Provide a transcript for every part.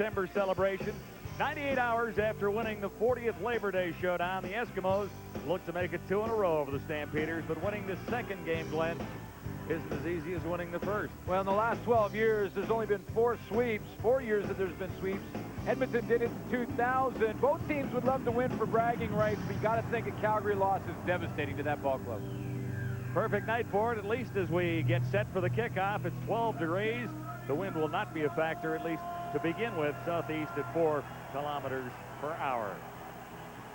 September celebration. 98 hours after winning the 40th Labor Day showdown, the Eskimos look to make it 2 in a row over the Stampeders, but winning the second game, Glenn, isn't as easy as winning the first. Well, in the last 12 years, there's only been 4 sweeps. 4 years that there's been sweeps. Edmonton did it in 2000. Both teams would love to win for bragging rights, but you got to think a Calgary loss is devastating to that ball club. Perfect night for it, at least as we get set for the kickoff. It's 12 degrees. The wind will not be a factor, at least to begin with, southeast at 4 kilometers per hour.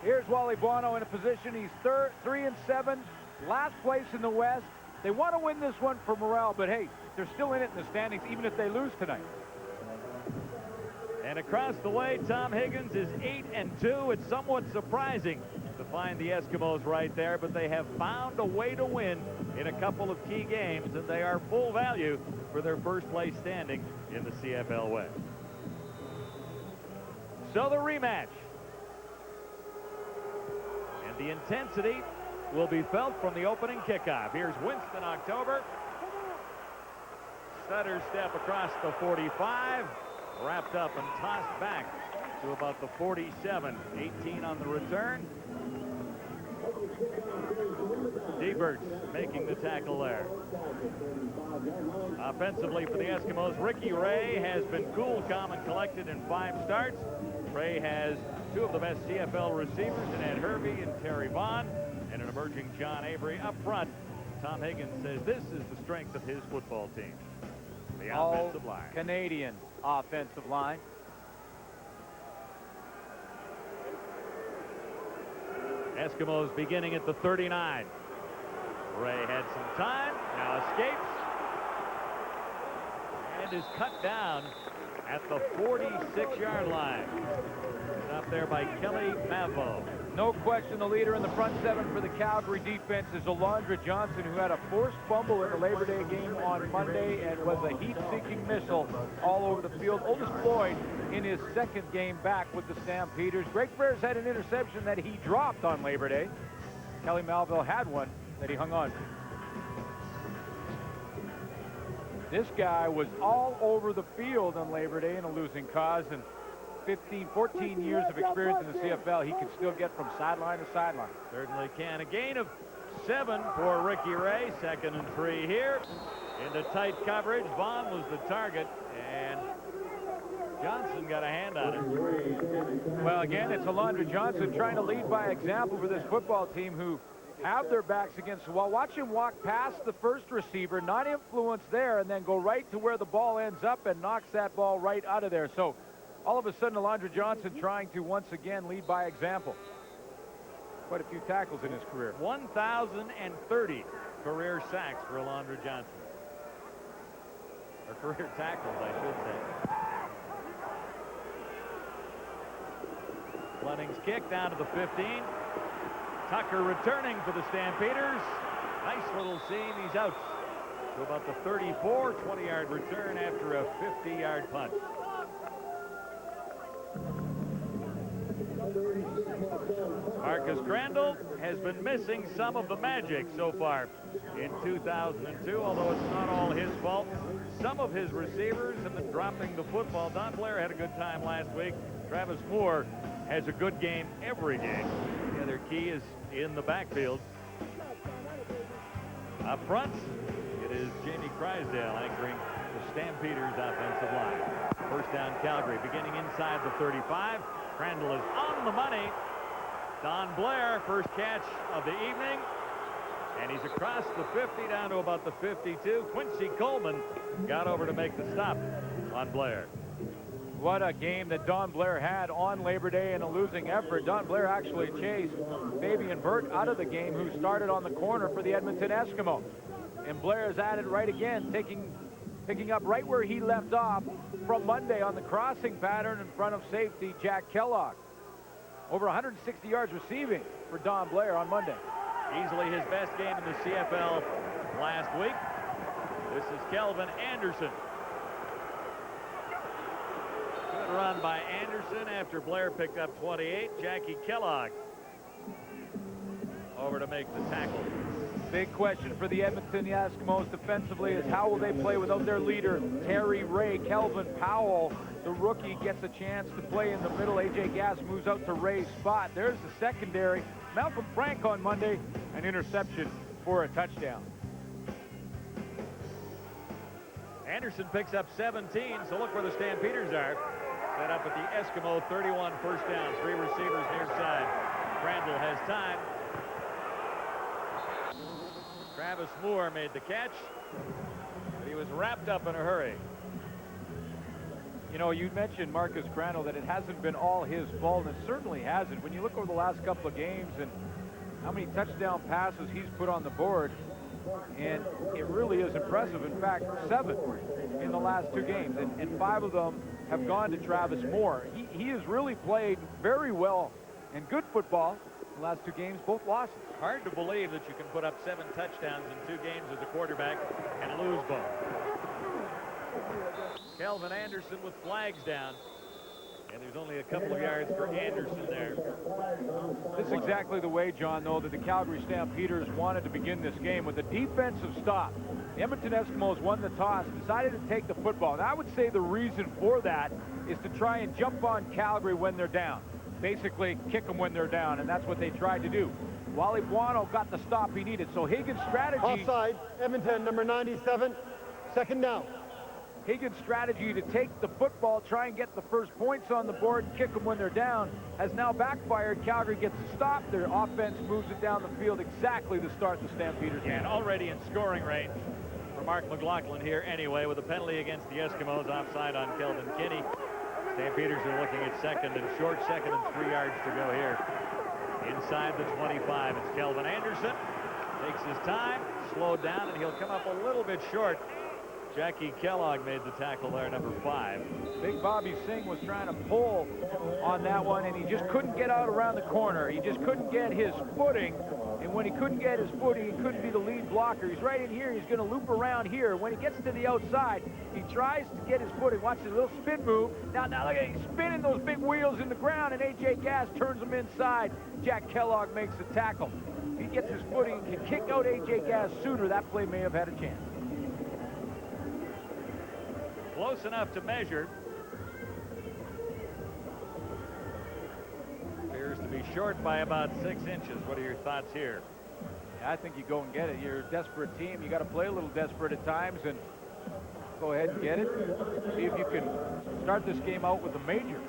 Here's Wally Buono in a position. He's 3-7, last place in the West. They want to win this one for morale, but hey, they're still in it in the standings, even if they lose tonight. And across the way, Tom Higgins is 8-2. It's somewhat surprising to find the Eskimos right there, but they have found a way to win in a couple of key games, and they are full value for their first place standing in the CFL West. So the rematch. And the intensity will be felt from the opening kickoff. Here's Winston October. Stutter step across the 45. Wrapped up and tossed back to about the 47. 18 on the return. Deberts making the tackle there. Offensively for the Eskimos, Ricky Ray has been cool, calm, and collected in 5 starts. Ray has 2 of the best CFL receivers in Ed Hervey and Terry Vaughn, and an emerging John Avery up front. Tom Higgins says this is the strength of his football team. The offensive line. Canadian offensive line. Eskimos beginning at the 39. Ray had some time, now escapes, and is cut down at the 46-yard line. Up there by Kelly Mavo. No question the leader in the front 7 for the Calgary defense is Alondra Johnson, who had a forced fumble in the Labor Day game on Monday and was a heat-seeking missile all over the field. Otis Floyd in his second game back with the Stampeders. Greg Bears had an interception that he dropped on Labor Day. Kelly Melville had one that he hung on to. This guy was all over the field on Labor Day in a losing cause, and 14 years of experience in the CFL, he can still get from sideline to sideline. Certainly can. A gain of 7 for Ricky Ray. 2nd and 3 here. Into tight coverage. Vaughn was the target, and Johnson got a hand on it. Well, again, it's Alondra Johnson trying to lead by example for this football team, who have their backs against the wall. Watch him walk past the first receiver, not influenced there, and then go right to where the ball ends up and knocks that ball right out of there. So all of a sudden, Alondra Johnson trying to once again lead by example. Quite a few tackles in his career. 1,030 career sacks for Alondra Johnson. Or career tackles, I should say. Fleming's kick down to the 15. Tucker returning for the Stampeders. Nice little seam. He's out to about the 34. 20-yard return after a 50-yard punt. Marcus Crandall has been missing some of the magic so far in 2002, although it's not all his fault. Some of his receivers have been dropping the football. Don Blair had a good time last week. Travis Moore has a good game every game. The other key is in the backfield. Up front, it is Jamie Crysdale anchoring the Stampeders offensive line. First down, Calgary, beginning inside the 35. Crandall is on the money. Don Blair, first catch of the evening. And he's across the 50 down to about the 52. Quincy Coleman got over to make the stop on Blair. What a game that Don Blair had on Labor Day in a losing effort. Don Blair actually chased Fabian Burt out of the game, who started on the corner for the Edmonton Eskimos. And Blair is at it right again, picking up right where he left off from Monday on the crossing pattern in front of safety Jack Kellogg. Over 160 yards receiving for Don Blair on Monday. Easily his best game in the CFL last week. This is Kelvin Anderson. Good run by Anderson after Blair picked up 28. Jackie Kellogg over to make the tackle. Big question for the Edmonton Eskimos defensively is how will they play without their leader, Terry Ray. Kelvin Powell, the rookie, gets a chance to play in the middle. A.J. Gass moves out to Ray's spot. There's the secondary. Malcolm Frank on Monday, an interception for a touchdown. Anderson picks up 17, so look where the Stampeders are. Set up at the Eskimo 31, first down. 3 receivers near side. Crandall has time. Travis Moore made the catch, but he was wrapped up in a hurry. You know, you mentioned Marcus Crandall, that it hasn't been all his fault, and it certainly hasn't. When you look over the last couple of games and how many touchdown passes he's put on the board, and it really is impressive. In fact, 7 in the last 2 games, and 5 of them have gone to Travis Moore. He has really played very well and good football in the last 2 games, both losses. Hard to believe that you can put up 7 touchdowns in 2 games as a quarterback and lose both. Kelvin Anderson with flags down, and there's only a couple of yards for Anderson there. This is exactly the way, John, though, that the Calgary Stampeders wanted to begin this game, with a defensive stop. The Edmonton Eskimos won the toss, decided to take the football, and I would say the reason for that is to try and jump on Calgary when they're down. Basically kick them when they're down, and that's what they tried to do. Wally Buono got the stop he needed, so Higgins' strategy... Offside, Edmonton, number 97, second down. Higgins' strategy to take the football, try and get the first points on the board, and kick them when they're down, has now backfired. Calgary gets a stop. Their offense moves it down the field exactly to start the Stampeders. And already in scoring range for Mark McLaughlin here anyway, with a penalty against the Eskimos, offside on Kelvin Kinney. Stampeders are looking at second and short, 2nd and 3 yards to go here. Inside the 25, it's Kelvin Anderson. Takes his time, slowed down, and he'll come up a little bit short. Jackie Kellogg made the tackle there, number 5. Big Bobby Singh was trying to pull on that one, and he just couldn't get out around the corner. He just couldn't get his footing, and when he couldn't get his footing, he couldn't be the lead blocker. He's right in here. He's going to loop around here. When he gets to the outside, he tries to get his footing. Watch his little spin move. Now look at it. He's spinning those big wheels in the ground, and A.J. Gass turns him inside. Jack Kellogg makes the tackle. If he gets his footing and can kick out A.J. Gass sooner, that play may have had a chance. Close enough to measure. Appears to be short by about 6 inches. What are your thoughts here? Yeah, I think you go and get it. You're a desperate team. You got to play a little desperate at times, and go ahead and get it. See if you can start this game out with a major.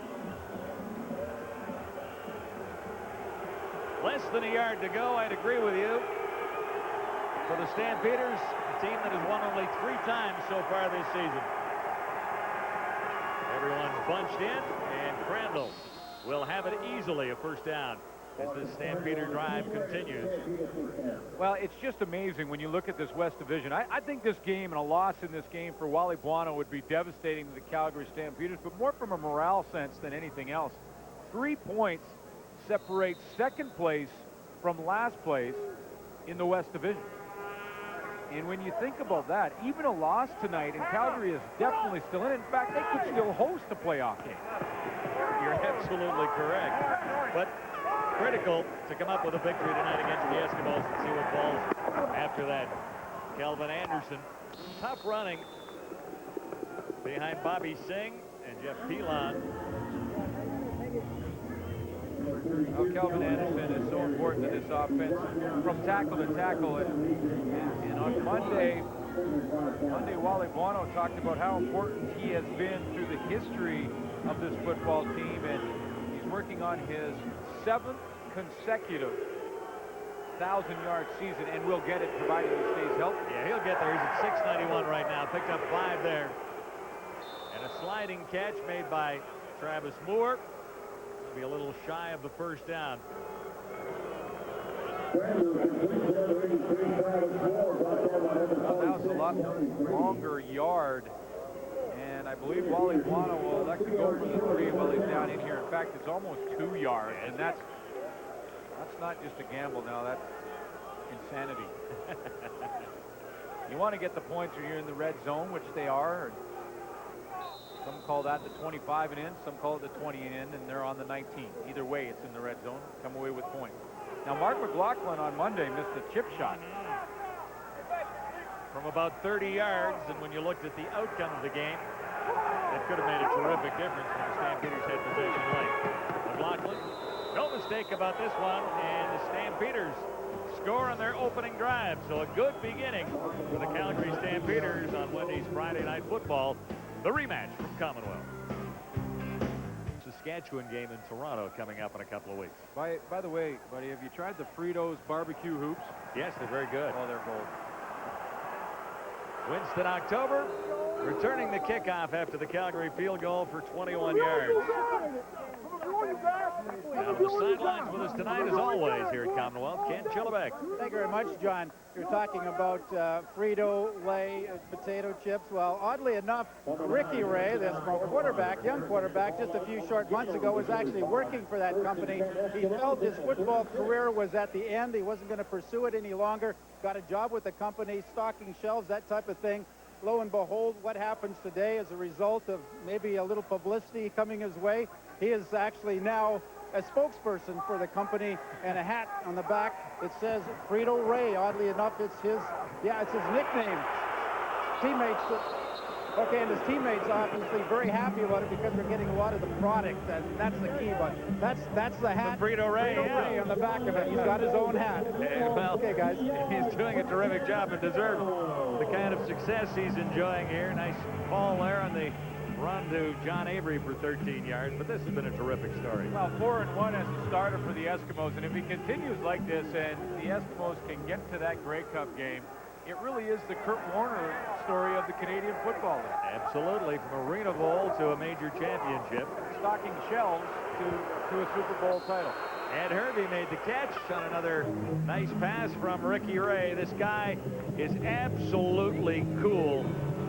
Less than a yard to go. I'd agree with you. For the Stampeders, a team that has won only 3 times so far this season. Everyone's bunched in, and Crandall will have it easily, a first down, as this Stampeder drive continues. Well, it's just amazing when you look at this West Division. I think this game, and a loss in this game for Wally Buono, would be devastating to the Calgary Stampeders, but more from a morale sense than anything else. 3 points separate second place from last place in the West Division. And when you think about that, even a loss tonight, and Calgary is definitely still in it. In fact, they could still host a playoff game. You're absolutely correct. But critical to come up with a victory tonight against the Eskimos and see what falls after that. Kelvin Anderson, tough running behind Bobby Singh and Jeff Pilon. Well, Kelvin Anderson is so important to this offense from tackle to tackle. And on Monday, Wally Buono talked about how important he has been through the history of this football team, and he's working on his 7th consecutive 1,000-yard season, and will get it provided he stays healthy. Yeah, he'll get there. He's at 691 right now. Picked up 5 there. And a sliding catch made by Travis Moore. Be a little shy of the first down. Well, that was a lot longer yard, and I believe Wally Buono will elect to go for the 3 while he's down in here. In fact, it's almost 2 yards, and that's not just a gamble now. That's insanity. You want to get the points when you're in the red zone, which they are. Some call that the 25 and in, some call it the 20 and in, and they're on the 19. Either way, it's in the red zone. Come away with points. Now, Mark McLaughlin on Monday missed a chip shot. from about 30 yards, and when you looked at the outcome of the game, it could have made a terrific difference when the Stampeders had possession late. McLaughlin, no mistake about this one, and the Stampeders score on their opening drive. So a good beginning for the Calgary Stampeders on Wendy's Friday Night Football, the rematch from Commonwealth. Saskatchewan game in Toronto coming up in a couple of weeks. By the way, buddy, have you tried the Fritos barbecue hoops? Yes, they're very good. Oh, they're gold. Winston October returning the kickoff after the Calgary field goal for 21 yards. Now on the sidelines with us tonight, as always, here at Commonwealth, Ken Chillibeck. Thank you very much, John. You're talking about Frito-Lay potato chips. Well, oddly enough, Ricky Ray, this quarterback, young quarterback, just a few short months ago, was actually working for that company. He felt his football career was at the end. He wasn't going to pursue it any longer. Got a job with the company, stocking shelves, that type of thing. Lo and behold, what happens today as a result of maybe a little publicity coming his way, he is actually now a spokesperson for the company, and a hat on the back that says Frito Ray. Oddly enough, it's his nickname. Teammates, okay, and his teammates obviously very happy about it because they're getting a lot of the product, and that's the key. But that's the hat. The Frito Ray, Ray on the back of it. He's got his own hat. Well, okay, guys. He's doing a terrific job and deserves the kind of success he's enjoying here. Nice ball there on the run to John Avery for 13 yards, but this has been a terrific story. Well, 4-1 as a starter for the Eskimos, and if he continues like this and the Eskimos can get to that Grey Cup game, it really is the Kurt Warner story of the Canadian Football League. Absolutely, from Arena Bowl to a major championship. Stocking shelves to a Super Bowl title. Ed Hervey made the catch on another nice pass from Ricky Ray. This guy is absolutely cool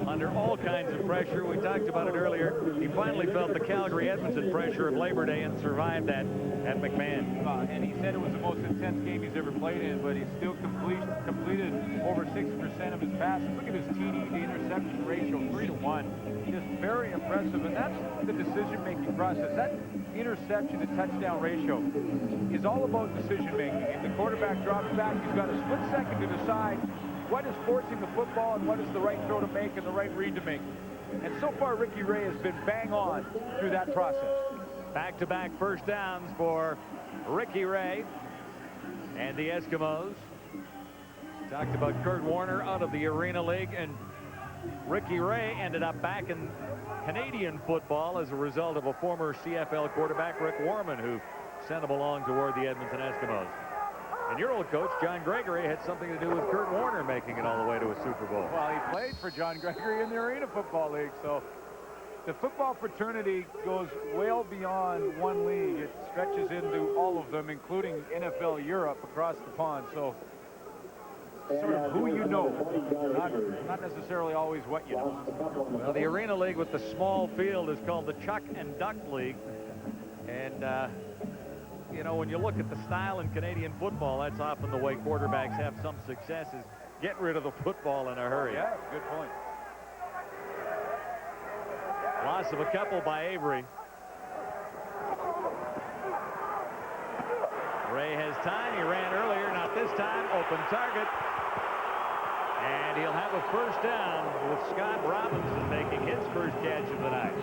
under all kinds of pressure. We talked about it earlier. He finally felt the Calgary-Edmonton pressure of Labor Day and survived that at McMahon. And he said it was the most intense game he's ever played in, but he still completed over 60% of his passes. Look at his TD to interception ratio, 3-to-1. Just very impressive, and that's the decision-making process. That interception to touchdown ratio is all about decision-making. If the quarterback drops back, he's got a split second to decide what is forcing the football and what is the right throw to make and the right read to make. And so far, Ricky Ray has been bang on through that process. Back-to-back first downs for Ricky Ray and the Eskimos. Talked about Kurt Warner out of the Arena League, and Ricky Ray ended up back in Canadian football as a result of a former CFL quarterback, Rick Warman, who sent him along toward the Edmonton Eskimos. And your old coach, John Gregory, had something to do with Kurt Warner making it all the way to a Super Bowl. Well, he played for John Gregory in the Arena Football League, so the football fraternity goes well beyond one league. It stretches into all of them, including NFL Europe across the pond. So sort of who you know, not necessarily always what you know. Well, the Arena League with the small field is called the Chuck and Duck League. And, you know, when you look at the style in Canadian football, that's often the way quarterbacks have some success, is get rid of the football in a hurry. Yeah, good point. Loss of a couple by Avery. Ray has time. He ran earlier, not this time. Open target. And he'll have a first down with Scott Robinson making his first catch of the night.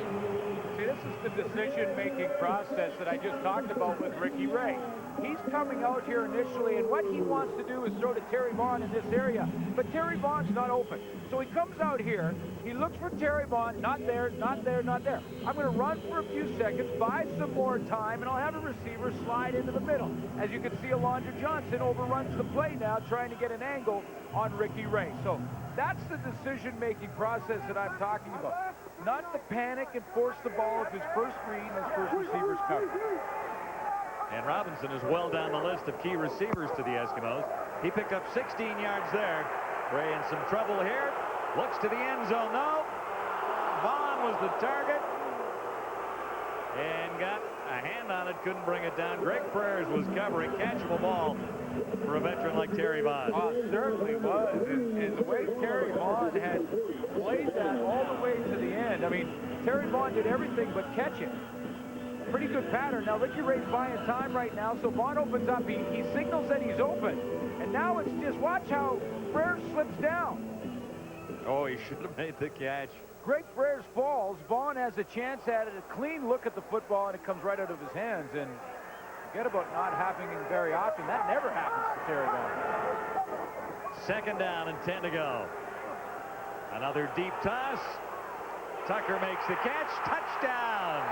See, this is the decision-making process that I just talked about with Ricky Ray. He's coming out here initially, and what he wants to do is throw to Terry Vaughn in this area. But Terry Vaughn's not open. So he comes out here, he looks for Terry Vaughn, not there, not there, not there. I'm going to run for a few seconds, buy some more time, and I'll have a receiver slide into the middle. As you can see, Alondra Johnson overruns the play now, trying to get an angle on Ricky Ray. So that's the decision-making process that I'm talking about. Not to panic and force the ball if his first read and his first receiver's covered. And Robinson is well down the list of key receivers to the Eskimos. He picked up 16 yards there. Ray in some trouble here. Looks to the end zone. No. Vaughn was the target. And got a hand on it. Couldn't bring it down. Greg Prayers was covering. Catchable ball for a veteran like Terry Vaughn. It certainly was. And the way Terry Vaughn had played that all the way to the end. I mean, Terry Vaughn did everything but catch it. Pretty good pattern. Now, Ricky Ray's buying time right now, so Vaughn opens up. He signals that he's open. And now it's just watch how Frere slips down. Oh, he should have made the catch. Greg Freres falls. Vaughn has a chance at it, a clean look at the football, and it comes right out of his hands. And forget about not happening very often. That never happens to Terry Vaughn. Second down and 10 to go. Another deep toss. Tucker makes the catch. Touchdown.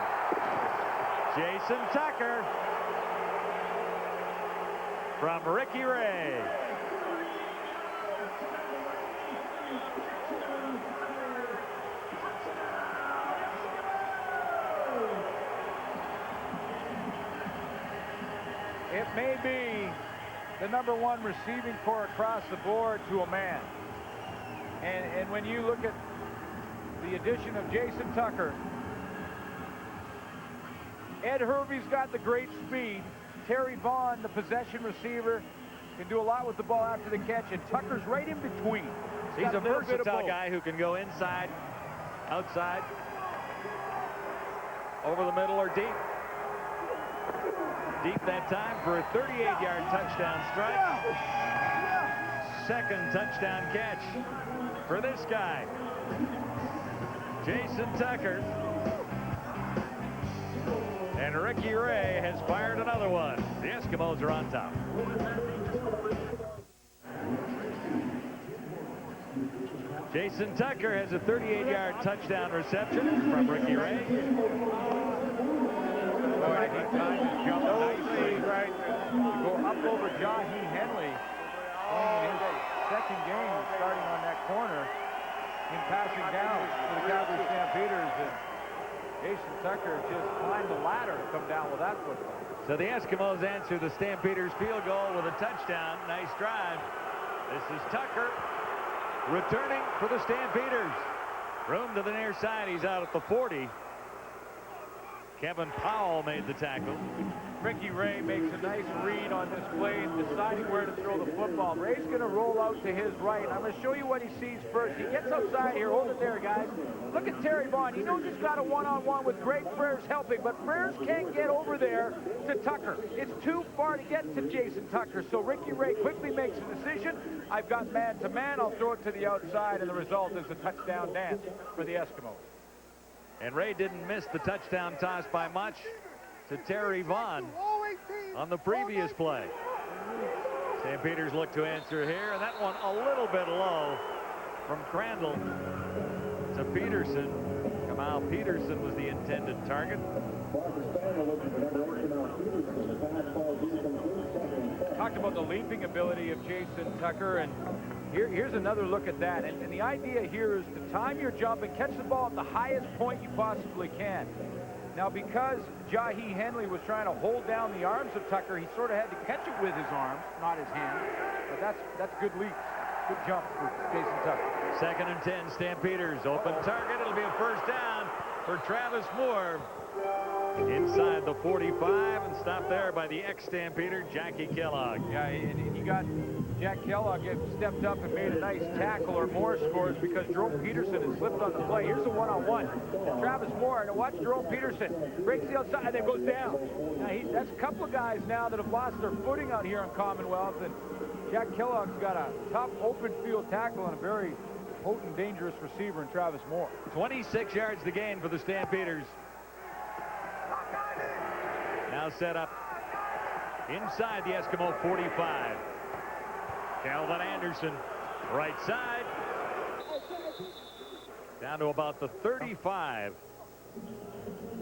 Jason Tucker from Ricky Ray. It may be the #1 receiving corps across the board to a man. And when you look at the addition of Jason Tucker, Ed Hervey's got the great speed. Terry Vaughn, the possession receiver, can do a lot with the ball after the catch, and Tucker's right in between. He's a versatile guy who can go inside, outside, over the middle, or deep. Deep that time for a 38-yard touchdown strike. Second touchdown catch for this guy, Jason Tucker. And Ricky Ray has fired another one. The Eskimos are on top. Jason Tucker has a 38-yard touchdown reception from Ricky Ray. Right, to go up over Jahi Henley, playing in his second game, starting on that corner, in passing down for the Calgary Stampeders. And Jason Tucker just climbed the ladder to come down with that football. So the Eskimos answer the Stampeders field goal with a touchdown. Nice drive. This is Tucker returning for the Stampeders. Room to the near side. He's out at the 40. Kevin Powell made the tackle. Ricky Ray makes a nice read on this play, deciding where to throw the football. Ray's going to roll out to his right. I'm going to show you what he sees first. He gets outside here. Hold it there, guys. Look at Terry Vaughn. He knows he's got a one-on-one with Greg Freres helping, but Freres can't get over there to Tucker. It's too far to get to Jason Tucker, so Ricky Ray quickly makes a decision. I've got man-to-man. I'll throw it to the outside, and the result is a touchdown dance for the Eskimos. And Ray didn't miss the touchdown toss by much to Terry Vaughn on the previous play. Stampeders look to answer here, and that one a little bit low from Crandall to Peterson. Kamal Peterson was the intended target. Talked about the leaping ability of Jason Tucker, and here's another look at that. And the idea here is to time your jump and catch the ball at the highest point you possibly can. Now, because Jahi Henley was trying to hold down the arms of Tucker, he sort of had to catch it with his arms, not his hands. But that's good leap, good jump for Jason Tucker. Second and 10, Stampeders. Open target. It'll be a first down for Travis Moore. Inside the 45 and stopped there by the ex-Stampeder, Jackie Kellogg. Yeah, and you got Jack Kellogg stepped up and made a nice tackle, or Moore scores because Jerome Peterson has slipped on the play. Here's a one-on-one. Travis Moore, and watch Jerome Peterson. Breaks the outside and then goes down. Now, that's a couple of guys now that have lost their footing out here on Commonwealth, and Jack Kellogg's got a tough open field tackle and a very potent, dangerous receiver in Travis Moore. 26 yards to gain for the Stampeders. Now set up inside the Eskimo 45. Calvin Anderson, right side. Down to about the 35.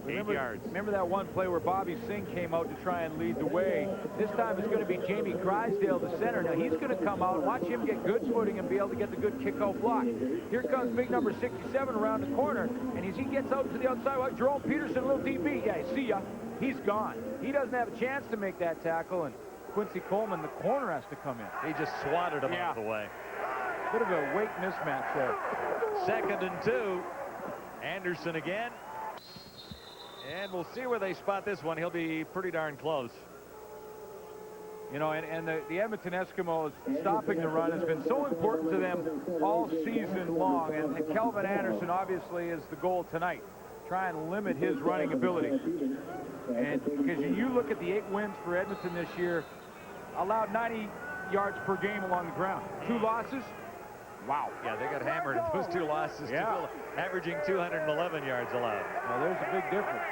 8 yards. Remember that one play where Bobby Singh came out to try and lead the way? This time it's going to be Jamie Crysdale, the center. Now he's going to come out and watch him get good footing and be able to get the good kickoff block. Here comes big number 67 around the corner, and as he gets out to the outside, well, Jerome Peterson, a little DB. Yeah, see ya. He's gone. He doesn't have a chance to make that tackle, and Quincy Coleman, the corner, has to come in. He just swatted him out of the way. Bit of a weight mismatch there. Second and 2. Anderson again. And we'll see where they spot this one. He'll be pretty darn close. You know, and the Edmonton Eskimos stopping the run has been so important to them all season long. And Calvin Anderson obviously is the goal tonight. Try and limit his running ability. And because you look at the 8 wins for Edmonton this year, allowed 90 yards per game along the ground. 2 losses, Wow. Yeah, they got hammered in those two losses, Yeah. averaging 211 yards allowed. Well, there's a big difference.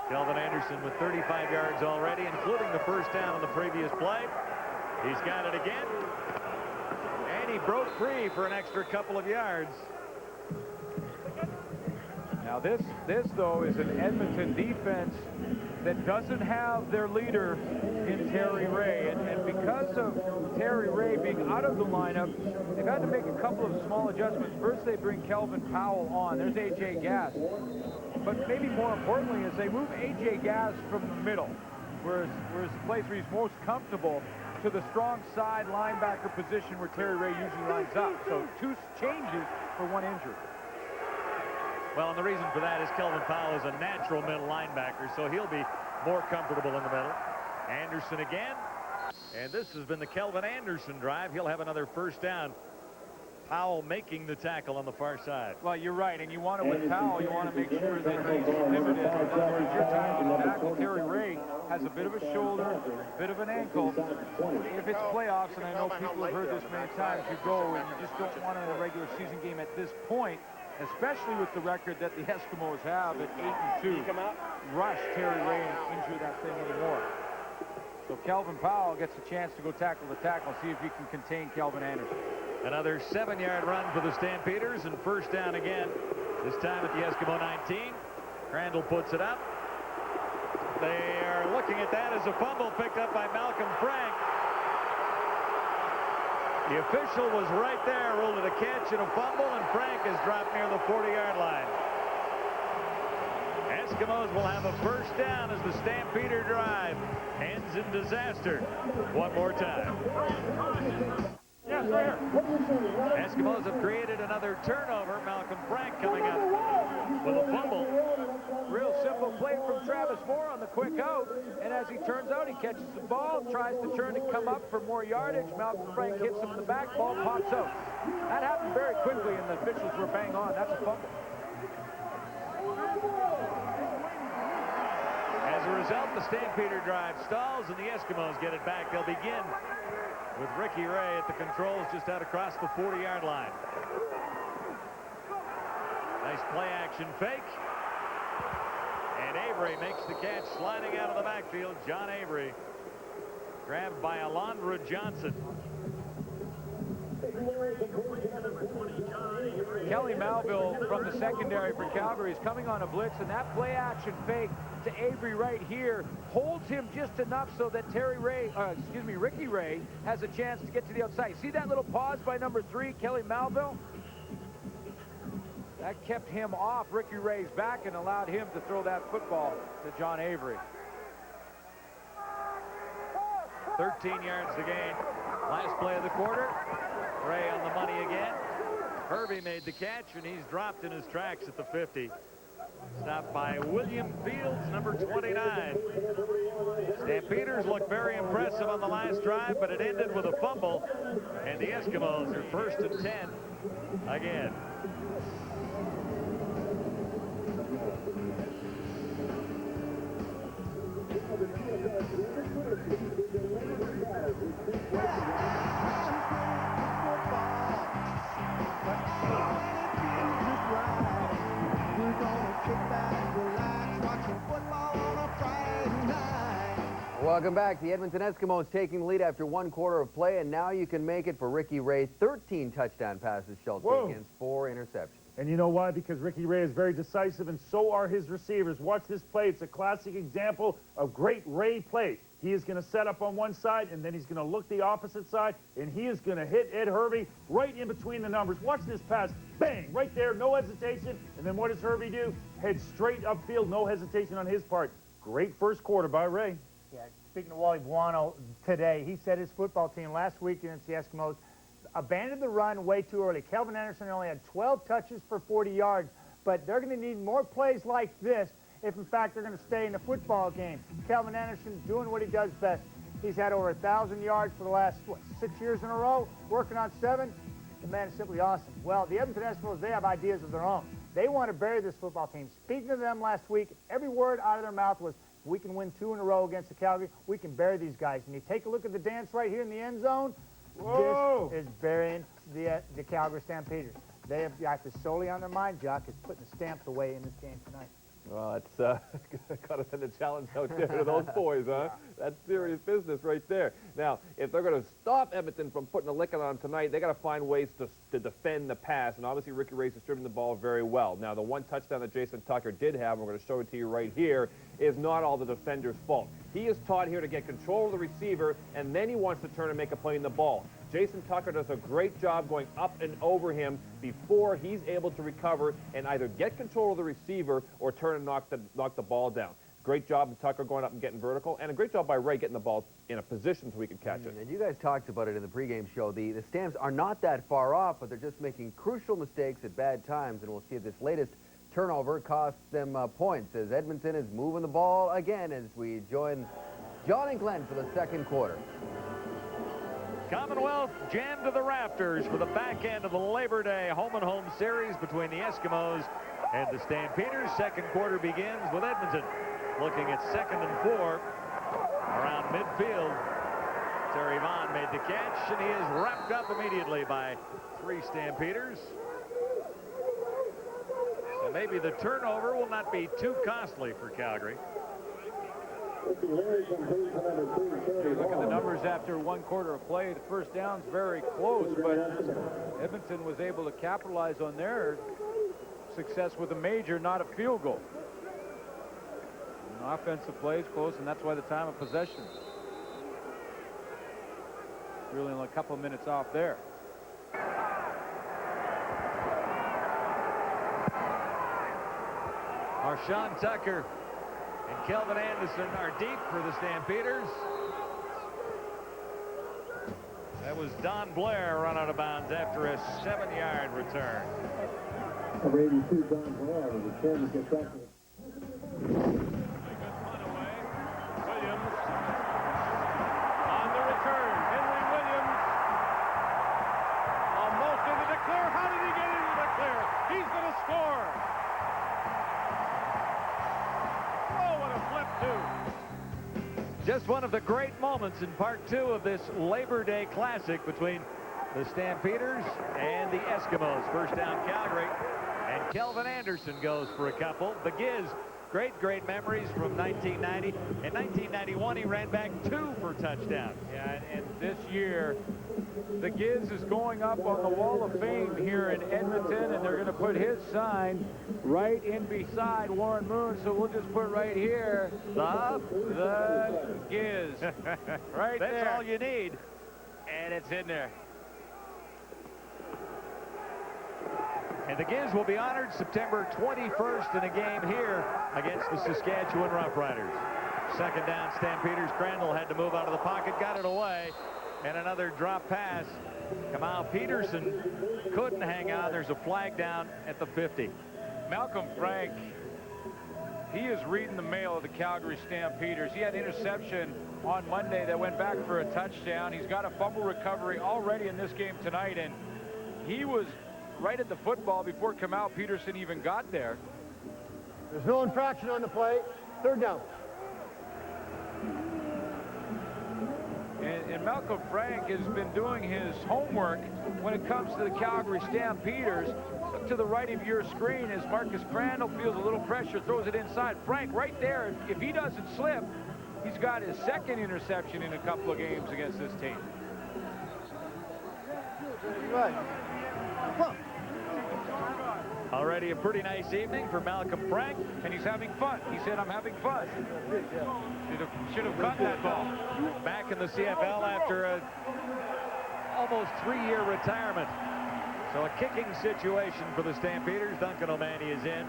Kelvin Anderson with 35 yards already, including the first down on the previous play. He's got it again. And he broke free for an extra couple of yards. Now this though is an Edmonton defense that doesn't have their leader in Terry Ray, and because of Terry Ray being out of the lineup, they've had to make a couple of small adjustments. First, they bring Kelvin Powell on. There's A.J. Gass. But maybe more importantly is they move A.J. Gass from the middle, whereas the place where he's most comfortable, to the strong side linebacker position where Terry Ray usually lines up. So two changes for one injury. Well, and the reason for that is Kelvin Powell is a natural middle linebacker, so he'll be more comfortable in the middle. Anderson again. And this has been the Kelvin Anderson drive. He'll have another first down. Powell making the tackle on the far side. Well, you're right, and you want to, with Powell, you want to make sure that he's limited. In other words, you're tackling the tackle. Terry Ray has a bit of a shoulder, a bit of an ankle. If it's playoffs, and I know people have heard this many times, you go and you just don't want it in a regular season game at this point, especially with the record that the Eskimos have at 8-2. Rush Terry Ray and injure that thing anymore. So Kelvin Powell gets a chance to go tackle the tackle, see if he can contain Kelvin Anderson. Another 7-yard run for the Stampeders, and first down again, this time at the Eskimo 19. Crandall puts it up. They are looking at that as a fumble picked up by Malcolm Frank. The official was right there, ruled it a catch and a fumble, and Frank is dropped near the 40-yard line. Eskimos will have a first down as the Stampeder drive ends in disaster. One more time. Yes, right here. Eskimos have created another turnover. Malcolm Frank coming up with a fumble. Real simple play from Travis Moore on the quick out, and as he turns out, he catches the ball, tries to turn and come up for more yardage. Malcolm Frank hits him in the back, ball pops out. That happened very quickly, and the officials were bang on. That's a fumble. As a result, the Stampeder drive stalls, and the Eskimos get it back. They'll begin with Ricky Ray at the controls just out across the 40-yard line. Nice play action fake. And Avery makes the catch, sliding out of the backfield. John Avery grabbed by Alondra Johnson. Kelly Malville from the secondary for Calgary is coming on a blitz, and that play action fake to Avery right here holds him just enough so that Ricky Ray has a chance to get to the outside. See that little pause by number 3, Kelly Malville? That kept him off Ricky Ray's back and allowed him to throw that football to John Avery. 13 yards to gain. Last play of the quarter. Ray on the money again. Hervey made the catch, and he's dropped in his tracks at the 50. Stopped by William Fields, number 29. Stampeders looked very impressive on the last drive, but it ended with a fumble, and the Eskimos are first and 10 again. Welcome back. The Edmonton Eskimos taking the lead after one quarter of play, and now you can make it for Ricky Ray. 13 touchdown passes, Schulte, against 4 interceptions. And you know why? Because Ricky Ray is very decisive, and so are his receivers. Watch this play. It's a classic example of great Ray play. He is going to set up on one side, and then he's going to look the opposite side, and he is going to hit Ed Hervey right in between the numbers. Watch this pass. Bang! Right there, no hesitation. And then what does Hervey do? Head straight upfield, no hesitation on his part. Great first quarter by Ray. Yeah, speaking of Wally Buono today, he said his football team last week against the Eskimos abandoned the run way too early. Kelvin Anderson only had 12 touches for 40 yards, but they're going to need more plays like this if, in fact, they're going to stay in the football game. Kelvin Anderson doing what he does best. He's had over 1,000 yards for the last, 6 years in a row, working on 7. The man is simply awesome. Well, the Edmonton Eskimos, they have ideas of their own. They want to bury this football team. Speaking to them last week, every word out of their mouth was, we can win 2 in a row against the Calgary. We can bury these guys. And you take a look at the dance right here in the end zone. Whoa. This is burying the Calgary Stampeders. They have got this solely on their mind, Jock, is putting the Stamps away in this game tonight. Well, it's got to send a challenge out there to those boys, huh? That's serious business right there. Now, if they're going to stop Edmonton from putting a licking on tonight, they got to find ways to defend the pass, and obviously Ricky Ray's distributing the ball very well. Now, the one touchdown that Jason Tucker did have, we're going to show it to you right here, is not all the defender's fault. He is taught here to get control of the receiver, and then he wants to turn and make a play in the ball. Jason Tucker does a great job going up and over him before he's able to recover and either get control of the receiver or turn and knock the ball down. Great job of Tucker going up and getting vertical, and a great job by Ray getting the ball in a position so we can catch it. And you guys talked about it in the pregame show. The Stamps are not that far off, but they're just making crucial mistakes at bad times, and we'll see if this latest turnover costs them points as Edmonton is moving the ball again as we join John and Glenn for the second quarter. Commonwealth jammed to the rafters for the back end of the Labor Day home-and-home series between the Eskimos and the Stampeders. Second quarter begins with Edmonton looking at 2nd and 4 around midfield. Terry Vaughn made the catch, and he is wrapped up immediately by 3 Stampeders. So maybe the turnover will not be too costly for Calgary. You look at the numbers after 1 quarter of play. The first down's very close, but Edmonton was able to capitalize on their success with a major, not a field goal. An offensive play is close, and that's why the time of possession. Really only a couple of minutes off there. Marshawn Tucker and Kelvin Anderson are deep for the Stampeders. That was Don Blair run out of bounds after a 7-yard return. Number 82, Don Blair, with the championship record. Williams on the return. Henry Williams almost into the clear. How did he get into the clear? He's going to score. Oh, what a flip, too. Just one of the great moments in part 2 of this Labor Day Classic between the Stampeders and the Eskimos. First down, Calgary, and Kelvin Anderson goes for a couple. The Giz, great memories from 1990. In 1991, he ran back 2 for touchdowns. Yeah, and this year, the Giz is going up on the Wall of Fame here in Edmonton, and they're going to put his sign right in beside Warren Moon. So we'll just put right here, the Giz. Right there. That's all you need. And it's in there. And the Giz will be honored September 21st in a game here against the Saskatchewan Roughriders. Second down, Stampeders. Crandall had to move out of the pocket, got it away, and another drop pass. Kamal Peterson couldn't hang on. There's a flag down at the 50. Malcolm Frank, he is reading the mail of the Calgary Stampeders. He had an interception on Monday that went back for a touchdown. He's got a fumble recovery already in this game tonight, and he was right at the football before Kamal Peterson even got there. There's no infraction on the play. Third down. And Malcolm Frank has been doing his homework when it comes to the Calgary Stampeders. Look to the right of your screen as Marcus Crandall feels a little pressure, throws it inside. Frank right there, if he doesn't slip, he's got his 2nd interception in a couple of games against this team. Right. Already a pretty nice evening for Malcolm Frank. And he's having fun. He said, I'm having fun. Should have caught that ball. Back in the CFL after a almost 3-year retirement. So a kicking situation for the Stampeders. Duncan O'Mahony is in,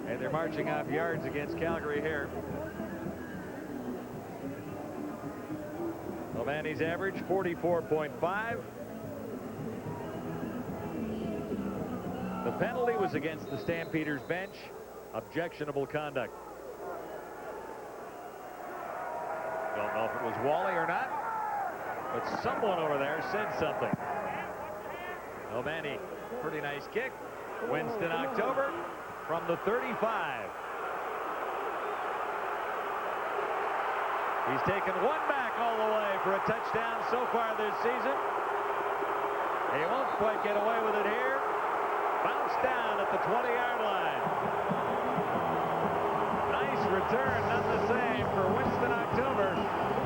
and they're marching off yards against Calgary here. O'Mahony's average 44.5. The penalty was against the Stampeders bench. Objectionable conduct. Don't know if it was Wally or not, but someone over there said something. O'Mahony, pretty nice kick. Winston October from the 35. He's taken one back all the way for a touchdown so far this season. He won't quite get away with it here. Bounced down at the 20-yard line. Nice return, none the same for Winston October.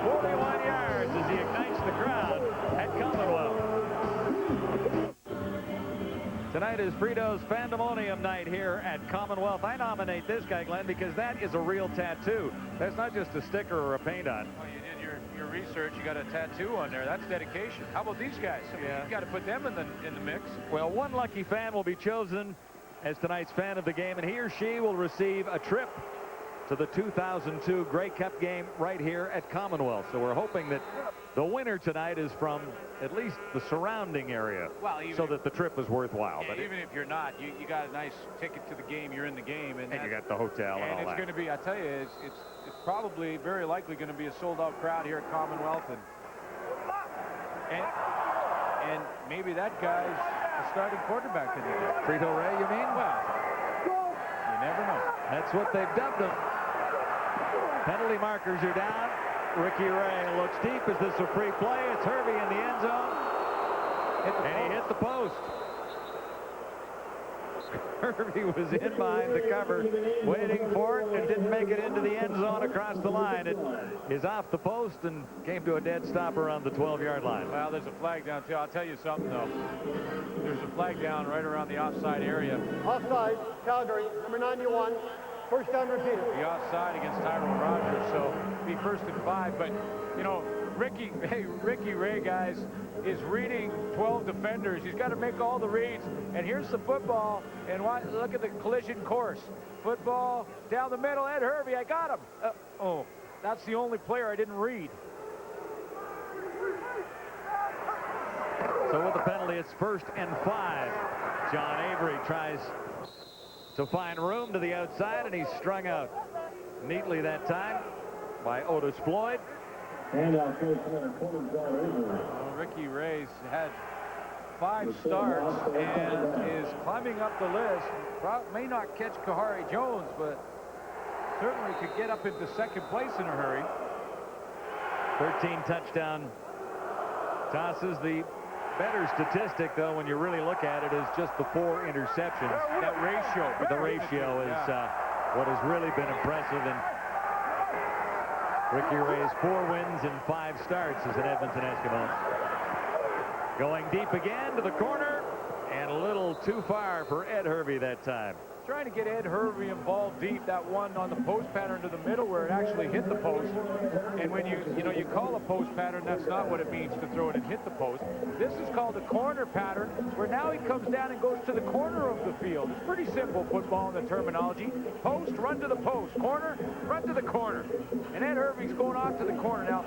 41 yards as he ignites the crowd at Commonwealth. Tonight is Frito's Pandemonium night here at Commonwealth. I nominate this guy, Glenn, because that is a real tattoo. That's not just a sticker or a paint on. Well, you did your research. You got a tattoo on there. That's dedication. How about these guys? I mean, you got to put them in the mix. Well, one lucky fan will be chosen as tonight's fan of the game, and he or she will receive a trip to the 2002 Grey Cup game right here at Commonwealth. So we're hoping that the winner tonight is from at least the surrounding area, well, so that the trip is worthwhile. Yeah, but even if you're not, you got a nice ticket to the game. You're in the game, and you got the hotel and all it's that. going to be, I tell you, it's probably very likely going to be a sold-out crowd here at Commonwealth, and maybe that guy's the starting quarterback in the game. Frito Ray, you mean? Well, you never know. That's what they've dubbed him. Penalty markers are down. Ricky Ray looks deep. Is this a free play? It's Hervey in the end zone. And he hit the post. Hervey was in behind the cover, waiting for it, and didn't make it into the end zone across the line. It is off the post and came to a dead stop around the 12-yard line. Well, there's a flag down, too. I'll tell you something, though. There's a flag down right around the offside area. Offside, Calgary, number 91. First down repeated. The offside against Tyrone Rogers, so be 1st and 5. But, you know, Ricky Ray, guys, is reading 12 defenders. He's got to make all the reads. And here's the football. And look at the collision course. Football down the middle. Ed Hervey, I got him. Oh, that's the only player I didn't read. So with the penalty, it's 1st and 5. John Avery tries to find room to the outside, and he's strung out neatly that time by Otis Floyd. And I'll carry John Avery. Well, Ricky Ray's had 5 starts and is climbing up the list. May not catch Kahari Jones, but certainly could get up into 2nd place in a hurry. 13 touchdown tosses. The better statistic, though, when you really look at it, is just the 4 interceptions. That ratio. The ratio is what has really been impressive. And Ricky Ray's 4 wins in 5 starts as an Edmonton Eskimo. Going deep again to the corner, and a little too far for Ed Hervey that time. Trying to get Ed Hervey involved deep. That one on the post pattern to the middle where it actually hit the post. And when you call a post pattern, that's not what it means to throw it and hit the post. This is called a corner pattern, where now he comes down and goes to the corner of the field. It's pretty simple football in the terminology. Post, run to the post. Corner, run to the corner. And Ed Hervey's going off to the corner. Now,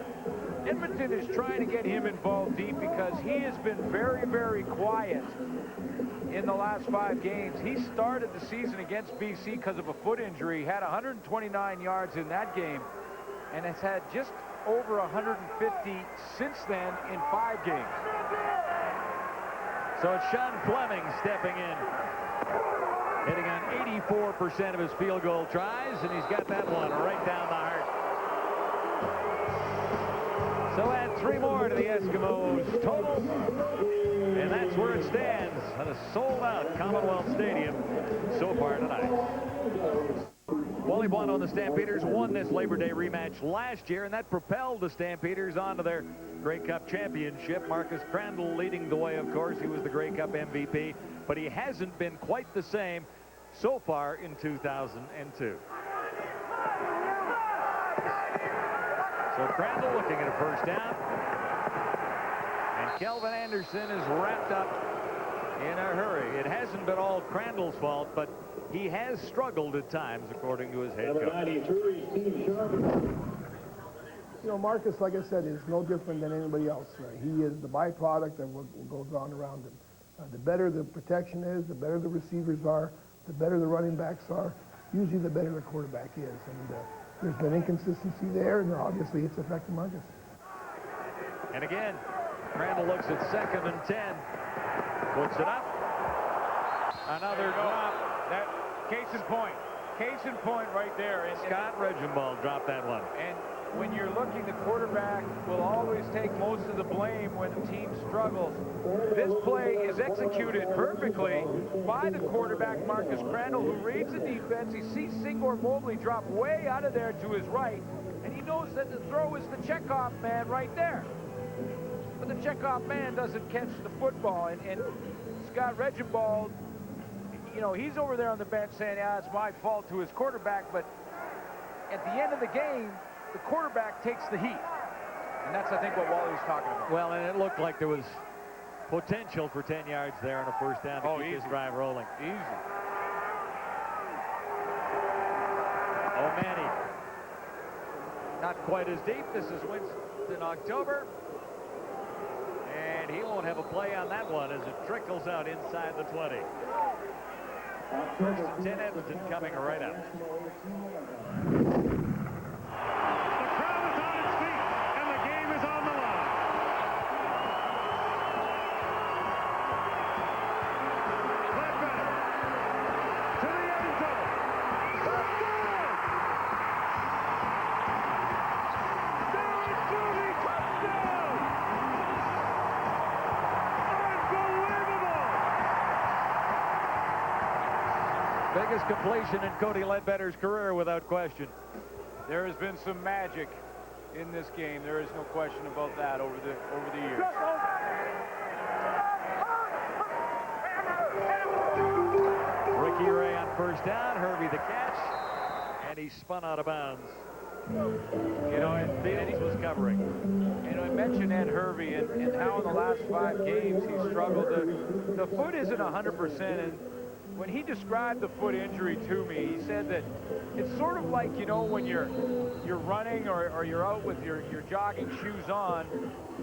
Edmonton is trying to get him involved deep because he has been very, very quiet in the last 5 games. He started the season against BC because of a foot injury. He had 129 yards in that game and has had just over 150 since then in 5 games. So it's Sean Fleming stepping in, hitting on 84% of his field goal tries, and he's got that one right down the heart. So add 3 more to the Eskimos total, and that's where it stands at a sold-out Commonwealth Stadium so far tonight. Wally Blunt on the Stampeders won this Labor Day rematch last year, and that propelled the Stampeders onto their Grey Cup championship. Marcus Crandall leading the way, of course. He was the Grey Cup MVP, but he hasn't been quite the same so far in 2002. So Crandall looking at a 1st down. And Kelvin Anderson is wrapped up in a hurry. It hasn't been all Crandall's fault, but he has struggled at times, according to his head coach. Number 93, Steve Sharp. You know, Marcus, like I said, is no different than anybody else. He is the byproduct of what goes on around him. The better the protection is, the better the receivers are, the better the running backs are, usually the better the quarterback is. And there's been inconsistency there, and obviously it's affected Marcus. And again, Crandall looks at 2nd and 10. Puts it up. Another drop. That case in point right there. And Scott Reginbald dropped that one. And when you're looking, the quarterback will always take most of the blame when the team struggles. This play is executed perfectly by the quarterback, Marcus Crandall, who reads the defense. He sees Singor Mobley drop way out of there to his right, and he knows that the throw is the checkoff man right there. But the checkoff man doesn't catch the football, and Scott Reginbald, you know, he's over there on the bench saying, yeah, it's my fault to his quarterback, but at the end of the game, the quarterback takes the heat. And that's, I think, what Wally's talking about. Well, and it looked like there was potential for 10 yards there on a first down to keep this drive rolling. Easy. O'Malley. Not quite as deep. This is Winston October. And he won't have a play on that one as it trickles out inside the 20. First and 10, Edmonton coming right up. Biggest completion in Cody Ledbetter's career, without question. There has been some magic in this game. There is no question about that over the years. Ricky Ray on first down. Hervey the catch. And he spun out of bounds. You know, and Felix was covering. You know, I mentioned Ed Hervey and how in the last 5 games he struggled. The foot isn't 100%, and when he described the foot injury to me, he said that it's sort of like, you know, when you're running or you're out with your jogging shoes on,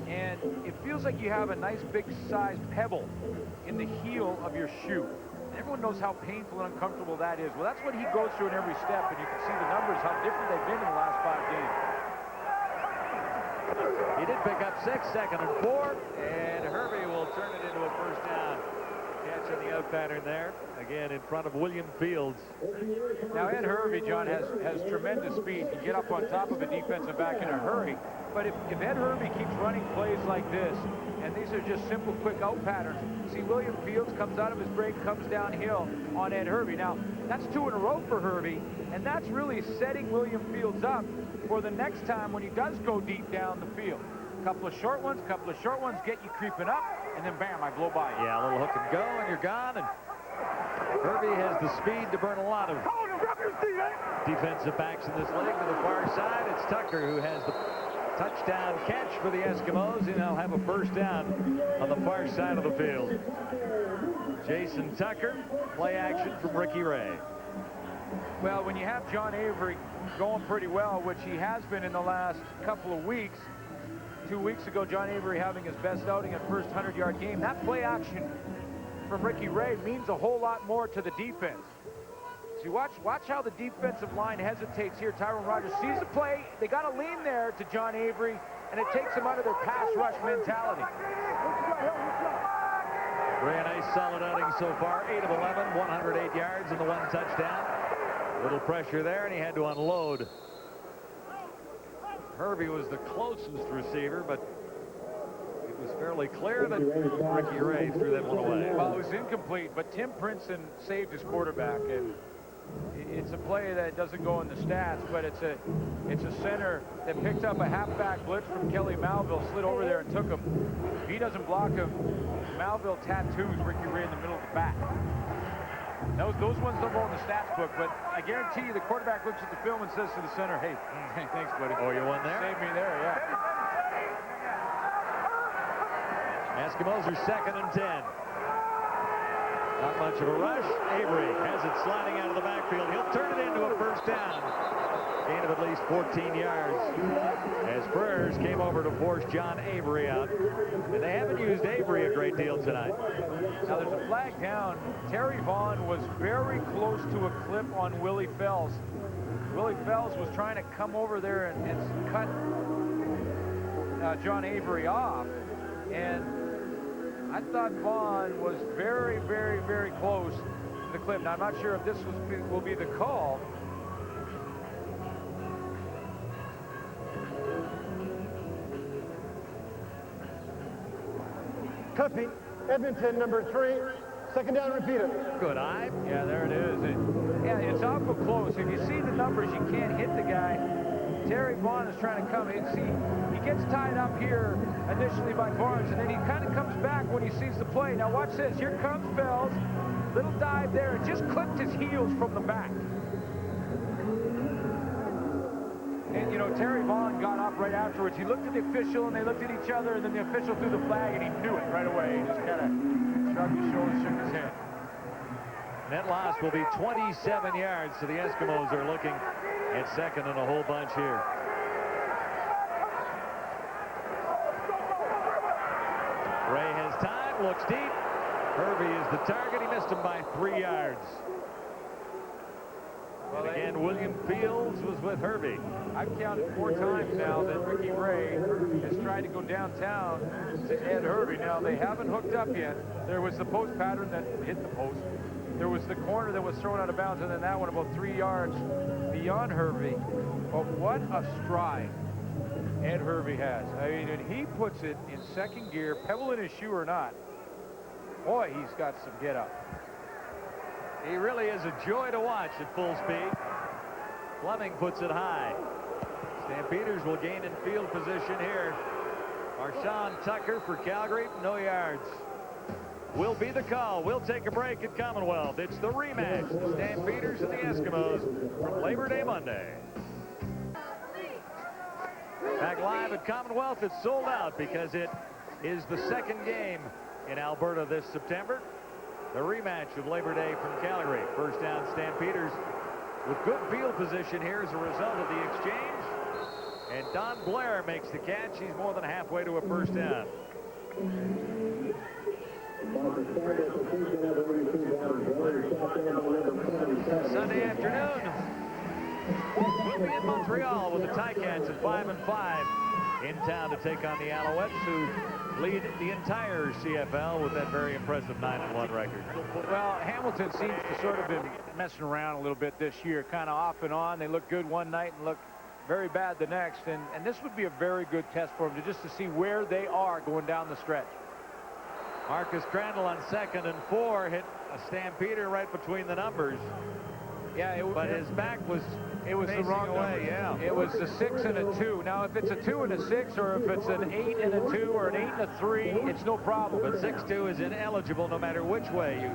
and it feels like you have a nice big sized pebble in the heel of your shoe. And everyone knows how painful and uncomfortable that is. Well, that's what he goes through in every step, and you can see the numbers, how different they've been in the last 5 games. He did pick up 6, 2nd and 4, and Hervey will turn it into a first down. Catch on the out pattern there, again in front of William Fields. Now Ed Hervey, John, has tremendous speed. He can get up on top of a defensive back in a hurry. But if Ed Hervey keeps running plays like this, and these are just simple, quick out patterns, see William Fields comes out of his break, comes downhill on Ed Hervey. Now, that's 2 in a row for Hervey, and that's really setting William Fields up for the next time when he does go deep down the field. Couple of short ones, get you creeping up, and then bam, I blow by you. Yeah, a little hook and go, and you're gone. And Hervey has the speed to burn a lot of defensive backs in this league. To the far side, it's Tucker who has the touchdown catch for the Eskimos, and they'll have a first down on the far side of the field. Jason Tucker, play action from Ricky Ray. Well, when you have John Avery going pretty well, which he has been in the last couple of weeks, 2 weeks ago, John Avery having his best outing at first 100-yard game. That play action from Ricky Ray means a whole lot more to the defense. See, watch how the defensive line hesitates here. Tyrone Rogers sees the play. They got to lean there to John Avery, and it takes them out of their pass rush mentality. Ray, a nice solid outing so far. 8 of 11, 108 yards and the 1 touchdown. Little pressure there, and he had to unload. Hervey was the closest receiver, but it was fairly clear that Ricky Ray threw that one away. Well, it was incomplete, but Tim Princeton saved his quarterback, and it's a play that doesn't go in the stats, but it's a center that picked up a halfback blitz from Kelly Malville, slid over there and took him. If he doesn't block him, Malville tattoos Ricky Ray in the middle of the back. Those ones don't go in the stats book, but I guarantee you the quarterback looks at the film and says to the center, hey, thanks, buddy. Oh, you won there? Saved me there, yeah. Eskimos are 2nd and 10. Not much of a rush. Avery has it sliding out of the backfield. He'll turn it into a first down. Gain of at least 14 yards as Prayers came over to force John Avery out. And they haven't used Avery a great deal tonight. Now there's a flag down. Terry Vaughn was very close to a clip on Willie Fells. Willie Fells was trying to come over there and cut John Avery off. And I thought Vaughn was very, very, very close to the clip. Now I'm not sure if this will be the call. Tuffy, Edmonton, number 3. Second down, repeat it. Good eye. Yeah, there it is. Yeah, it's awful close. If you see the numbers, you can't hit the guy. Terry Vaughn is trying to come in. See, he gets tied up here initially by Barnes, and then he kind of comes back when he sees the play. Now watch this. Here comes Fells. Little dive there. It just clipped his heels from the back. And, you know, Terry Vaughn got up right afterwards. He looked at the official, and they looked at each other, and then the official threw the flag, and he knew it right away. He just kind of shrugged his shoulders, shook his head. Net loss will be 27 yards, so the Eskimos are looking at second and a whole bunch here. Ray has time, looks deep. Hervey is the target. He missed him by 3 yards. And again, William Fields was with Hervey. I've counted 4 times now that Ricky Ray has tried to go downtown to Ed Hervey. Now, they haven't hooked up yet. There was the post pattern that hit the post. There was the corner that was thrown out of bounds, and then that one about 3 yards beyond Hervey. But what a stride Ed Hervey has. I mean, and he puts it in second gear, pebble in his shoe or not. Boy, he's got some get up. He really is a joy to watch at full speed. Fleming puts it high. Stampeders will gain in field position here. Marshawn Tucker for Calgary, no yards. Will be the call. We'll take a break at Commonwealth. It's the rematch, the Stampeders and the Eskimos from Labor Day Monday. Back live at Commonwealth, it's sold out because it is the second game in Alberta this September. The rematch of Labor Day from Calgary. First down, Stampeders with good field position here as a result of the exchange. And Don Blair makes the catch. He's more than halfway to a first down. Sunday afternoon. We'll be in Montreal with the Ticats at 5-5 in town to take on the Alouettes, who lead the entire CFL with that very impressive 9-1 record. Well, Hamilton seems to sort of been messing around a little bit this year, kind of off and on. They look good one night and look very bad the next, and this would be a very good test for them just to see where they are going down the stretch. Marcus Crandall on 2nd and 4 hit a Stampeder right between the numbers. Yeah, but his back was the wrong way. Yeah, it was a 6 and a 2. Now, if it's a 2 and a 6, or if it's an 8 and a 2, or an 8 and a 3, it's no problem. But 6-2 is ineligible no matter which way you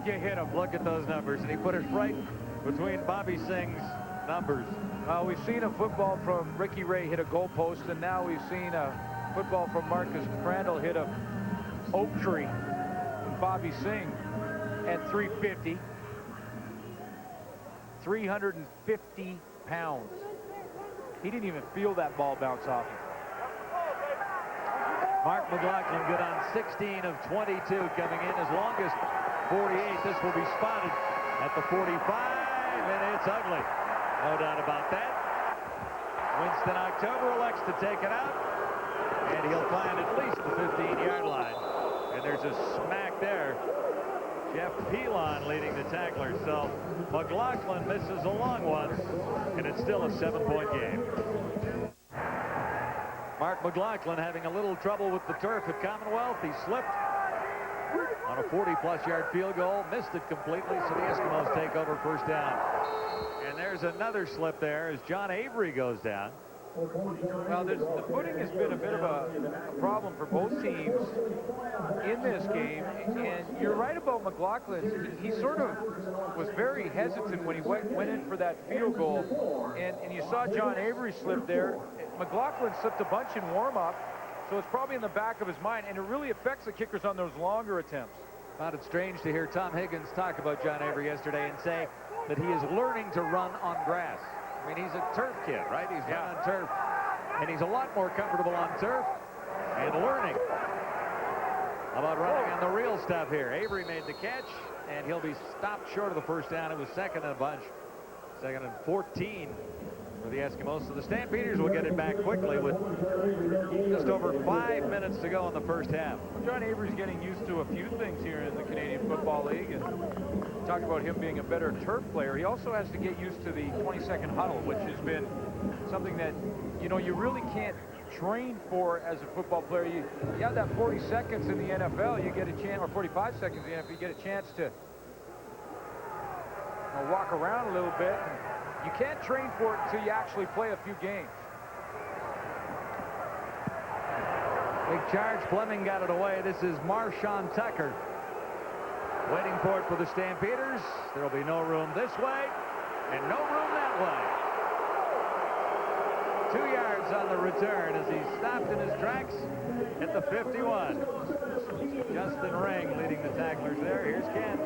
you hit him. Look at those numbers, and he put it right between Bobby Singh's numbers. We've seen a football from Ricky Ray hit a goalpost, and now we've seen a football from Marcus Crandall hit a oak tree. Bobby Singh at 350. 350 pounds. He didn't even feel that ball bounce off him. Mark McLaughlin good on 16 of 22 coming in. His longest 48. This will be spotted at the 45, and it's ugly. No doubt about that. Winston October elects to take it out, and he'll find at least the 15-yard line. And there's a smack there. Jeff Pelon leading the tacklers. So McLaughlin misses a long one, and it's still a 7-point game. Mark McLaughlin having a little trouble with the turf at Commonwealth. He slipped on a 40-plus yard field goal, missed it completely, so the Eskimos take over first down. And there's another slip there as John Avery goes down. Well, the footing has been a bit of a problem for both teams in this game, and you're right about McLaughlin. He sort of was very hesitant when he went in for that field goal, and you saw John Avery slip there. McLaughlin slipped a bunch in warm-up, so it's probably in the back of his mind, and it really affects the kickers on those longer attempts. Found it strange to hear Tom Higgins talk about John Avery yesterday and say that he is learning to run on grass. I mean, he's a turf kid, right? He's run on turf, and he's a lot more comfortable on turf and learning about running on the real stuff here. Avery made the catch, and he'll be stopped short of the first down. It was second and a bunch, 2nd and 14 for the Eskimos. So the Stampeders will get it back quickly with just over 5 minutes to go in the first half. Well, John Avery's getting used to a few things here in the Canadian Football League, and talk about him being a better turf player. He also has to get used to the 20-second huddle, which has been something that, you know, you really can't train for as a football player. You have that 40 seconds in the NFL, you get a chance, or 45 seconds in the NFL, you get a chance to walk around a little bit. You can't train for it until you actually play a few games. Big charge. Fleming got it away. This is Marshawn Tucker waiting for it for the Stampeders. There'll be no room this way and no room that way. 2 yards on the return as he stopped in his tracks at the 51. Justin Ring leading the tacklers there. Here's Ken.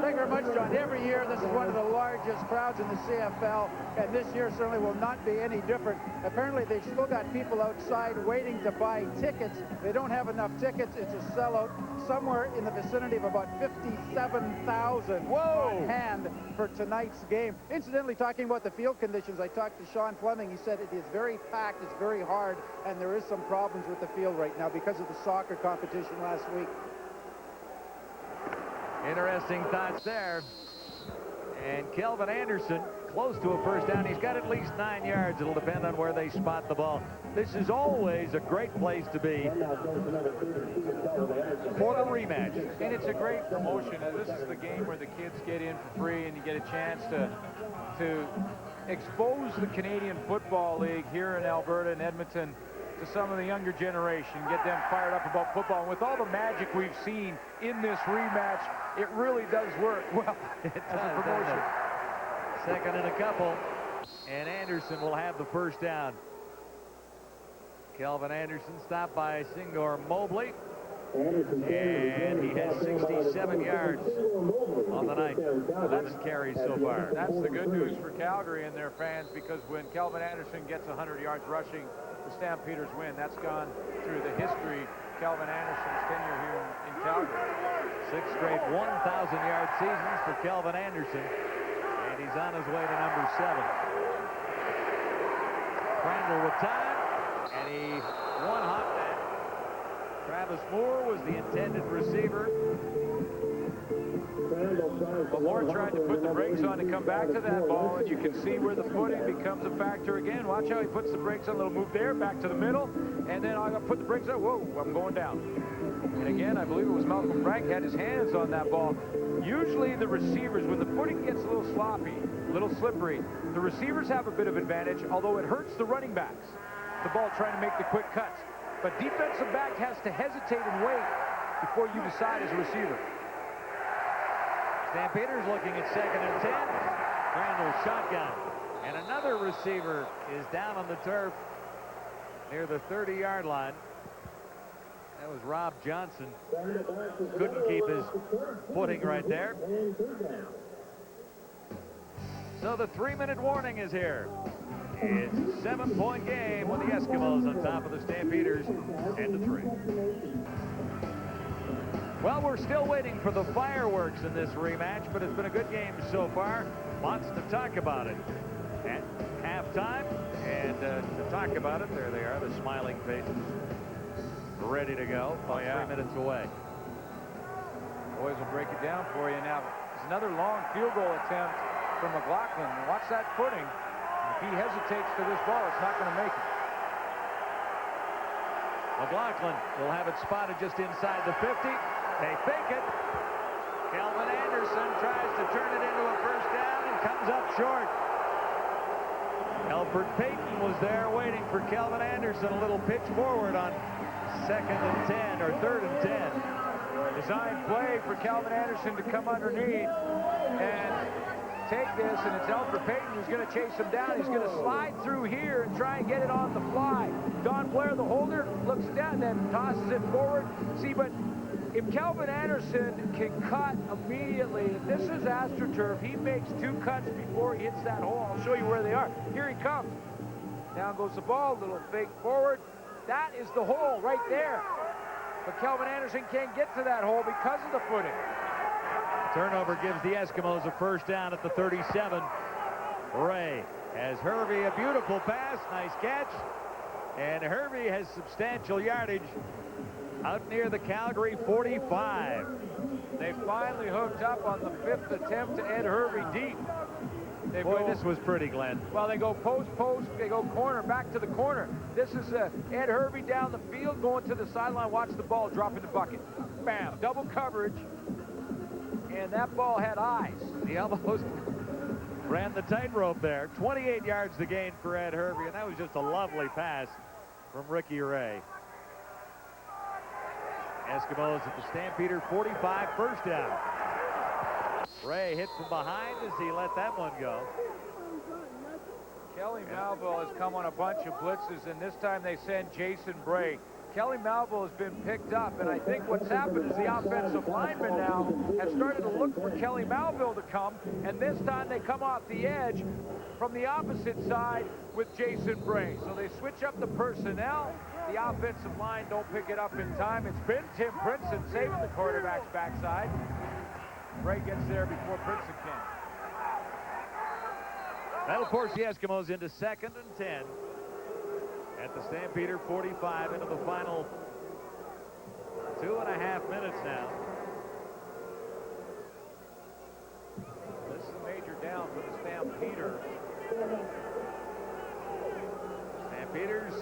Thank you very much, John. Every year, this is one of the largest crowds in the CFL, and this year certainly will not be any different. Apparently, they've still got people outside waiting to buy tickets. They don't have enough tickets. It's a sellout. Somewhere in the vicinity of about 57,000 on hand for tonight's game. Incidentally, talking about the field conditions, I talked to Sean Fleming. He said it is very packed, it's very hard, and there is some problems with the field right now because of the soccer competition last week. Interesting thoughts there. And Kelvin Anderson close to a first down. He's got at least 9 yards. It'll depend on where they spot the ball. This is always a great place to be for the rematch. And it's a great promotion. This is the game where the kids get in for free and you get a chance to expose the Canadian Football League here in Alberta and Edmonton to some of the younger generation, get them fired up about football. And with all the magic we've seen in this rematch, it really does work well as a promotion. Second and a couple, and Anderson will have the first down. Kelvin Anderson stopped by Singor Mobley, and he has 67 yards on the night. 11 carries so far. That's the good news for Calgary and their fans, because when Kelvin Anderson gets 100 yards rushing, the Stampeders win. That's gone through the history of Kelvin Anderson's tenure here in Calgary. 6 straight 1,000-yard seasons for Kelvin Anderson, and he's on his way to number 7. Crandall with time, and he one-hopped that. Travis Moore was the intended receiver. But Moore tried to put the brakes on to come back to that ball, and you can see where the footing becomes a factor again. Watch how he puts the brakes on, a little move there, back to the middle, and then I put the brakes on. Whoa, I'm going down. And again, I believe it was Malcolm Frank had his hands on that ball. Usually the receivers, when the footing gets a little sloppy, a little slippery, the receivers have a bit of advantage, although it hurts the running backs, the ball trying to make the quick cuts. But defensive back has to hesitate and wait before you decide as a receiver. Stampeders looking at 2nd and 10. Crandall shotgun. And another receiver is down on the turf near the 30-yard line. That was Rob Johnson. Couldn't keep his footing right there. So the 3-minute warning is here. It's a 7-point game with the Eskimos on top of the Stampeders, 10-3. Well, we're still waiting for the fireworks in this rematch, but it's been a good game so far. Lots to talk about it at halftime. And to talk about it, there they are, the smiling faces, ready to go. About 3 minutes away. Boys will break it down for you now. There's another long field goal attempt from McLaughlin. Watch that footing. If he hesitates to this ball, it's not going to make it. McLaughlin will have it spotted just inside the 50. They fake it. Kelvin Anderson tries to turn it into a first down and comes up short. Alfred Payton was there waiting for Kelvin Anderson. A little pitch forward on 2nd and 10 or 3rd and 10. Designed play for Kelvin Anderson to come underneath and take this, and it's Alfred Payton who's going to chase him down. He's going to slide through here and try and get it on the fly. Don Blair, the holder, looks down and then tosses it forward. See, but if Kelvin Anderson can cut immediately, if this is AstroTurf, he makes 2 cuts before he hits that hole. I'll show you where they are. Here he comes. Down goes the ball, little fake forward. That is the hole right there. But Kelvin Anderson can't get to that hole because of the footing. Turnover gives the Eskimos a first down at the 37. Ray has Hervey, a beautiful pass, nice catch. And Hervey has substantial yardage out near the Calgary 45. They finally hooked up on the 5th attempt to Ed Hervey deep. Boy, this was pretty, Glenn. Well, they go post, they go corner, back to the corner. This is Ed Hervey down the field, going to the sideline, watch the ball drop in the bucket. Bam, double coverage, and that ball had eyes. He almost ran the tightrope there. 28 yards to gain for Ed Hervey, and that was just a lovely pass from Ricky Ray. Eskimos at the Stampeder 45, first down. Ray hit from behind as he let that one go. Kelly Malville has come on a bunch of blitzes, and this time they send Jason Bray. Kelly Malville has been picked up, and I think what's happened is the offensive linemen now have started to look for Kelly Malville to come, and this time they come off the edge from the opposite side with Jason Bray. So they switch up the personnel. The offensive line don't pick it up in time. It's been Tim Princeton saving the quarterback's backside. Bray gets there before Princeton can. That'll force the Eskimos into 2nd and 10 at the Stampeder 45 into the final 2.5 minutes now. This is a major down for the Stampeder. Stampeders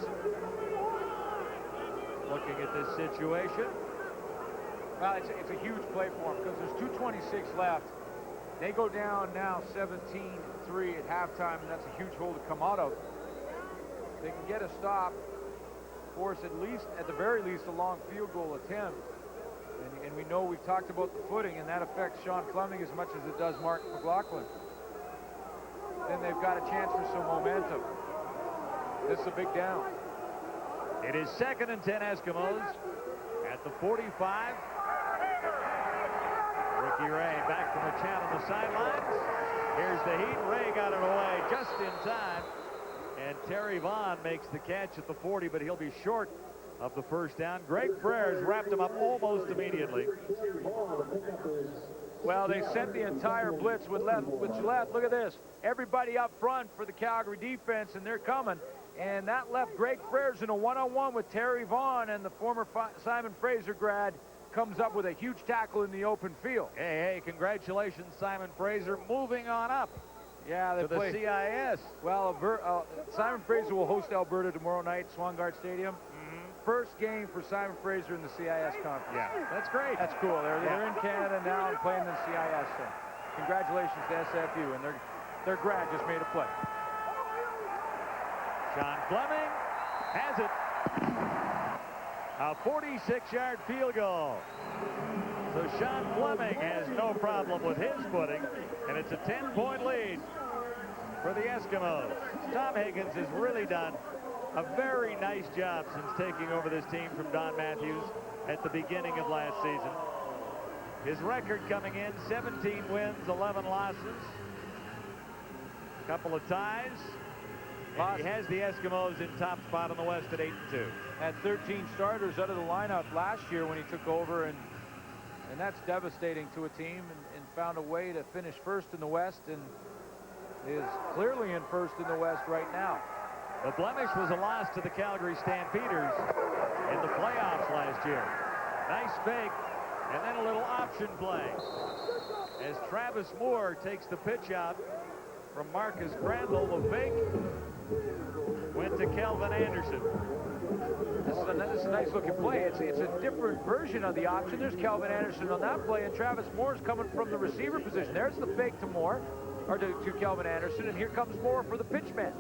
looking at this situation. Well, it's a huge play for them because there's 2:26 left. They go down now 17-3 at halftime, and that's a huge hole to come out of. They can get a stop, force at the very least, a long field goal attempt. And we know we've talked about the footing, and that affects Sean Fleming as much as it does Mark McLaughlin. Then they've got a chance for some momentum. This is a big down. It is 2nd and 10 Eskimos at the 45. Ricky Ray back from the chat on the sidelines. Here's the heat. Ray got it away just in time. And Terry Vaughn makes the catch at the 40, but he'll be short of the first down. Greg Frères wrapped him up almost immediately. Well, they sent the entire blitz with Gillette. Look at this. Everybody up front for the Calgary defense, and they're coming. And that left Greg Frères in a one-on-one with Terry Vaughn, and the former Simon Fraser grad comes up with a huge tackle in the open field. Hey, congratulations, Simon Fraser, moving on up. Yeah, they to the play CIS. Well, Simon Fraser will host Alberta tomorrow night, Swangard Stadium. First game for Simon Fraser in the CIS conference. Yeah, that's great. That's cool. They're in Canada now and playing the CIS. So congratulations to SFU, and their grad just made a play. Sean Fleming has it. A 46-yard field goal. So Sean Fleming has no problem with his footing, and it's a 10-point lead for the Eskimos. Tom Higgins has really done a very nice job since taking over this team from Don Matthews at the beginning of last season. His record coming in, 17 wins, 11 losses, a couple of ties. And he has the Eskimos in top spot in the West at 8-2. Had 13 starters out of the lineup last year when he took over, and that's devastating to a team, and found a way to finish first in the West, and is clearly in first in the West right now. The blemish was a loss to the Calgary Stampeders in the playoffs last year. Nice fake, and then a little option play as Travis Moore takes the pitch out from Marcus Crandall. The fake went to Kelvin Anderson. This is a nice looking play. It's a different version of the option. There's Kelvin Anderson on that play, and Travis Moore is coming from the receiver position. There's the fake to Moore, or to Kelvin Anderson, and here comes Moore for the pitch man.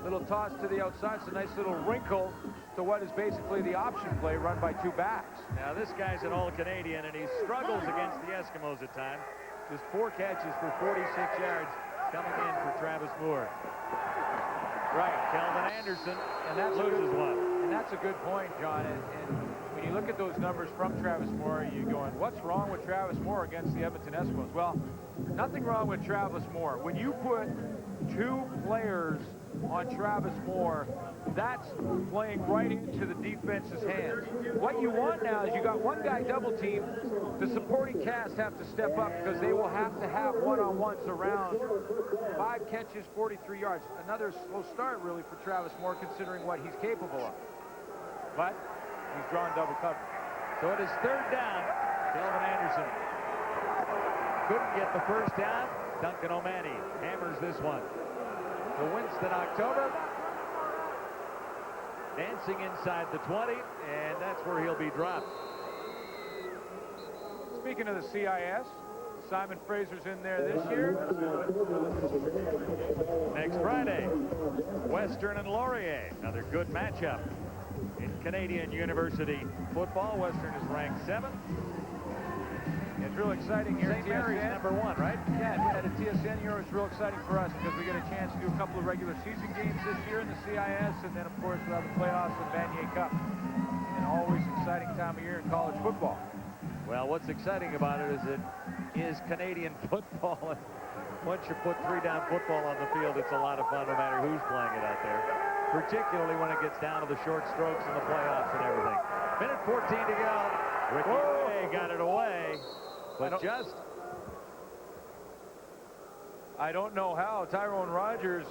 Little toss to the outside. It's a nice little wrinkle to what is basically the option play run by two backs. Now this guy's an all-Canadian, and he struggles against the Eskimos at times. Just 4 catches for 46 yards coming in for Travis Moore. Right, Kelvin Anderson, and that loses one. And that's a good point, John. And when you look at those numbers from Travis Moore, you're going, what's wrong with Travis Moore against the Edmonton Eskimos? Well, nothing wrong with Travis Moore. When you put 2 players on Travis Moore, that's playing right into the defense's hands. What you want now is you got one guy double team. The supporting cast have to step up because they will have to have one-on-ones around. 5 catches, 43 yards. Another slow start, really, for Travis Moore, considering what he's capable of. But he's drawn double coverage. So it is 3rd down. Kelvin Anderson couldn't get the first down. Duncan O'Mahony hammers this one to Winston October. Dancing inside the 20, and that's where he'll be dropped. Speaking of the CIS, Simon Fraser's in there this year. Next Friday, Western and Laurier. Another good matchup in Canadian University football. Western is ranked 7th. It's real exciting here. St. Mary's number 1, right? Yeah, at a TSN here, it's real exciting for us because we get a chance to do a couple of regular season games this year in the CIS, and then, of course, we'll have the playoffs and Vanier Cup. An always exciting time of year in college football. Well, what's exciting about it is it is Canadian football. Once you put 3-down football on the field, it's a lot of fun no matter who's playing it out there, particularly when it gets down to the short strokes and the playoffs and everything. Minute 14 to go. Ricky Ray got it away, but I don't know how. Tyrone Rogers,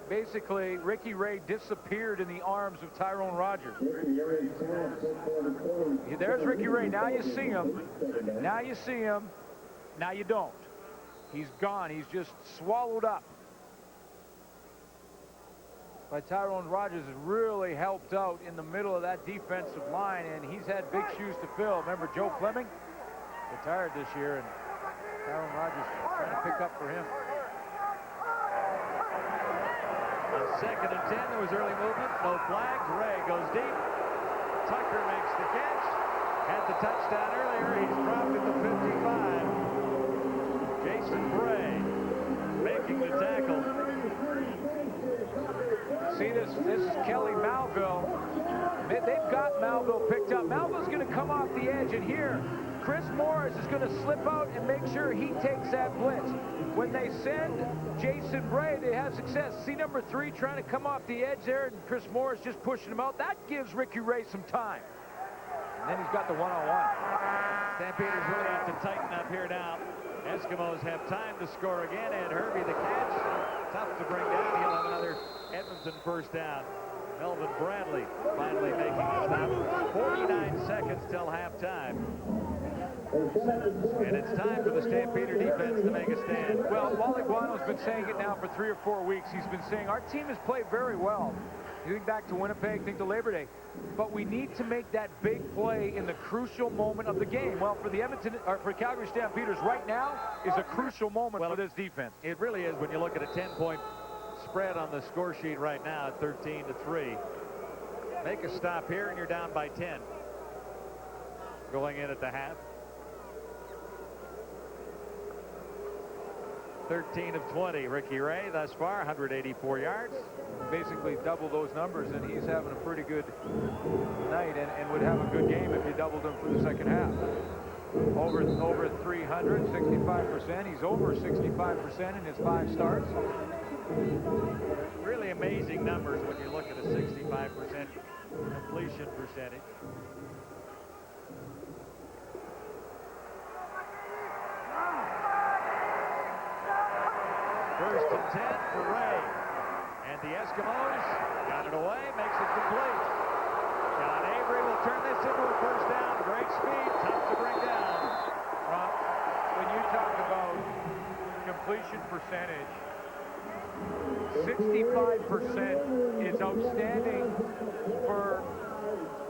basically, Ricky Ray disappeared in the arms of Tyrone Rogers. There's Ricky Ray. Now you see him. Now you see him. Now you don't. He's gone. He's just swallowed up. But Tyrone Rogers has really helped out in the middle of that defensive line, and he's had big shoes to fill. Remember Joe Fleming? Retired this year, and Tyrone Rogers trying to pick up for him. On 2nd and 10, there was early movement. No flags. Ray goes deep. Tucker makes the catch. Had the touchdown earlier. He's dropped at the 55. Jason Bray making the tackle. See, this is Kelly Malville. They've got Malville picked up. Malville's going to come off the edge, and here, Chris Morris is going to slip out and make sure he takes that blitz. When they send Jason Bray, they have success. See number 3 trying to come off the edge there, and Chris Morris just pushing him out. That gives Ricky Ray some time. And then he's got the one-on-one. Stampeders really have to tighten up here now. Eskimos have time to score again, and Herbie the catch. Tough to bring down. He'll have another Edmonton first down. Melvin Bradley finally making the stop. 49 seconds till halftime. And it's time for the Stampeder defense to make a stand. Well, Wally Guano's been saying it now for 3 or 4 weeks. He's been saying our team has played very well. You think back to Winnipeg, think to Labor Day. But we need to make that big play in the crucial moment of the game. Well, for the for Calgary Stampeders right now is a crucial moment for this defense. It really is when you look at a 10-point spread on the score sheet right now at 13-3. Make a stop here and you're down by 10. Going in at the half. 13 of 20. Ricky Ray thus far, 184 yards. Basically double those numbers, and he's having a pretty good night and would have a good game if you doubled him for the second half. Over 300, 65%. He's over 65% in his 5 starts. Really amazing numbers when you look at a 65% completion percentage. First and 10 for Ray. And the Eskimos got it away, makes it complete. John Avery will turn this into a first down. Great speed, tough to bring down. Ron, when you talk about completion percentage, 65% is outstanding for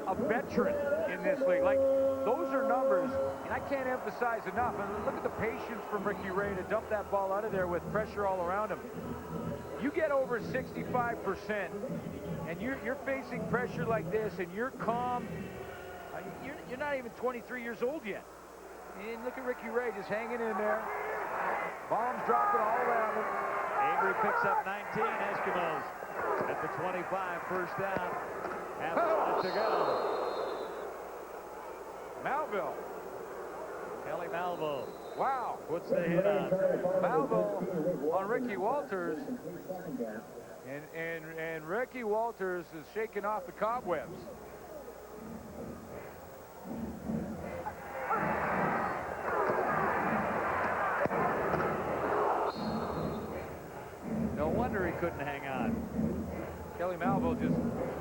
a veteran in this league. Like, those are numbers, and I can't emphasize enough. And look at the patience from Ricky Ray to dump that ball out of there with pressure all around him. You get over 65%, and you're facing pressure like this, and you're calm. You're not even 23 years old yet. And look at Ricky Ray just hanging in there. Bombs dropping all around him. Avery picks up 19. Eskimos at the 25, first down. Half a minute to go. Malville. Kelly Malvo. Wow. Puts the hit on. Malvo on Ricky Walters. And Ricky Walters is shaking off the cobwebs. No wonder he couldn't hang on. Kelly Malvo just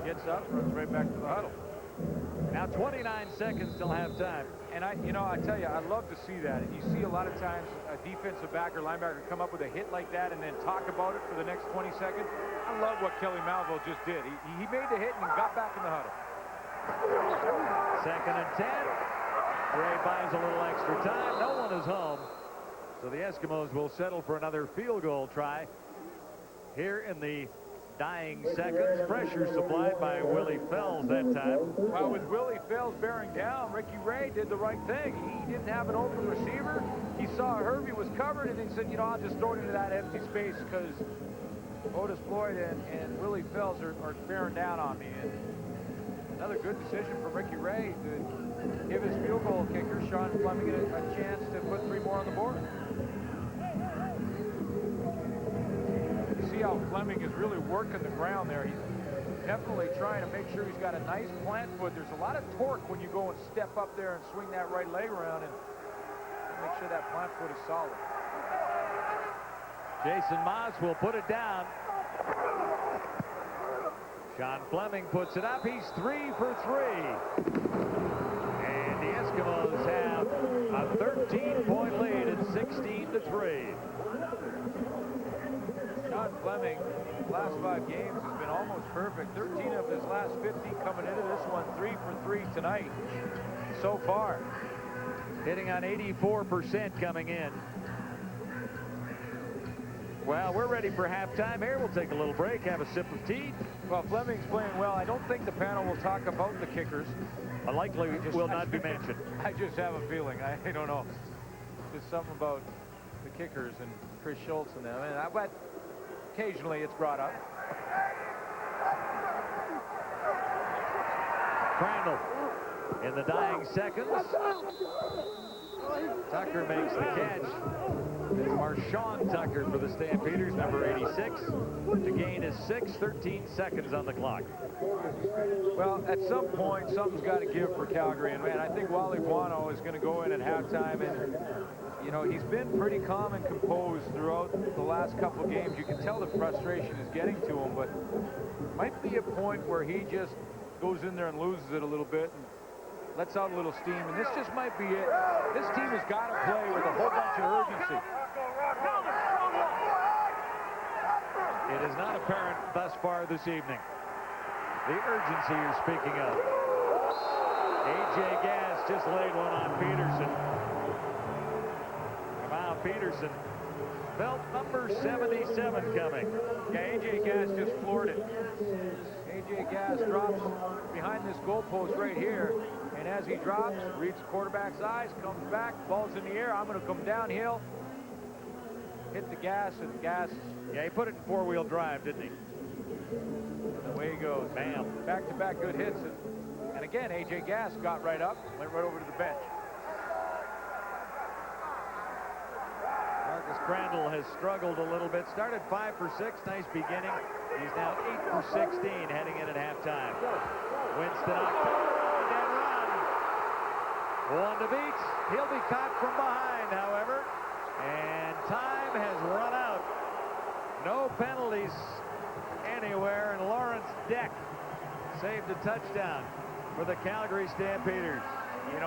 gets up, runs right back to the huddle. Now 29 seconds till halftime. And I tell you, I love to see that. And you see a lot of times a defensive back or linebacker come up with a hit like that and then talk about it for the next 20 seconds. I love what Kelly Malvo just did. He made the hit and got back in the huddle. 2nd and 10. Ray buys a little extra time. No one is home. So the Eskimos will settle for another field goal try here in the dying seconds. Pressure supplied by Willie Fells that time. Well, with Willie Fells bearing down, Ricky Ray did the right thing. He didn't have an open receiver. He saw Hervey was covered, and he said, I'll just throw it into that empty space because Otis Floyd and Willie Fells are bearing down on me. And another good decision for Ricky Ray to give his field goal kicker, Sean Fleming, a chance to put 3 more on the board. See how Fleming is really working the ground there. He's definitely trying to make sure he's got a nice plant foot. There's a lot of torque when you go and step up there and swing that right leg around and make sure that plant foot is solid. Jason Moss will put it down. Sean Fleming puts it up. He's 3 for 3. And the Eskimos have a 13-point lead at 16-3. Sean Fleming, last 5 games, has been almost perfect. 13 of his last 50 coming into this one. 3 for 3 tonight so far. Hitting on 84% coming in. Well, we're ready for halftime here. We'll take a little break, have a sip of tea. Well, Fleming's playing well. I don't think the panel will talk about the kickers. Likely will not be mentioned. I just have a feeling. I don't know. There's something about the kickers and Chris Schultz and them. But occasionally it's brought up. Crandall in the dying seconds. Tucker makes the catch. It's Marshawn Tucker for the Stampeders, number 86. The gain is 6, 13 seconds on the clock. Well, at some point, something's got to give for Calgary. And, man, I think Wally Buono is going to go in at halftime. And, he's been pretty calm and composed throughout the last couple of games. You can tell the frustration is getting to him. But it might be a point where he just goes in there and loses it a little bit and lets out a little steam. And this just might be it. This team has got to play with a whole bunch of urgency. It is not apparent thus far this evening. The urgency you're speaking of. A.J. Gass just laid one on Peterson. Wow, Peterson felt number 77 coming. Yeah, A.J. Gass just floored it. A.J. Gass drops behind this goalpost right here. And as he drops, reads the quarterback's eyes, comes back, ball's in the air. I'm going to come downhill, hit the gas, and gas. Yeah, he put it in 4-wheel drive, didn't he? And away he goes. Bam. Back-to-back good hits. And again, A.J. Gass got right up, went right over to the bench. Marcus Crandall has struggled a little bit. Started 5 for 6. Nice beginning. He's now 8 for 16 heading in at halftime. Winston October and run. One to beat. He'll be caught from behind, however. And time has run out. No penalties anywhere. And Lawrence Deck saved a touchdown for the Calgary Stampeders.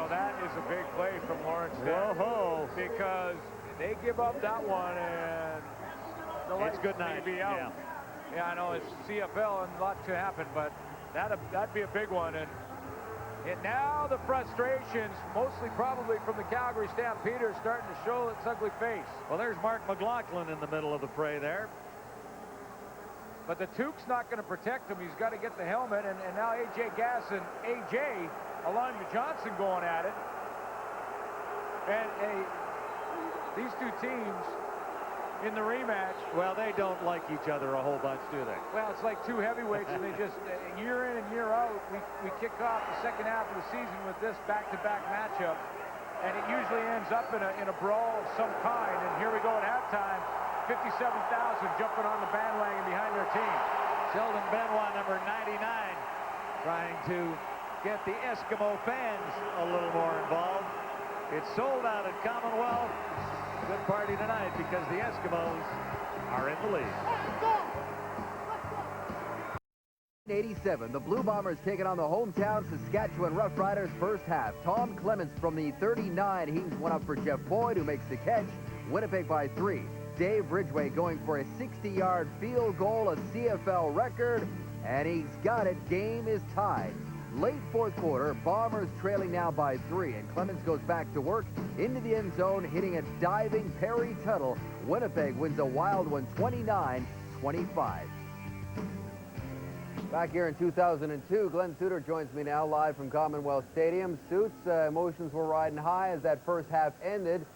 That is a big play from Lawrence Deck. Whoa-ho. Because they give up that one, and the It's good night. Be out. Yeah, I know it's CFL and a lot to happen, but that'd be a big one. And now the frustrations, mostly probably from the Calgary Stampeders, starting to show its ugly face. Well, there's Mark McLaughlin in the middle of the fray there. But the Tuke's not going to protect him. He's got to get the helmet, and now A.J. Gass and A.J. Alonzo Johnson going at it. And these two teams in the rematch, well, they don't like each other a whole bunch, do they? well, it's like two heavyweights, and they just, year in and year out, we kick off the second half of the season with this back-to-back matchup, and it usually ends up in a brawl of some kind. And here we go at halftime, 57,000 jumping on the bandwagon behind their team. Sheldon Benoit, number 99, trying to get the Eskimo fans a little more involved. It's sold out at Commonwealth. Good party tonight because the Eskimos are in the lead. 87, the Blue Bombers taking on the hometown Saskatchewan Roughriders first half. Tom Clements from the 39. He's one up for Jeff Boyd, who makes the catch. Winnipeg by 3. Dave Ridgway going for a 60-yard field goal, a CFL record, and he's got it. Game is tied. Late fourth quarter, Bombers trailing now by 3, and Clements goes back to work into the end zone, hitting a diving Perry Tuttle. Winnipeg wins a wild one, 29-25. Back here in 2002, Glenn Suter joins me now live from Commonwealth Stadium. Suits, emotions were riding high as that first half ended.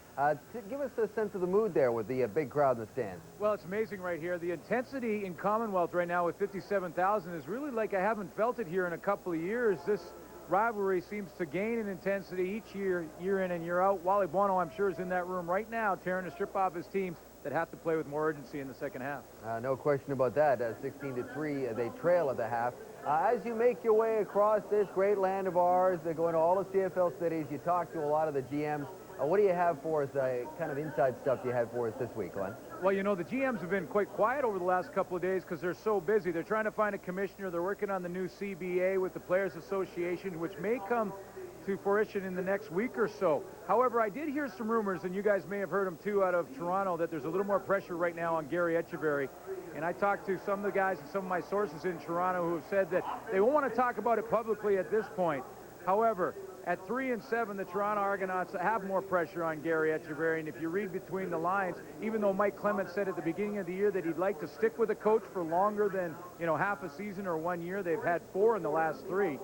Give us a sense of the mood there with the big crowd in the stands. Well, it's amazing right here. The intensity in Commonwealth right now with 57,000 is really like I haven't felt it here in a couple of years. This rivalry seems to gain in intensity each year, year in and year out. Wally Buono, I'm sure, is in that room right now tearing the strip off his teams that have to play with more urgency in the second half. No question about that. 16-3, they trail at the half. As you make your way across this great land of ours, they're going to all the CFL cities. You talk to a lot of the GMs. What do you have for us, kind of inside stuff you had for us this week, Glenn? Well, you know, the GMs have been quite quiet over the last couple of days because they're so busy. They're trying to find a commissioner. They're working on the new CBA with the Players Association, which may come to fruition in the next week or so. However, I did hear some rumors, and you guys may have heard them too, out of Toronto, that there's a little more pressure right now on Gary Echeverry. And I talked to some of the guys and some of my sources in Toronto who have said that they won't want to talk about it publicly at this point. However, at 3-7, the Toronto Argonauts have more pressure on Gary Echeverry, and if you read between the lines, even though Mike Clements said at the beginning of the year that he'd like to stick with a coach for longer than, you know, half a season or 1 year, they've had 4 in the last 3.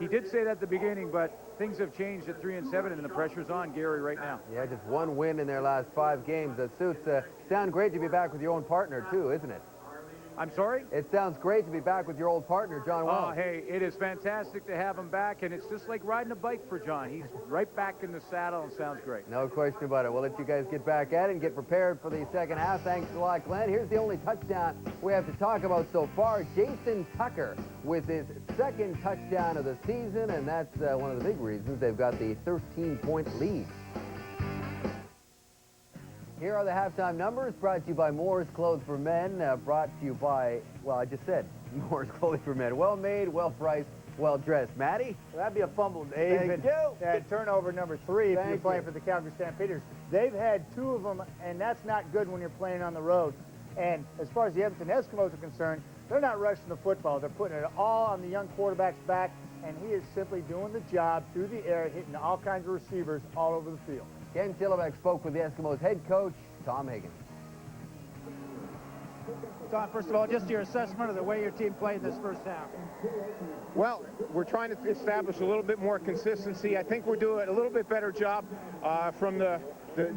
He did say that at the beginning, but things have changed at 3-7, and the pressure's on Gary right now. Yeah, just 1 win in their last 5 games. Suits, sound great to be back with your own partner, too, isn't it? I'm sorry? It sounds great to be back with your old partner, John Wells. Oh, hey, it is fantastic to have him back, and it's just like riding a bike for John. He's right back in the saddle and sounds great. No question about it. We'll let you guys get back at it and get prepared for the second half. Thanks a lot, Glenn. Here's the only touchdown we have to talk about so far. Jason Tucker with his 2nd touchdown of the season, and that's one of the big reasons they've got the 13-point lead. Here are the halftime numbers, brought to you by Moore's Clothes for Men, brought to you by, well, I just said Moore's Clothing for Men. Well-made, well-priced, well-dressed. Matty? That'd be a fumble, Dave. Thank you. And turnover number 3 if you're playing for the Calgary Stampeders. They've had 2 of them, and that's not good when you're playing on the road. And as far as the Edmonton Eskimos are concerned, they're not rushing the football. They're putting it all on the young quarterback's back, and he is simply doing the job through the air, hitting all kinds of receivers all over the field. Ken Chillivack spoke with the Eskimos head coach, Tom Higgins. Tom, first of all, just your assessment of the way your team played this first half. Well, we're trying to establish a little bit more consistency. I think we're doing a little bit better job from the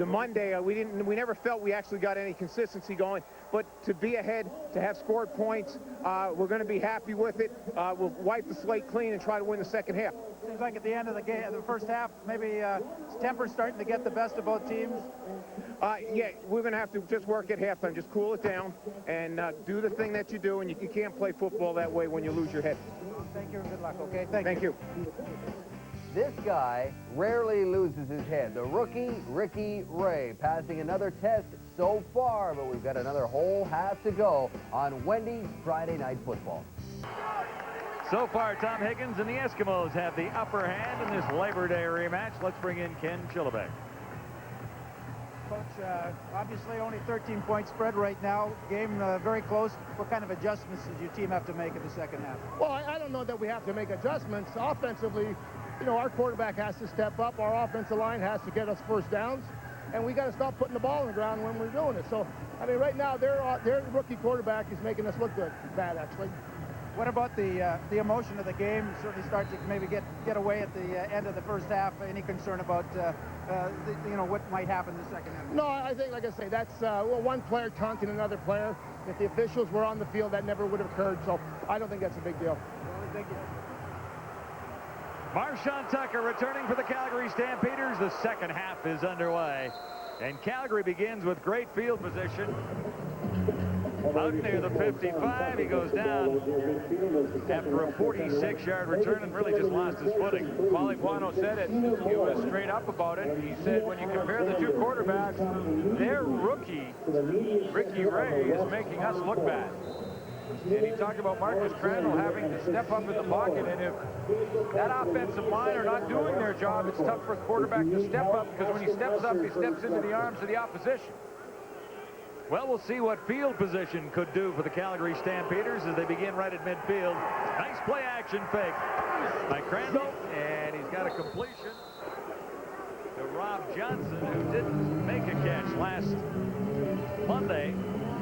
Monday. We never felt we actually got any consistency going, but to be ahead, to have scored points, we're going to be happy with it. We'll wipe the slate clean and try to win the second half. Seems like at the end of the game, the first half, maybe temper's starting to get the best of both teams. Yeah, we're going to have to just work at halftime, just cool it down and do the thing that you do, and you can't play football that way when you lose your head. Thank you and good luck, okay? Thank you. This guy rarely loses his head. The rookie, Ricky Ray, passing another test so far, but we've got another whole half to go on Wendy's Friday Night Football. So far, Tom Higgins and the Eskimos have the upper hand in this Labor Day rematch. Let's bring in Ken Chillivack. Coach, obviously only 13-point spread right now. Game very close. What kind of adjustments does your team have to make in the second half? Well, I don't know that we have to make adjustments. Offensively, you know, our quarterback has to step up. Our offensive line has to get us first downs. And we got to stop putting the ball on the ground when we're doing it. So, I mean, right now, their rookie quarterback is making us look good. Bad, actually. What about the emotion of the game? Certainly start to maybe get away at the end of the first half. Any concern about you know, what might happen in the second half? No, I think, like I say, that's one player taunting another player. If the officials were on the field, that never would have occurred. So I don't think that's a big deal. Well, thank you. Marshawn Tucker returning for the Calgary Stampeders. The second half is underway, and Calgary begins with great field position. Out near the 55, he goes down after a 46-yard return and really just lost his footing. Wally Buono said it. He was straight up about it. He said when you compare the 2 quarterbacks, their rookie, Ricky Ray, is making us look bad. And he talked about Marcus Crandall having to step up in the pocket, and if that offensive line are not doing their job, it's tough for a quarterback to step up, because when he steps up, he steps into the arms of the opposition. Well, we'll see what field position could do for the Calgary Stampeders as they begin right at midfield. Nice play action fake by Crandall, and he's got a completion to Rob Johnson, who didn't make a catch last Monday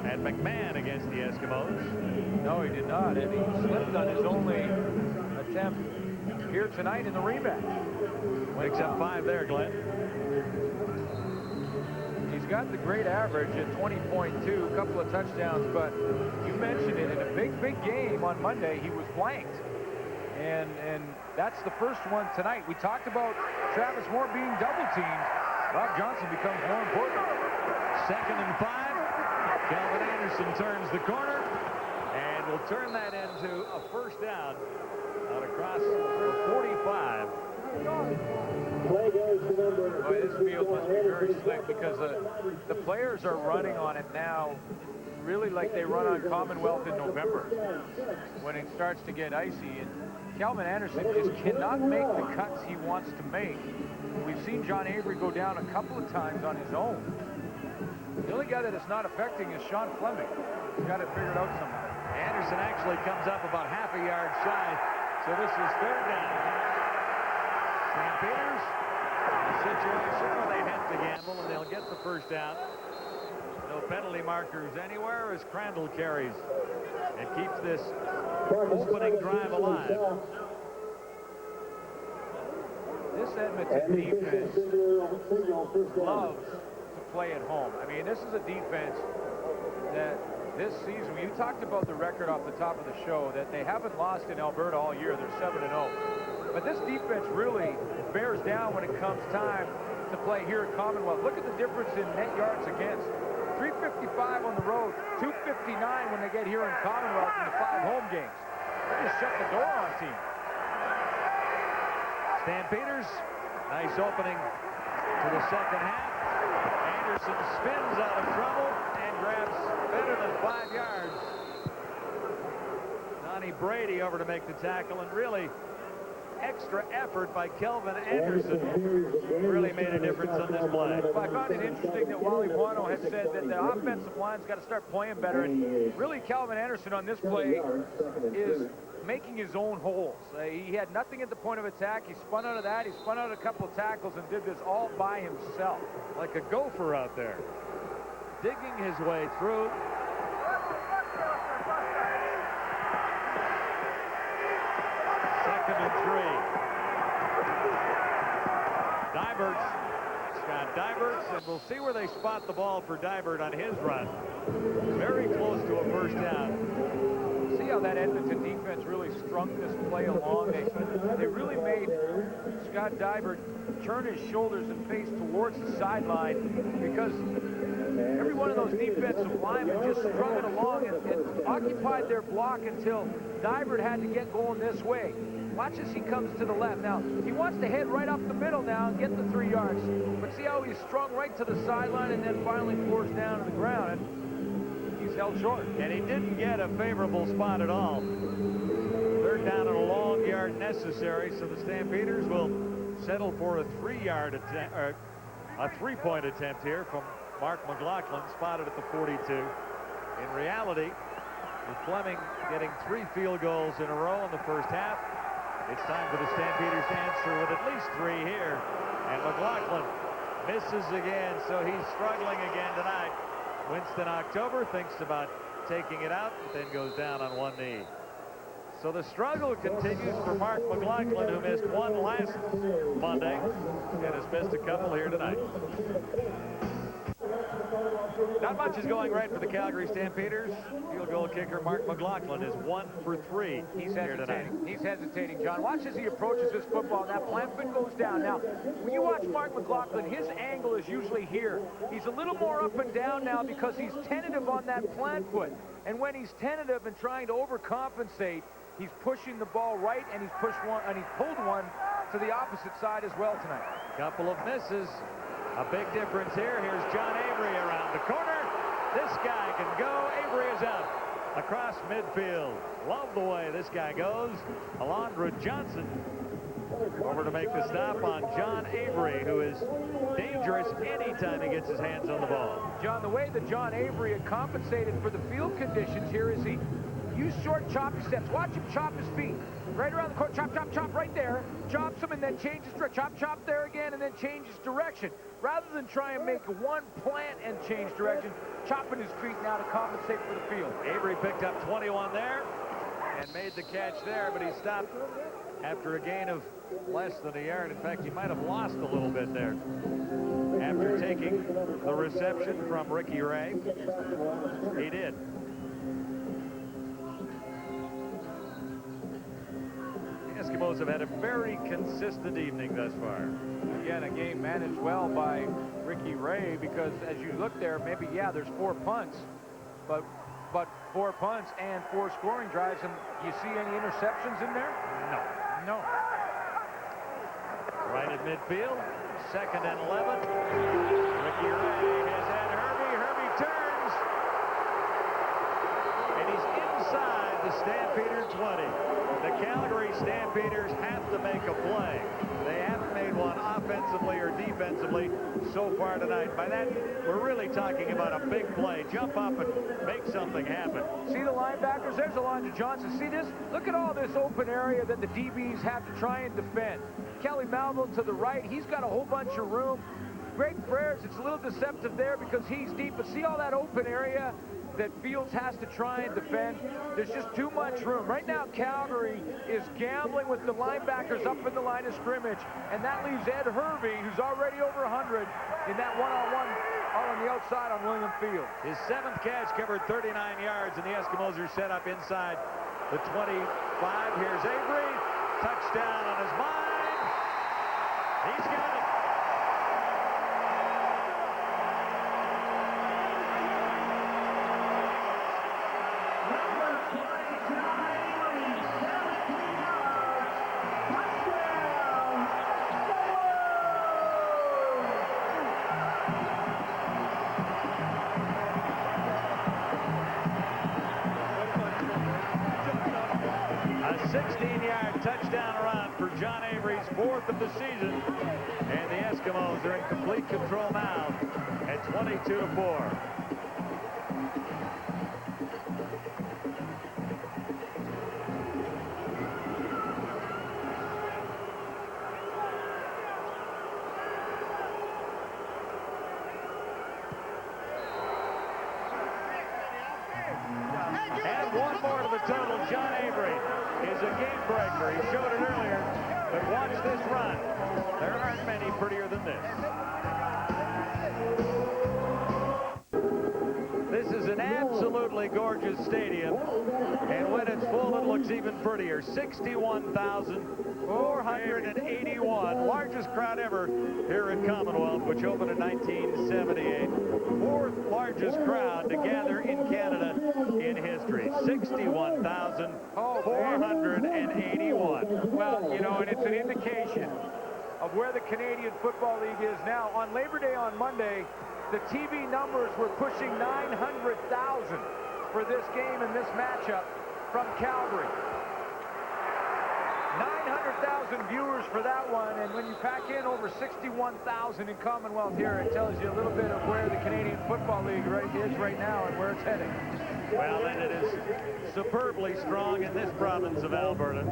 at McMahon against the Eskimos. No, he did not, and he slipped on his only attempt here tonight in the rematch. Picks up 5 there, Glenn. He's got the great average at 20.2, a couple of touchdowns, but you mentioned it, in a big game on Monday, he was blanked. And that's the first one tonight. We talked about Travis Moore being double-teamed. Rob Johnson becomes more important. 2nd and 5. Calvin Anderson turns the corner and will turn that into a first down out across the 45. Boy, this field must be very slick, because the players are running on it now really like they run on Commonwealth in November when it starts to get icy. And Calvin Anderson just cannot make the cuts he wants to make. We've seen John Avery go down a couple of times on his own. The only guy that it's not affecting is Sean Fleming. He's got it figured out somehow. Anderson actually comes up about half a yard shy, so this is 3rd down. Stampeders in a situation where they have to gamble, and they'll get the first down. No penalty markers anywhere as Crandall carries and keeps this opening drive alive. This Edmonton defense loves to play at home. I mean, this is a defense that this season, you talked about the record off the top of the show, that they haven't lost in Alberta all year. They're 7-0. But this defense really bears down when it comes time to play here at Commonwealth. Look at the difference in net yards against. 355 on the road, 259 when they get here in Commonwealth in the 5 home games. They just shut the door on team. Stampeders, nice opening to the second half. Anderson spins out of trouble and grabs better than 5 yards. Donnie Brady over to make the tackle, and really extra effort by Kelvin Anderson really made a difference on this play. Well, I found it interesting that Wally Wano had said that the offensive line's got to start playing better, and really Calvin Anderson on this play is making his own holes. He had nothing at the point of attack. He spun out of that. He spun out a couple of tackles and did this all by himself. Like a gopher out there, digging his way through. Second and 3. Scott Diverts, and we'll see where they spot the ball for Divert on his run. Very close to a first down. See how that Edmonton defense really strung this play along. They really made Scott Divert turn his shoulders and face towards the sideline, because every one of those defensive linemen just strung it along and occupied their block until Divert had to get going this way. Watch as he comes to the left. Now, he wants to head right up the middle now and get the 3 yards. But see how he's strung right to the sideline and then finally floors down to the ground. And he's held short. And he didn't get a favorable spot at all. 3rd down and a long yard necessary, so the Stampeders will settle for a 3-yard attempt, or a 3-point attempt here from Mark McLaughlin, spotted at the 42. In reality, with Fleming getting 3 field goals in a row in the first half, it's time for the Stampeders to answer with at least 3 here. And McLaughlin misses again, so he's struggling again tonight. Winston October thinks about taking it out, but then goes down on one knee. So the struggle continues for Mark McLaughlin, who missed 1 last Monday and has missed a couple here tonight. Not much is going right for the Calgary Stampeders. Field goal kicker Mark McLaughlin is 1 for 3 He's here tonight. hesitating. He's hesitating, John. Watch as he approaches this football. That plant foot goes down. Now, when you watch Mark McLaughlin, his angle is usually here. He's a little more up and down now because he's tentative on that plant foot. And when he's tentative and trying to overcompensate, he's pushing the ball right, and he's pushed one, and he pulled one to the opposite side as well tonight. Couple of misses. A big difference here. Here's John Avery around the corner. This guy can go. Avery is out. Across midfield. Love the way this guy goes. Alondra Johnson over to make the stop on John Avery, who is dangerous anytime he gets his hands on the ball. John, the way that John Avery had compensated for the field conditions here is he used short choppy steps. Watch him chop his feet. Right around the court, chop, chop, chop right there. Chops them and then changes direction. Chop, chop there again and then changes direction. Rather than try and make one plant and change direction, chopping his feet now to compensate for the field. Avery picked up 21 there and made the catch there, but he stopped after a gain of less than a yard. In fact, he might have lost a little bit there after taking the reception from Ricky Ray. He did. The Eskimos have had a very consistent evening thus far. Again, a game managed well by Ricky Ray, because as you look there, maybe, yeah, there's 4 punts, but 4 punts and 4 scoring drives. And do you see any interceptions in there? No. Right at midfield, 2nd and 11. Ricky Ray has had Herbie. Herbie turns, and he's inside the Stampeder 20. The Calgary Stampeders have to make a play. They haven't made one offensively or defensively so far tonight. By that, we're really talking about a big play. Jump up and make something happen. See the linebackers? There's Alondra Johnson. See this? Look at all this open area that the DBs have to try and defend. Kelly Melville to the right. He's got a whole bunch of room. Greg Frères, it's a little deceptive there because he's deep, but see all that open area that Fields has to try and defend? There's just too much room. Right now, Calgary is gambling with the linebackers up in the line of scrimmage, and that leaves Ed Hervey, who's already over 100, in that one-on-one all on the outside on William Field. His 7th catch covered 39 yards, and the Eskimos are set up inside the 25. Here's Avery. Touchdown on his mind. He's got it. A 16-yard touchdown run for John Avery's 4th of the season, and the Eskimos are in complete control now at 22-4. And one more to the total. John Avery is a game breaker. He showed it earlier, but watch this run. There aren't many prettier than this. This is an absolutely gorgeous stadium, and when it's full, it looks even prettier. 61,481, largest crowd ever here at Commonwealth, which opened in 1978. 4th largest crowd to gather in Canada in history. 61,481. Well, you know, and it's an indication of where the Canadian Football League is now. On Labor Day on Monday, the TV numbers were pushing 900,000 for this game and this matchup from Calgary. 900,000 viewers for that one, and when you pack in over 61,000 in Commonwealth here, it tells you a little bit of where the Canadian Football League is right now and where it's heading. Well, and it is superbly strong in this province of Alberta.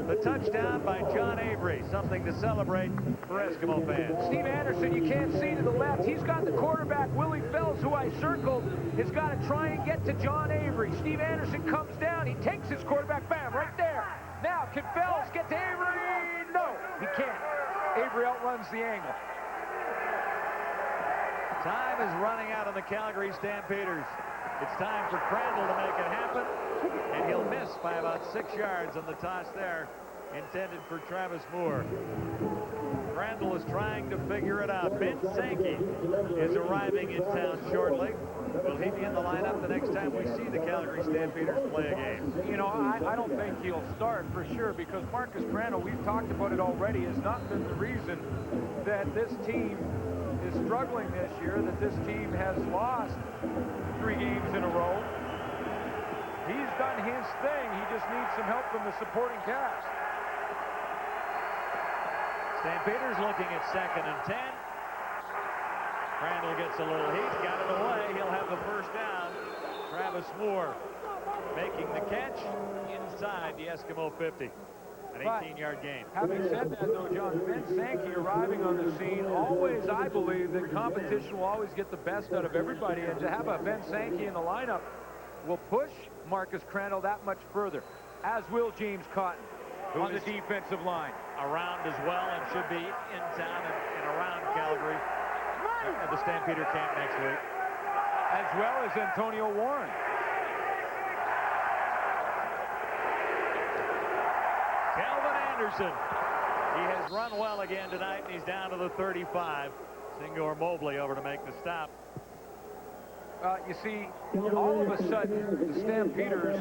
The touchdown by John Avery, something to celebrate for Eskimo fans. Steve Anderson, you can't see to the left. He's got the quarterback, Willie Fells, who I circled, has got to try and get to John Avery. Steve Anderson comes down. He takes his quarterback, bam, right there. Now, can Fells get to Avery? No, he can't. Avery outruns the angle. Time is running out on the Calgary Stampeders. It's time for Crandall to make it happen, and he'll miss by about 6 yards on the toss there, intended for Travis Moore. Crandall is trying to figure it out. Ben Sankey is arriving in town shortly. Will he be in the lineup the next time we see the Calgary Stampeders play a game? You know, I don't think he'll start for sure, because Marcus Crandall, we've talked about it already, has not been the reason that this team is struggling this year, that this team has lost 3 games in a row. He's done his thing. He just needs some help from the supporting cast. Stampeders looking at 2nd and 10. Crandall gets a little heat, got it away. He'll have the first down. Travis Moore making the catch inside the Eskimo 50. An 18-yard gain. Having said that, though, John, Ben Sankey arriving on the scene, always, I believe, that competition will always get the best out of everybody, and to have a Ben Sankey in the lineup will push Marcus Crandall that much further, as will James Cotton on the defensive line. Around as well, and should be in town and around Calgary at the Stampeder camp next week. As well as Antonio Warren. Calvin Anderson. He has run well again tonight, and he's down to the 35. Senghor Mobley over to make the stop. You see, all of a sudden, the Stampeders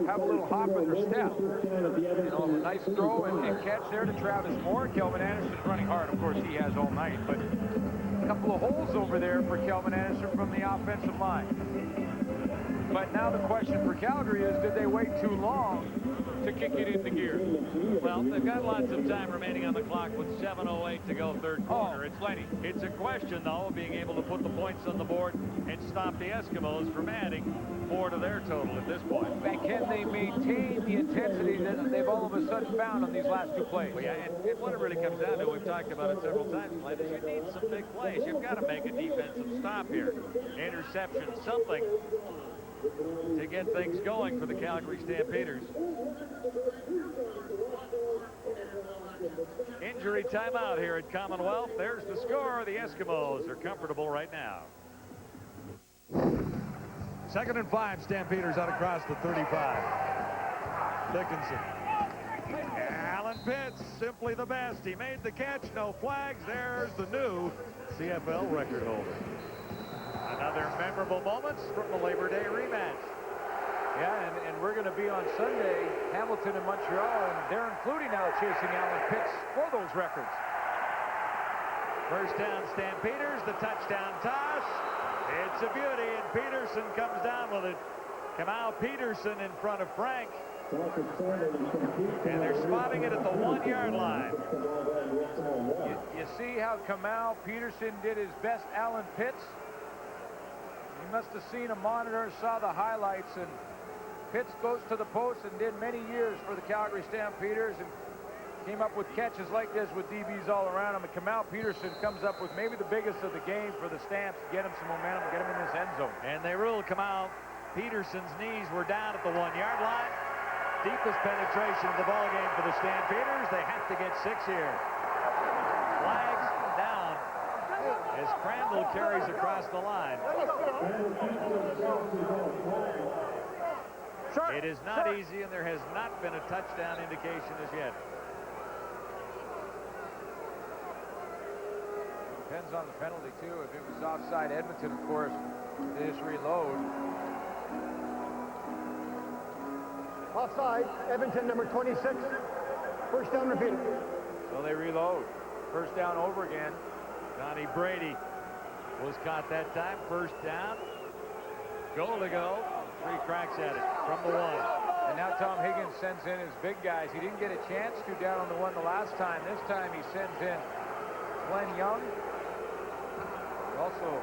have a little hop in their step. You know, a nice throw and catch there to Travis Moore. Kelvin Anderson's running hard. Of course, he has all night, but a couple of holes over there for Kelvin Anderson from the offensive line. But now the question for Calgary is, did they wait too long to kick it into gear? Well, they've got lots of time remaining on the clock with 7:08 to go, third quarter. It's plenty. It's a question, though, of being able to put the points on the board and stop the Eskimos from adding more to their total at this point. And can they maintain the intensity that they've all of a sudden found on these last two plays? Well, yeah, and what it really comes down to, we've talked about it several times, Glenn, is you need some big plays. You've got to make a defensive stop here. Interception, something to get things going for the Calgary Stampeders. Injury timeout here at Commonwealth. There's the score. The Eskimos are comfortable right now. 2nd and 5, Stampeders out across the 35. Dickinson. Alan Pitts, simply the best. He made the catch, no flags. There's the new CFL record holder. Another memorable moments from the Labor Day rematch. Yeah, and we're going to be on Sunday, Hamilton and Montreal, and Darren Flutie now chasing Alan Pitts for those records. First down, Stampeders, the touchdown toss. It's a beauty, and Peterson comes down with it. Kamal Peterson in front of Frank. And they're spotting it at the 1-yard line. You see how Kamal Peterson did his best Alan Pitts? He must have seen a monitor, saw the highlights, and Pitts goes to the post and did many years for the Calgary Stampeders and came up with catches like this with DBs all around him. And Kamal Peterson comes up with maybe the biggest of the game for the Stamps to get him some momentum, get him in this end zone. And they ruled Kamal Peterson's knees were down at the 1-yard line. Deepest penetration of the ball game for the Stampeders. They have to get 6 here. Flags down as Crandall carries across the line. It is not easy, and there has not been a touchdown indication as yet. Depends on the penalty, too. If it was offside Edmonton, of course, they just reload. Offside, Edmonton, number 26. First down repeated. So they reload. First down over again. Donnie Brady was caught that time. First down. Goal to go. 3 cracks at it from the 1. And now Tom Higgins sends in his big guys. He didn't get a chance to down on the 1 the last time. This time he sends in Glenn Young. He also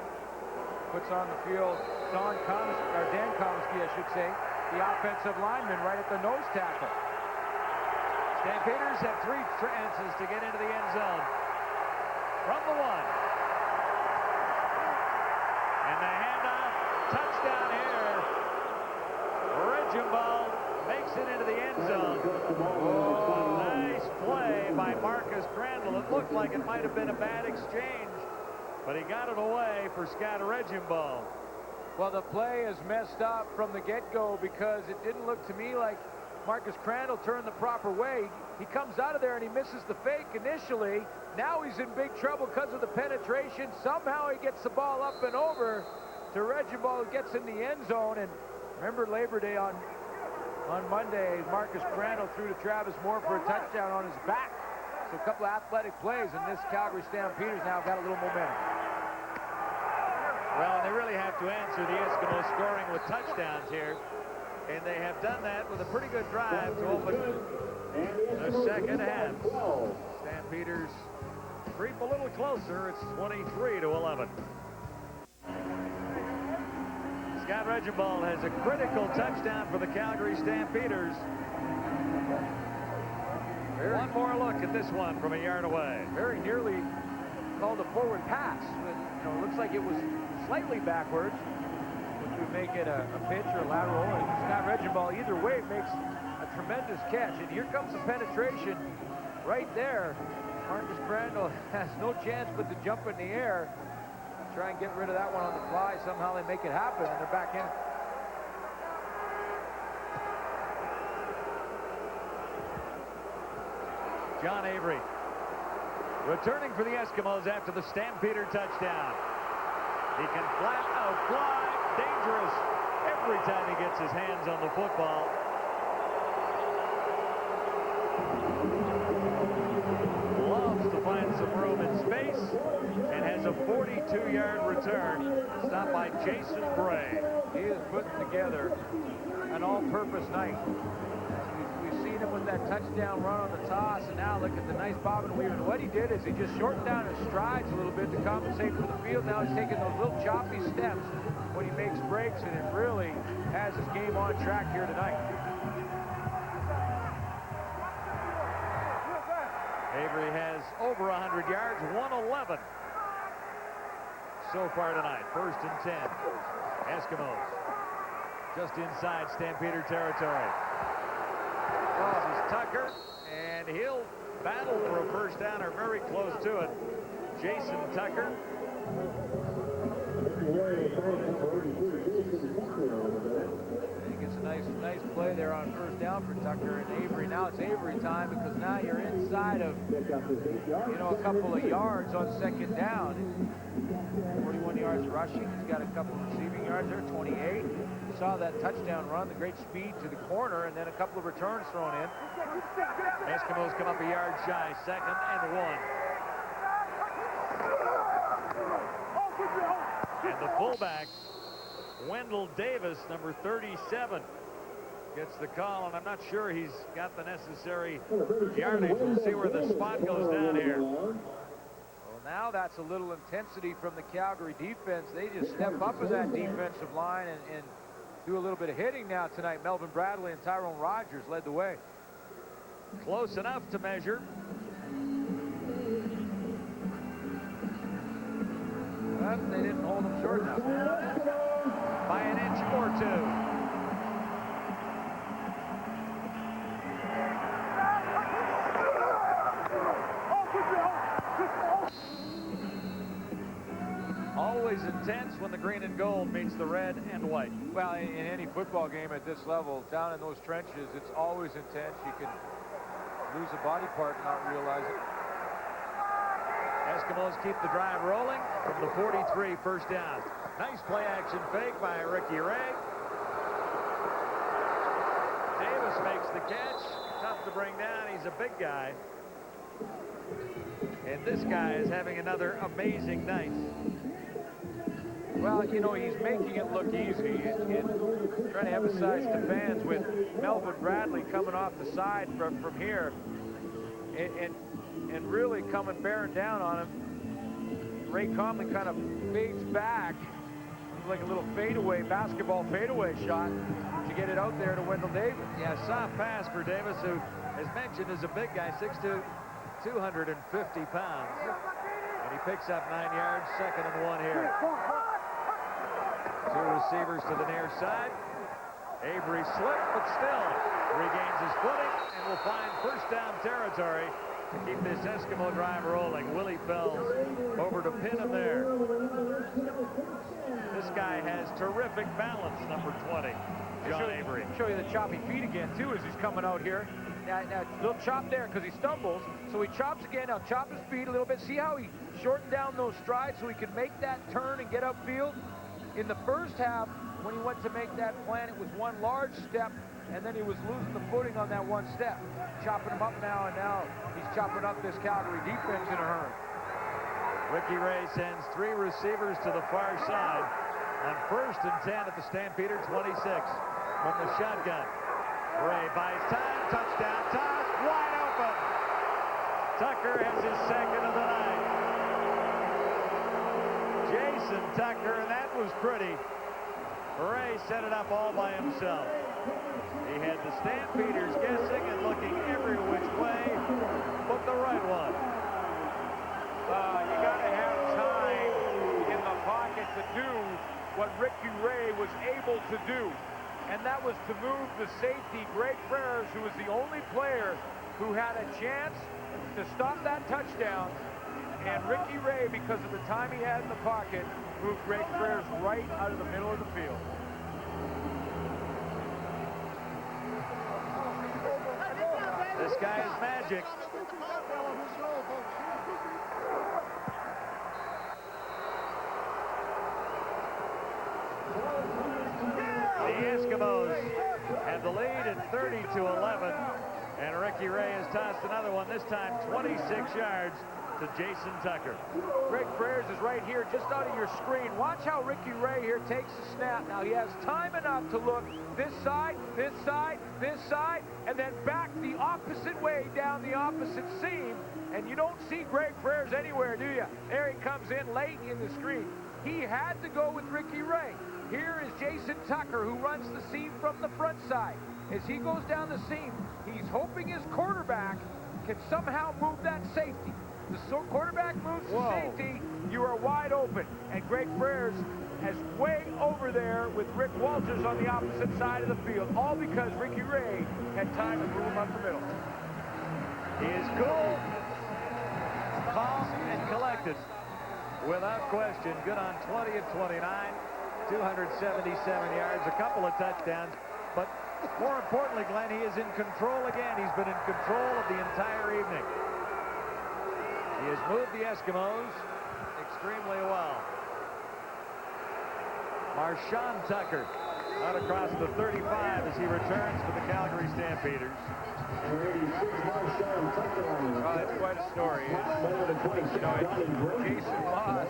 puts on the field Dan Komsky, I should say, the offensive lineman right at the nose tackle. Stampeders have 3 chances to get into the end zone. From the 1. And the handoff, touchdown here. Regimbald makes it into the end zone. Oh, nice play by Marcus Crandall. It looked like it might have been a bad exchange, but he got it away for Scott Regimbald. Well, the play is messed up from the get-go because it didn't look to me like Marcus Crandall turned the proper way. He comes out of there and he misses the fake initially. Now he's in big trouble because of the penetration. Somehow he gets the ball up and over to Regimbald, who gets in the end zone. And remember Labor Day on Monday, Marcus Crandall threw to Travis Moore for a touchdown on his back. So a couple of athletic plays, and this Calgary Stampeders now got a little momentum. Well, they really have to answer the Eskimos scoring with touchdowns here. And they have done that with a pretty good drive to open the second half. Stampeders creep a little closer. It's 23-11. Scott Reginbald has a critical touchdown for the Calgary Stampeders. One more look at this one from a yard away. Very nearly called a forward pass. But, it looks like it was slightly backwards, which would make it a pitch or a lateral. And Scott Reginbald, either way, makes a tremendous catch. And here comes the penetration right there. Marcus Crandall has no chance but to jump in the air. Try and get rid of that one on the fly. Somehow they make it happen, and they're back in. John Avery returning for the Eskimos after the Stampeder touchdown. He can flat out fly. Dangerous every time he gets his hands on the football. Loves to find some room in space and has a 42-yard return stopped by Jason Bray. He is putting together an all-purpose night. We've seen him with that touchdown run on the toss, and now look at the nice bob and weave. And what he did is he just shortened down his strides a little bit to compensate for the field. Now he's taking those little choppy steps when he makes breaks, and it really has his game on track here tonight. Avery has over 100 yards, 111 so far tonight. 1st and 10. Eskimos just inside Stampeder territory. This is Tucker, and he'll battle for a first down or very close to it. Jason Tucker. I think it's a nice play there on first down for Tucker and Avery. Now it's Avery time, because now you're inside of, a couple of yards on second down. 41 yards rushing. He's got a couple of receiving yards there, 28. You saw that touchdown run, the great speed to the corner, and then a couple of returns thrown in. Eskimos come up a yard shy, 2nd and 1. And the fullback, Wendell Davis, number 37, gets the call, and I'm not sure he's got the necessary yardage. We'll see where the spot goes down here. Well, now that's a little intensity from the Calgary defense. They just step up in that defensive line and do a little bit of hitting now tonight. Melvin Bradley and Tyrone Rogers led the way. Close enough to measure. But they didn't hold them short enough. By an inch or two. Always intense when the green and gold meets the red and white. Well, in any football game at this level, down in those trenches, it's always intense. You can lose a body part and not realize it. Eskimos keep the drive rolling from the 43, first down. Nice play action fake by Ricky Ray. Davis makes the catch. Tough to bring down. He's a big guy. And this guy is having another amazing night. Well, he's making it look easy. Trying to emphasize to fans with Melvin Bradley coming off the side from here and really coming bearing down on him. Ray Conley kind of fades back, like a little fadeaway, basketball fadeaway shot to get it out there to Wendell Davis. Yeah, soft pass for Davis, who, as mentioned, is a big guy, 6'2", 250 pounds. And he picks up 9 yards, 2nd and 1 here. Two receivers to the near side. Avery slipped, but still regains his footing and will find first down territory to keep this Eskimo drive rolling. Willie Fells over to pin him there. This guy has terrific balance, number 20, John Avery. Show you the choppy feet again, too, as he's coming out here. Now a little chop there because he stumbles, so he chops again. Now chop his feet a little bit. See how he shortened down those strides so he could make that turn and get upfield? In the first half, when he went to make that plan, it was one large step, and then he was losing the footing on that one step. Chopping him up now, and now he's chopping up this Calgary defense in a hurry. Ricky Ray sends 3 receivers to the far side on 1st and 10 at the Stampeder 26. from the shotgun. Ray buys time, touchdown toss, wide open. Tucker has his second of the night. Jason Tucker, and that was pretty. Ray set it up all by himself. He had the Stampeders guessing and looking every which way, but the right one. You got to have time in the pocket to do what Ricky Ray was able to do, and that was to move the safety, Greg Frères, who was the only player who had a chance to stop that touchdown, and Ricky Ray, because of the time he had in the pocket, moved Greg Frères right out of the middle of the field. This guy is magic. The Eskimos have the lead at 30-11, and Ricky Ray has tossed another one, this time 26 yards to Jason Tucker. Greg Frères is right here just out of your screen. Watch how Ricky Ray here takes the snap. Now he has time enough to look this side, this side, this side, and then back the opposite way down the opposite seam. And you don't see Greg Frères anywhere, do you? There he comes in late in the screen. He had to go with Ricky Ray. Here is Jason Tucker, who runs the seam from the front side. As he goes down the seam, he's hoping his quarterback can somehow move that safety. The quarterback moves to safety, you are wide open. And Greg Frères is way over there with Rick Walters on the opposite side of the field, all because Ricky Ray had time to move him up the middle. He is cool, calm, and collected. Without question, good on 20 and 29, 277 yards, a couple of touchdowns. But more importantly, Glenn, he is in control again. He's been in control of the entire evening. He has moved the Eskimos extremely well. Marshawn Tucker out across the 35 as he returns for the Calgary Stampeders. Oh, it's quite a story. Jason Moss,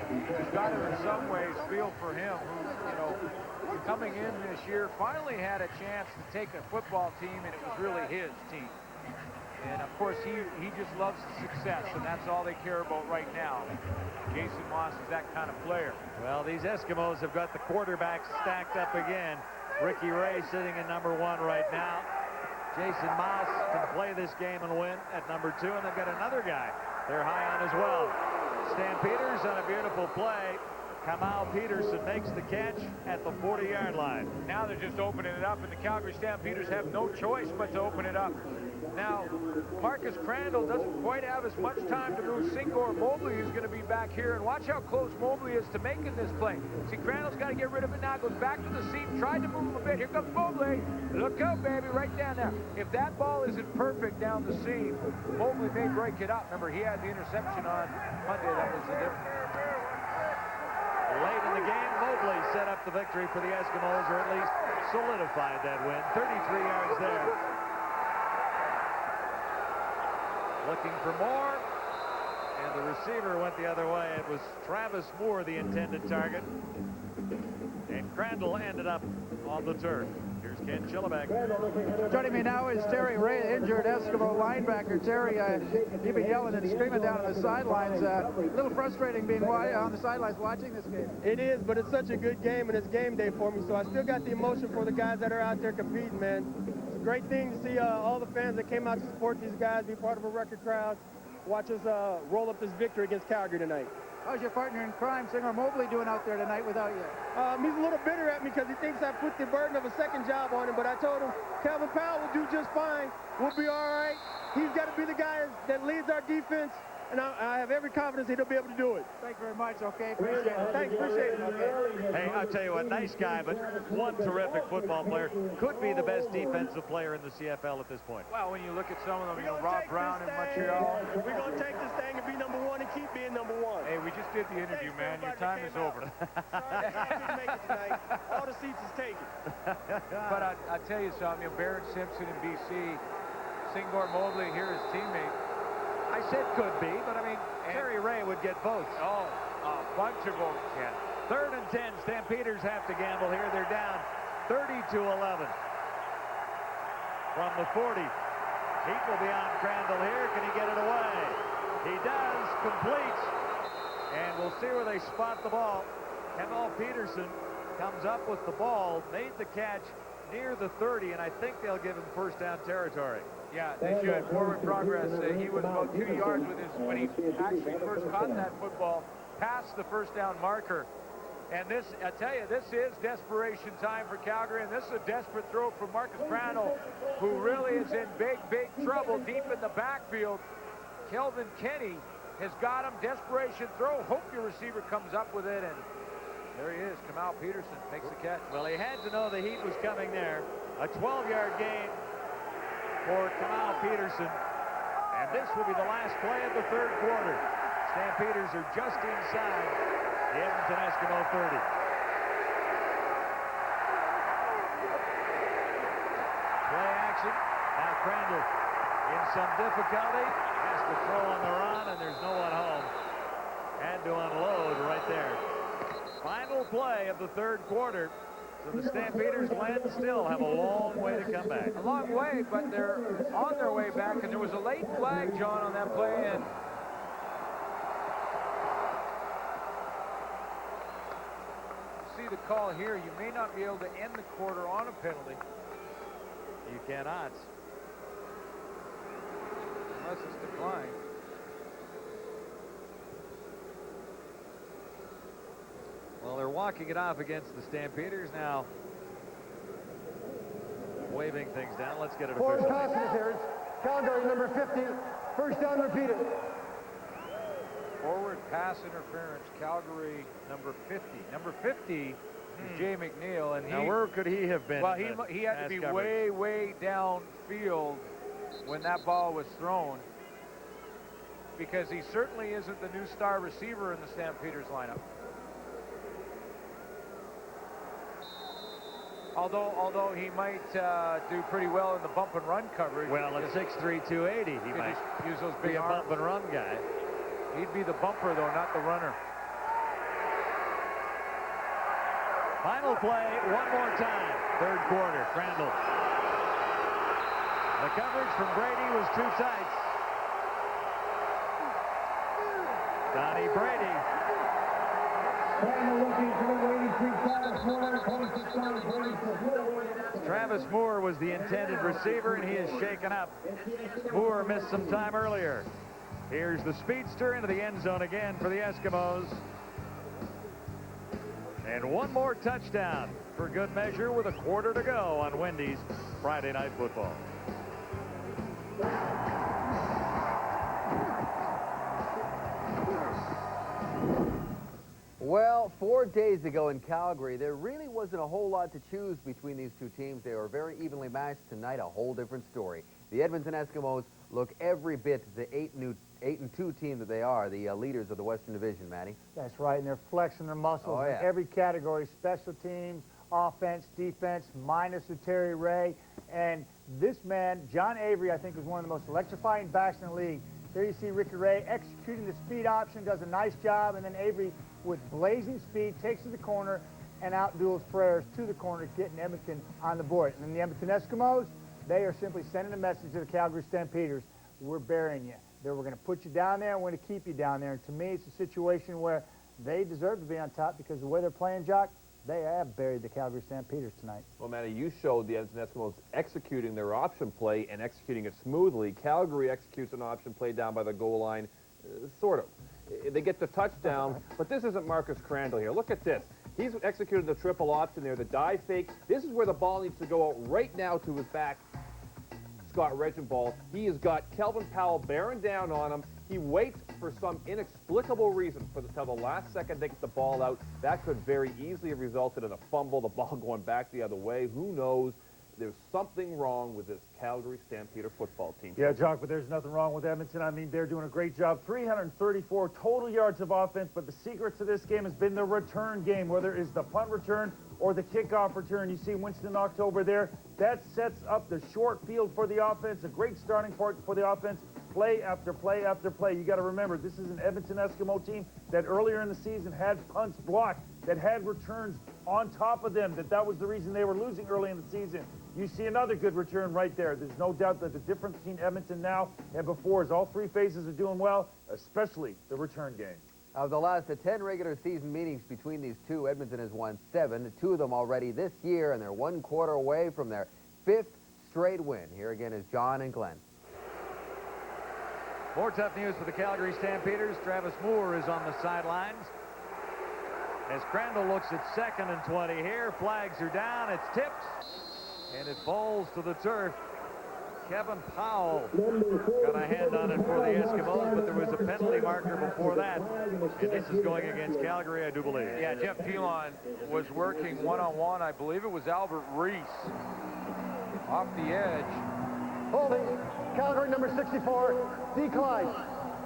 you've got to in some ways feel for him, who, coming in this year, finally had a chance to take a football team, and it was really his team. And of course, he just loves the success, and that's all they care about right now. Jason Moss is that kind of player. Well, these Eskimos have got the quarterbacks stacked up again. Ricky Ray sitting in number 1 right now. Jason Moss can play this game and win at number 2, and they've got another guy they're high on as well. Stampeders on a beautiful play. Kamal Peterson makes the catch at the 40-yard line. Now they're just opening it up, and the Calgary Stampeders have no choice but to open it up. Now, Marcus Crandall doesn't quite have as much time to move Singor. Mobley is going to be back here, and watch how close Mobley is to making this play. See, Crandall's got to get rid of it now. Goes back to the seam, tried to move him a bit. Here comes Mobley. Look out, baby, right down there. If that ball isn't perfect down the seam, Mobley may break it up. Remember, he had the interception on Monday. That was the difference. Late in the game, Mobley set up the victory for the Eskimos, or at least solidified that win. 33 yards there. Looking for more, and the receiver went the other way. It was Travis Moore, the intended target, and Crandall ended up on the turf. Here's Ken Chillebeck. Joining me now is Terry Ray, the injured Eskimo linebacker. Terry, you've been yelling and screaming down on the sidelines. A little frustrating being on the sidelines watching this game. It is, but it's such a good game, and it's game day for me, so I still got the emotion for the guys that are out there competing, man. It's a great thing to see all the fans that came out to support these guys, be part of a record crowd, watch us roll up this victory against Calgary tonight. How's your partner in crime, Singer Mobley, doing out there tonight without you? He's a little bitter at me because he thinks I put the burden of a second job on him, but I told him Calvin Powell will do just fine. We'll be all right. He's got to be the guy that leads our defense, and I have every confidence he'll be able to do it. Thank you very much. Okay, appreciate it. Thanks, appreciate it. Okay. Hey, I'll tell you what, nice guy, but one terrific football player. Could be the best defensive player in the CFL at this point. Well, when you look at some of them, Rob Brown in Montreal. We're going to take this thing and be number 1 and keep being number 1. Hey, we just did the interview, man. Your time is over. Sorry, I couldn't make it tonight. All the seats is taken. But I tell you something, Barrett Simpson in BC, Singor Mobley here, his teammate. I said could be, but I mean, Terry Ray would get votes. Oh, a bunch of votes, yeah. 3rd and 10, Stampeders have to gamble here. They're down 30-11. From the 40. Heat will be on Crandall here. Can he get it away? He does. Completes. And we'll see where they spot the ball. Kemal Peterson comes up with the ball, made the catch near the 30, and I think they'll give him first down territory. Yeah, they should. Forward progress. He was about 2 yards when he actually first caught that football past the first down marker. And this, I tell you, this is desperation time for Calgary, and this is a desperate throw from Marcus Crandall, who really is in big, big trouble deep in the backfield. Kelvin Kenny has got him. Desperation throw. Hope your receiver comes up with it, and there he is. Kemal Peterson makes the catch. Well, he had to know the heat was coming there. A 12-yard gain for Kemal Peterson. And this will be the last play of the third quarter. Stampeders are just inside the Edmonton Eskimo 30. Play action. Now Crandall in some difficulty. Has to throw on the run, and there's no one home. Had to unload right there. Final play of the third quarter. So the Stampeders, Glenn, still have a long way to come back. A long way, but they're on their way back, and there was a late flag, John, on that play, and see the call here. You may not be able to end the quarter on a penalty. You cannot. Unless it's declined. Well, they're walking it off against the Stampeders now. Waving things down. Let's get it Forward official. pass interference. Calgary, number 50. First down repeated. Forward pass interference. Calgary, number 50. Number 50 is Jay McNeil, and Now, where could he have been? well, he had to be way downfield when that ball was thrown, because he certainly isn't the new star receiver in the Stampeders lineup. Although he might do pretty well in the bump and run coverage. Well, at 6'3", 280, he might use those be big a arms. bump and run guy. He'd be the bumper, though, not the runner. Final play, one more time. Third quarter, Crandall. The coverage from Brady was too tight. Donnie Brady. Travis Moore was the intended receiver, and he is shaken up. Moore missed some time earlier. Here's the speedster into the end zone again for the Eskimos. And one more touchdown for good measure with a quarter to go on Wendy's Friday Night Football. Well, 4 days ago in Calgary, there really wasn't a whole lot to choose between these two teams. They were very evenly matched. Tonight, a whole different story. The Edmonton Eskimos look every bit the 8-2 team that they are, the leaders of the Western Division, Matty. That's right, and they're flexing their muscles Oh, yeah. in every category, special teams, offense, defense, minus the Terry Ray. And this man, John Avery, I think was one of the most electrifying backs in the league. There you see Ricky Ray executing the speed option, does a nice job, and then Avery, with blazing speed, takes to the corner and outduels Frères to the corner, getting Edmonton on the board. And then the Edmonton Eskimos, they are simply sending a message to the Calgary Stampeders: we're burying you. We're going to put you down there, and we're going to keep you down there. And to me, it's a situation where they deserve to be on top, because the way they're playing, Jock, they have buried the Calgary Stampeders tonight. Well, Matty, you showed the Edmonton Eskimos executing their option play and executing it smoothly. Calgary executes an option play down by the goal line, sort of. They get the touchdown, but this isn't Marcus Crandall here. Look at this. He's executed the triple option there, the dive fake. This is where the ball needs to go out right now to his back, Scott Regenbald. He has got Kelvin Powell bearing down on him. He waits for some inexplicable reason till the last second they get the ball out. That could very easily have resulted in a fumble, the ball going back the other way. Who knows? There's something wrong with this Calgary Stampeder football team. Yeah, Jock, but there's nothing wrong with Edmonton. I mean, they're doing a great job. 334 total yards of offense, but the secret to this game has been the return game, whether it's the punt return or the kickoff return. You see Winston October there. That sets up the short field for the offense, a great starting point for the offense. Play after play after play. You got to remember, this is an Edmonton Eskimo team that earlier in the season had punts blocked that had returns on top of them, that was the reason they were losing early in the season. You see another good return right there. There's no doubt that the difference between Edmonton now and before is all three phases are doing well, especially the return game. Of the last 10 regular season meetings between these two, Edmonton has won 7, 2 of them already this year, and they're 1 quarter away from their 5th straight win. Here again is John and Glenn. More tough news for the Calgary Stampeders. Travis Moore is on the sidelines. As Crandall looks at 2nd and 20 here, flags are down, it's tipped, and it falls to the turf. Kevin Powell got a hand on it for the Eskimos, but there was a penalty marker before that. And this is going against Calgary, I do believe. Yeah, Jeff Pilon was working one-on-one. I believe it was Albert Reese off the edge. Holding, Calgary number 64, decline,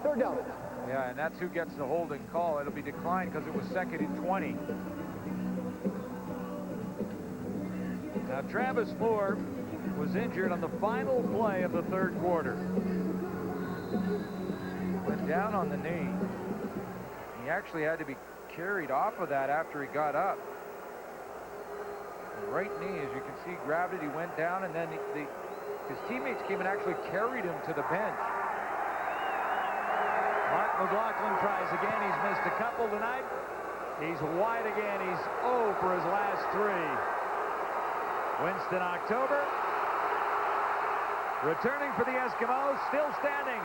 3rd down. Yeah, and that's who gets the holding call. It'll be declined because it was 2nd and 20. Now, Travis Moore was injured on the final play of the 3rd quarter. Went down on the knee. He actually had to be carried off of that after he got up. The right knee, as you can see, grabbed it. He went down, and then his teammates came and actually carried him to the bench. Mark McLaughlin tries again. He's missed a couple tonight. He's wide again. He's 0 for his last 3. Winston October returning for the Eskimos, still standing.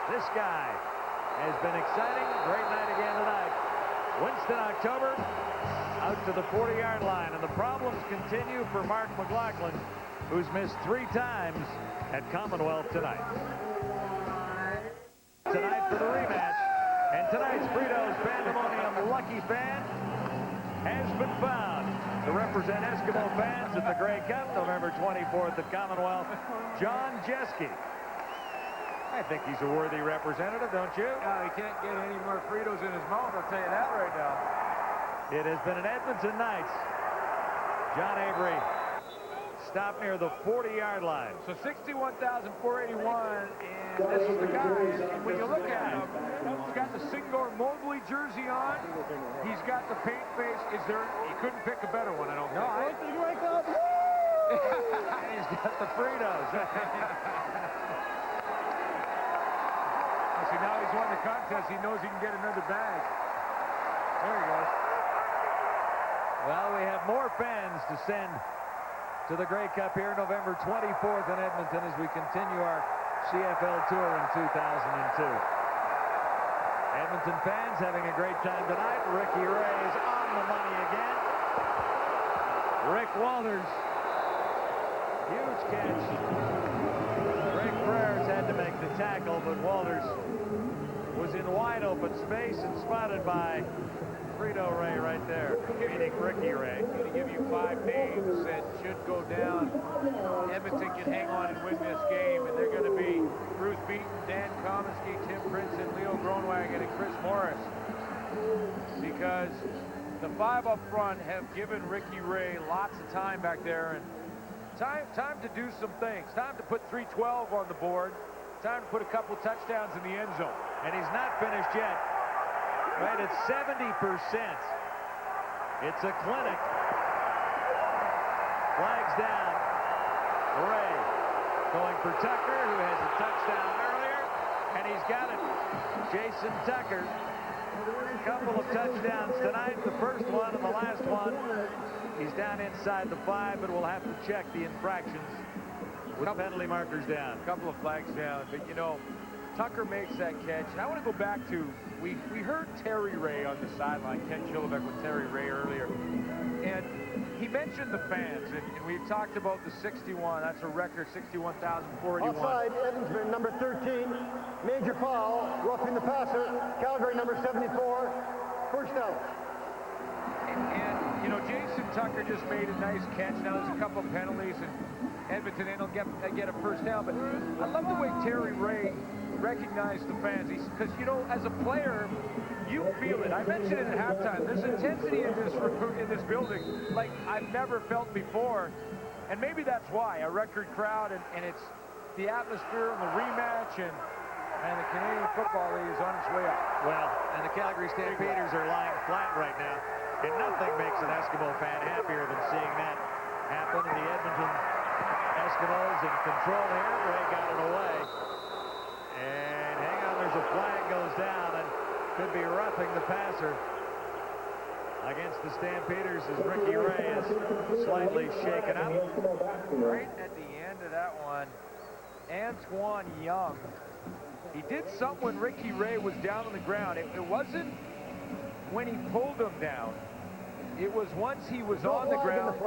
This guy has been exciting. Great night again tonight. Winston October out to the 40-yard line, and the problems continue for Mark McLaughlin, who's missed 3 times at Commonwealth tonight. Tonight for the rematch, and tonight's Fritos Pandemonium Lucky Fan has been found to represent Eskimo fans at the Grey Cup, November 24th at Commonwealth, John Jeske. I think he's a worthy representative, don't you? He can't get any more Fritos in his mouth, I'll tell you that right now. It has been an Edmonton night. John Avery stopped near the 40-yard line. So 61,481, and this is the guy. And when you look at him, he's got the Singor Mobley jersey on. He's got the paint face. He couldn't pick a better one, I don't think. And he's got the Fritos. See, now he's won the contest. He knows he can get another bag. There he goes. Well, we have more fans to send to the Grey Cup here November 24th in Edmonton as we continue our CFL tour in 2002. Edmonton fans having a great time tonight. Ricky Ray is on the money again. Rick Walters, huge catch. Greg Prayers had to make the tackle, but Walters was in wide open space and spotted by Frito Ray right there, meaning Ricky Ray. I'm going to give you 5 names that should go down. Edmonton can hang on and win this game, and they're going to be Bruce Beaton, Dan Comiskey, Tim Princeton, Leo Groenwagen, and Chris Morris. Because the 5 up front have given Ricky Ray lots of time back there, and time to do some things. Time to put 312 on the board. Time to put a couple touchdowns in the end zone. And he's not finished yet. Right at 70%. It's a clinic. Flags down. Ray going for Tucker, who has a touchdown earlier, and he's got it. Jason Tucker. A couple of touchdowns tonight. The first one and the last one. He's down inside the 5, but we'll have to check the infractions with penalty markers down. A couple of flags down, but you know, Tucker makes that catch. And I want to go back to, we heard Terry Ray on the sideline, Ken Chillibeck with Terry Ray earlier, and he mentioned the fans, and we talked about the 61. That's a record, 61,481. Offside, Edmonton, number 13, major foul, roughing the passer, Calgary, number 74, 1st down. And you know, Jason Tucker just made a nice catch. Now there's a couple of penalties, and Edmonton will get a 1st down. But I love the way Terry Ray recognized the fans. Because, you know, as a player, you feel it. I mentioned it at halftime. There's intensity in this building like I've never felt before. And maybe that's why. A record crowd, and it's the atmosphere and the rematch, and the Canadian Football League is on its way up. Well, and the Calgary Stampeders are lying flat right now. And nothing makes an Eskimo fan happier than seeing that happen. The Edmonton Eskimos in control here. Ray got it away. And hang on, there's a flag goes down and could be roughing the passer against the Stampeders as Ricky Ray is slightly shaken up. Right at the end of that one, Antoine Young, he did something when Ricky Ray was down on the ground. It wasn't when he pulled him down. It was once he was on the ground.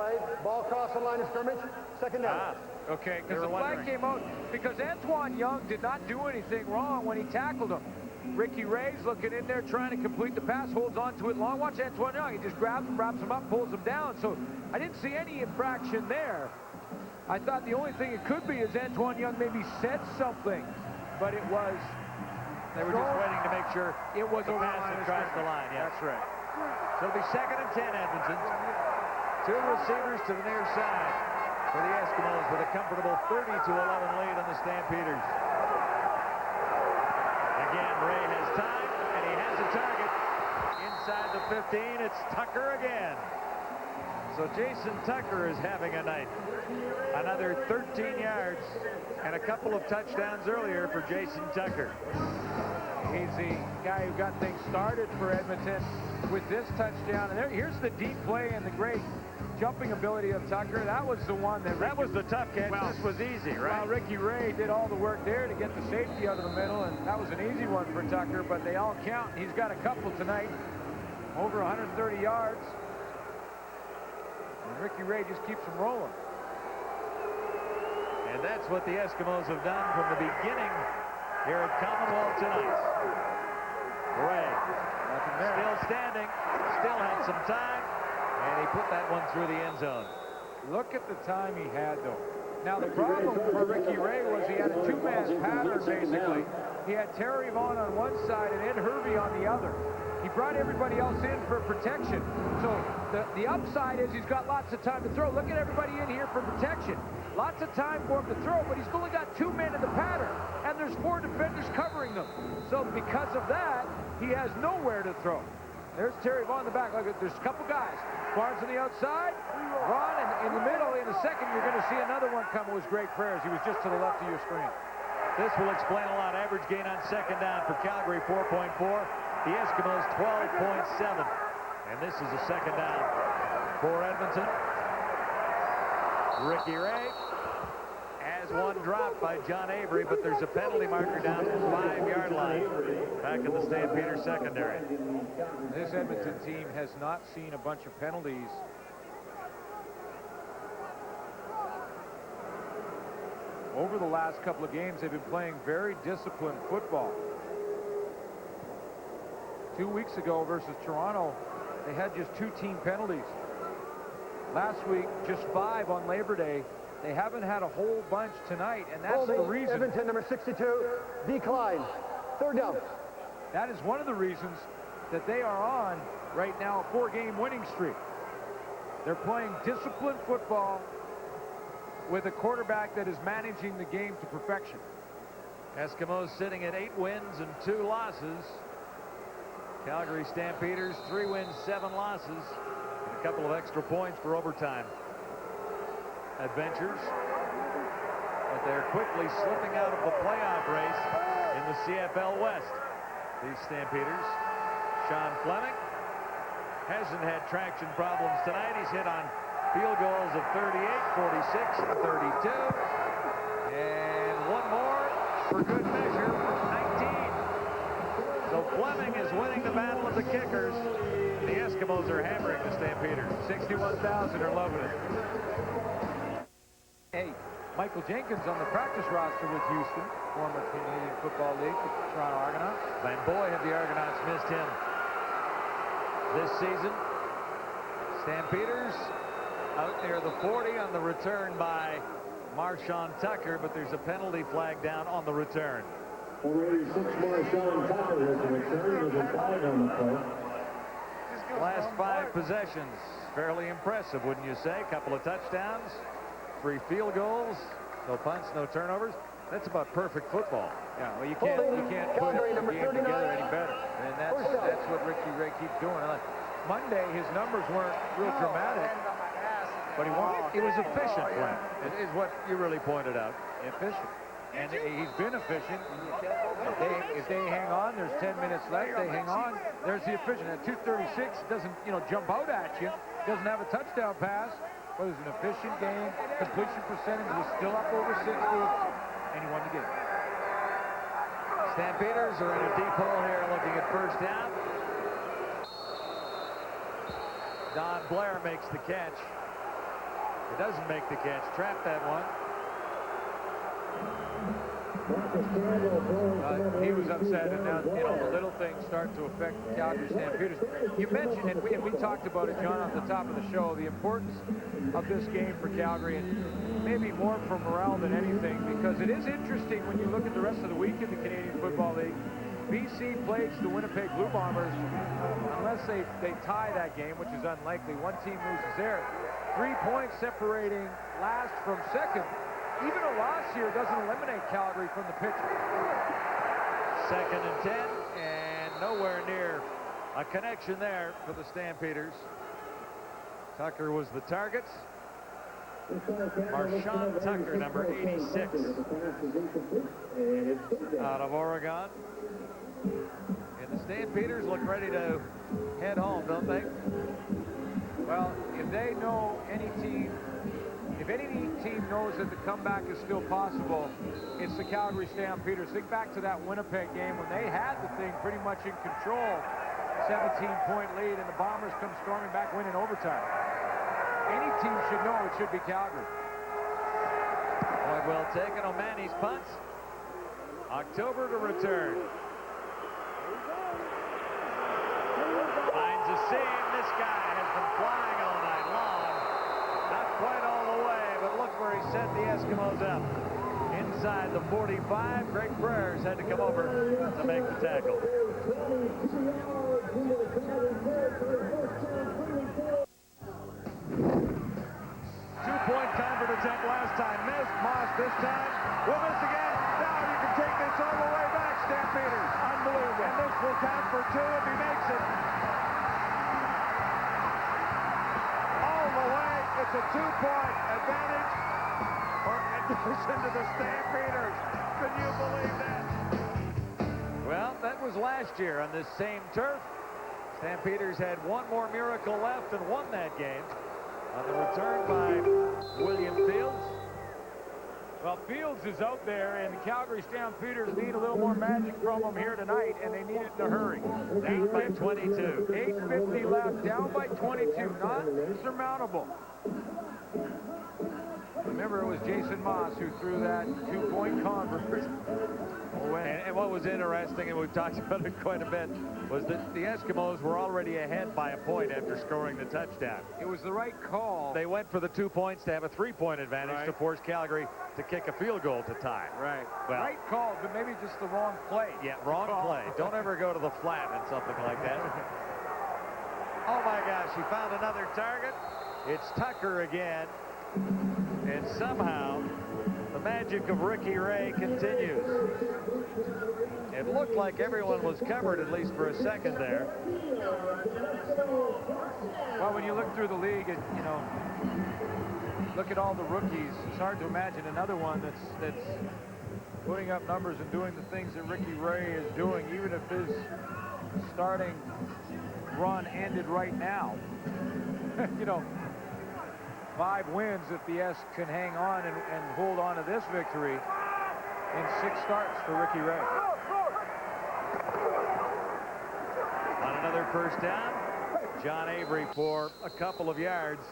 Ball across the line of scrimmage. Second down. Okay, because the flag came out because Antoine Young did not do anything wrong when he tackled him. Ricky Ray's looking in there trying to complete the pass, holds on to it long. Watch Antoine Young. He just grabs him, wraps him up, pulls him down. So I didn't see any infraction there. I thought the only thing it could be is Antoine Young maybe said something, but it was. They were just waiting to make sure it was the pass had crossed the line. Yeah. That's right. So it'll be 2nd and 10, Edmonton. 2 receivers to the near side for the Eskimos with a comfortable 30-11 lead on the Stampeders. Again, Ray has time, and he has a target. Inside the 15, it's Tucker again. So Jason Tucker is having a night. Another 13 yards and a couple of touchdowns earlier for Jason Tucker. He's the guy who got things started for Edmonton with this touchdown. And here's the deep play and the great jumping ability of Tucker. That was the one that was the tough catch. Well, this was easy, right? Well, Ricky Ray did all the work there to get the safety out of the middle, and that was an easy one for Tucker, but they all count. He's got a couple tonight, over 130 yards. And Ricky Ray just keeps them rolling. And that's what the Eskimos have done from the beginning here at Commonwealth tonight. Ray, still standing, still had some time, and he put that one through the end zone. Look at the time he had, though. Now, the problem for Ricky Ray was he had a two-man pattern, basically. He had Terry Vaughn on one side and Ed Hervey on the other. He brought everybody else in for protection. So the upside is he's got lots of time to throw. Look at everybody in here for protection. Lots of time for him to throw, but he's only got 2 men in the pattern, and there's 4 defenders covering them. So because of that, he has nowhere to throw. There's Terry Vaughn in the back. Look, there's a couple guys. Barnes on the outside, Vaughn in the middle. In a second, you're going to see another one come. It was Greg Frères. He was just to the left of your screen. This will explain a lot. Average gain on second down for Calgary, 4.4. The Eskimos, 12.7. And this is a second down for Edmonton. Ricky Ray has one dropped by John Avery, but there's a penalty marker down the 5-yard line back in the Stampeders secondary. This Edmonton team has not seen a bunch of penalties. Over the last couple of games, they've been playing very disciplined football. 2 weeks ago versus Toronto, they had just 2 team penalties. Last week, just 5 on Labor Day. They haven't had a whole bunch tonight, and that's the reason. Edmonton, number 62, decline. Third down. That is one of the reasons that they are on right now a 4-game winning streak. They're playing disciplined football with a quarterback that is managing the game to perfection. Eskimos sitting at 8 wins and 2 losses. Calgary Stampeders, 3 wins, 7 losses. And a couple of extra points for overtime. Adventures. But they're quickly slipping out of the playoff race in the CFL West. These Stampeders. Sean Fleming hasn't had traction problems tonight. He's hit on field goals of 38, 46, and 32. And one more for good measure from 19. So Fleming is winning the battle of the kickers. The Eskimos are hammering the Stampeders. 61,000 are loving it. Hey, Michael Jenkins on the practice roster with Houston, former Canadian Football League with the Toronto Argonauts. And boy, have the Argonauts missed him this season. Stampeders out near the 40 on the return by Marshawn Tucker, but there's a penalty flag down on the return. Number 86, Marshawn Tucker has the return. There's a flag on the play. Last 5 possessions, fairly impressive, wouldn't you say? A couple of touchdowns, 3 field goals, no punts, no turnovers. That's about perfect football. Yeah, well, you can't put the game together any better. And that's what Ricky Ray keeps doing. Monday, his numbers weren't real dramatic, but he was efficient, Glenn. It is what you really pointed out. Efficient. And he's been efficient. If they hang on, there's 10 minutes left, they hang on, there's the efficient. At 236, doesn't, jump out at you. Doesn't have a touchdown pass, but it was an efficient game. Completion percentage was still up over 60, and he won the game. Stampeders are in a deep hole here looking at first down. Don Blair makes the catch. He doesn't make the catch. Trapped that one. He was upset, and now, the little things start to affect the Calgary Stampeders. You mentioned, and we talked about it, John, at the top of the show, the importance of this game for Calgary, and maybe more for morale than anything, because it is interesting when you look at the rest of the week in the Canadian Football League. BC plays the Winnipeg Blue Bombers, unless they tie that game, which is unlikely. One team loses there. 3 points separating last from second. Even a loss here doesn't eliminate Calgary from the picture. 2nd and 10, and nowhere near a connection there for the Stampeders. Tucker was the target. Marshawn Tucker, number 86, out of Oregon. And the Stampeders look ready to head home, don't they? Well, if they know any team, if any team knows that the comeback is still possible, it's the Calgary Stampeders. Think back to that Winnipeg game when they had the thing pretty much in control. 17-point lead, and the Bombers come storming back, winning overtime. Any team should know it should be Calgary. Point well taken. O'Mahony's punts. October to return. Finds a seam. This guy has been flying all night long. Not quite all the way, but look where he set the Eskimos up. Inside the 45, Greg Prayers had to come over to make the tackle. 2-point convert attempt last time. Missed. Moss this time will miss again. Now you can take this all the way back, Stampeders. Unbelievable. And this will count for 2 if he makes it. All the way. It's a 2-point advantage or addition to the Stampeders. Can you believe that? Well, that was last year on this same turf. Stampeders had one more miracle left and won that game on the return by William Fields. Well, Fields is out there, and the Calgary Stampeders need a little more magic from him here tonight, and they need it in a hurry. Down by 22. 8:50 left, down by 22. Not insurmountable. Remember, it was Jason Moss who threw that 2-point convert. And what was interesting, and we've talked about it quite a bit, was that the Eskimos were already ahead by a point after scoring the touchdown. It was the right call. They went for the 2 points to have a 3-point advantage to force Calgary to kick a field goal to tie. Right. Well, right call, but maybe just the wrong play. Yeah, wrong play. Don't ever go to the flat and something like that. Oh my gosh, he found another target. It's Tucker again. And somehow the magic of Ricky Ray continues. It looked like everyone was covered, at least for a second there. Well, when you look through the league, look at all the rookies, it's hard to imagine another one that's putting up numbers and doing the things that Ricky Ray is doing, even if his starting run ended right now. 5 wins if the S can hang on and hold on to this victory in 6 starts for Ricky Ray. On another first down, John Avery for a couple of yards.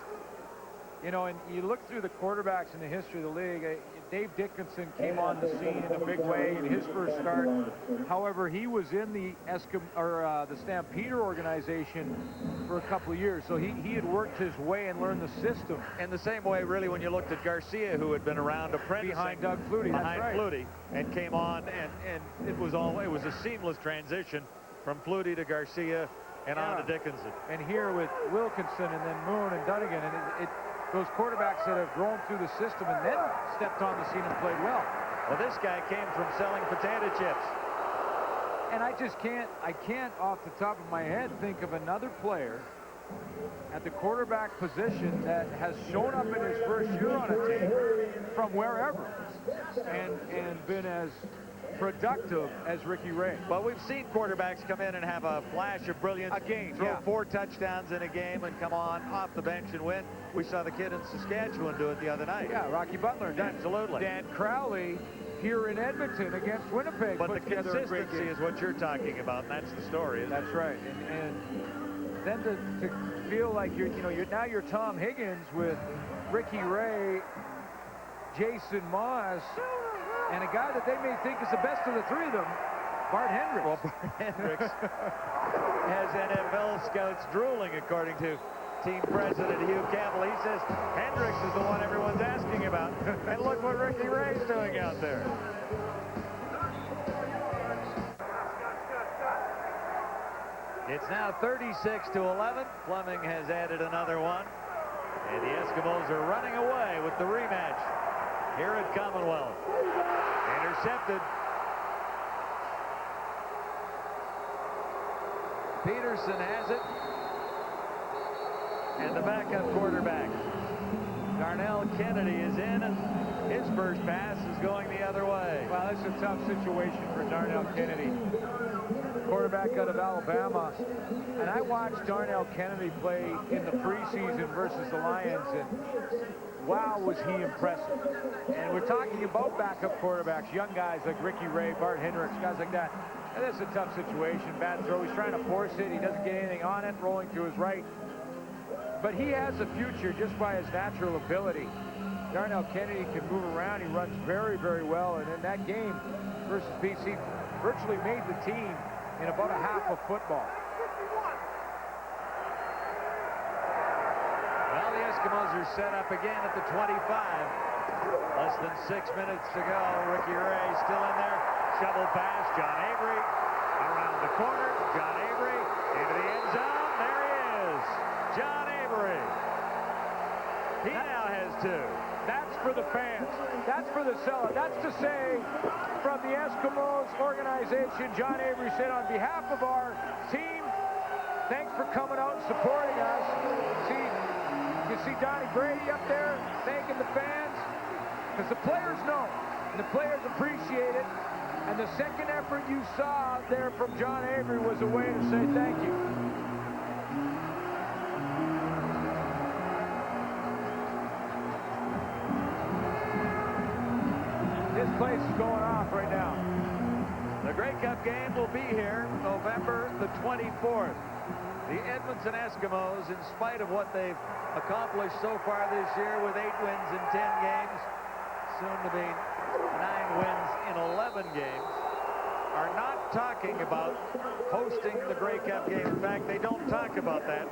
And you look through the quarterbacks in the history of the league, Dave Dickinson came on the scene in a big way in his first start. However, he was in the Stampeder organization for a couple of years, so he had worked his way and learned the system. In the same way, really, when you looked at Garcia, who had been around apprenticing behind Doug Flutie, behind that's right. Flutie, and came on, and it was a seamless transition from Flutie to Garcia and on to Dickinson. And here with Wilkinson and then Moon and Dunnigan, and those quarterbacks that have grown through the system and then stepped on the scene and played well. Well, this guy came from selling potato chips. And I can't off the top of my head think of another player at the quarterback position that has shown up in his first year on a team from wherever and been as productive as Ricky Ray. Well, we've seen quarterbacks come in and have a flash of brilliance. A game, throw yeah. 4 touchdowns in a game and come on off the bench and win. We saw the kid in Saskatchewan do it the other night. Yeah, Rocky Butler. Absolutely. Dan Crowley here in Edmonton against Winnipeg. But the consistency is what you're talking about, and that's the story. That's right. And then to feel like you're Tom Higgins with Ricky Ray, Jason Moss, and a guy that they may think is the best of the three of them, Bart Hendricks. Well, Bart Hendricks has NFL scouts drooling, according to team president Hugh Campbell. He says Hendricks is the one everyone's asking about. And look what Ricky Ray's doing out there. It's now 36-11. Fleming has added another one. And the Eskimos are running away with the rematch here at Commonwealth. Intercepted. Peterson has it. And the backup quarterback, Darnell Kennedy, is in, and his first pass is going the other way. Well, it's a tough situation for Darnell Kennedy, quarterback out of Alabama. And I watched Darnell Kennedy play in the preseason versus the Lions, and wow, was he impressive. And we're talking about backup quarterbacks, young guys like Ricky Ray, Bart Hendricks, guys like that. And that's a tough situation. Bad throw. He's trying to force it. He doesn't get anything on it, rolling to his right. But he has a future just by his natural ability. Darnell Kennedy can move around. He runs very, very well. And in that game versus BC, virtually made the team in about a half of football. Well, the Eskimos are set up again at the 25. Less than 6 minutes to go. Ricky Ray still in there. Shovel pass. John Avery around the corner. John Avery into the end zone. There he is. John Avery. He now has 2. That's for the fans. That's for the seller. That's to say, from the Eskimos organization, John Avery said, on behalf of our team, thanks for coming out and supporting us. You see Donnie Brady up there thanking the fans, because the players know, and the players appreciate it. And the second effort you saw there from John Avery was a way to say thank you. This place is going off right now. The Grey Cup game will be here November the 24th. The Edmonton Eskimos, in spite of what they've accomplished so far this year with 8 wins in 10 games, soon to be 9 wins in 11 games, are not talking about hosting the Grey Cup game. In fact, they don't talk about that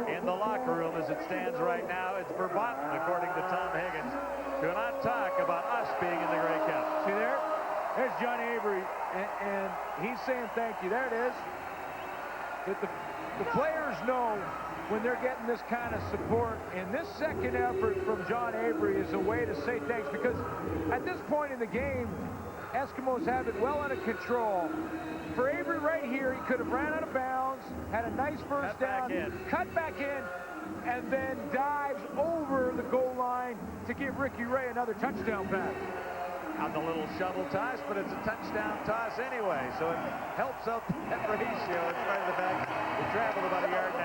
in the locker room as it stands right now. It's verboten, according to Tom Higgins. Do not talk about us being in the Grey Cup. See there? There's John Avery, and he's saying thank you. There it is. The players know when they're getting this kind of support, and this second effort from John Avery is a way to say thanks, because at this point in the game, Eskimos have it well under control. For Avery right here, he could have ran out of bounds, had a nice first down, cut back in, and then dives over the goal line to give Ricky Ray another touchdown pass. On the little shovel toss, but it's a touchdown toss anyway, so it helps out that ratio in spite of the fact he traveled about 1.5 yards.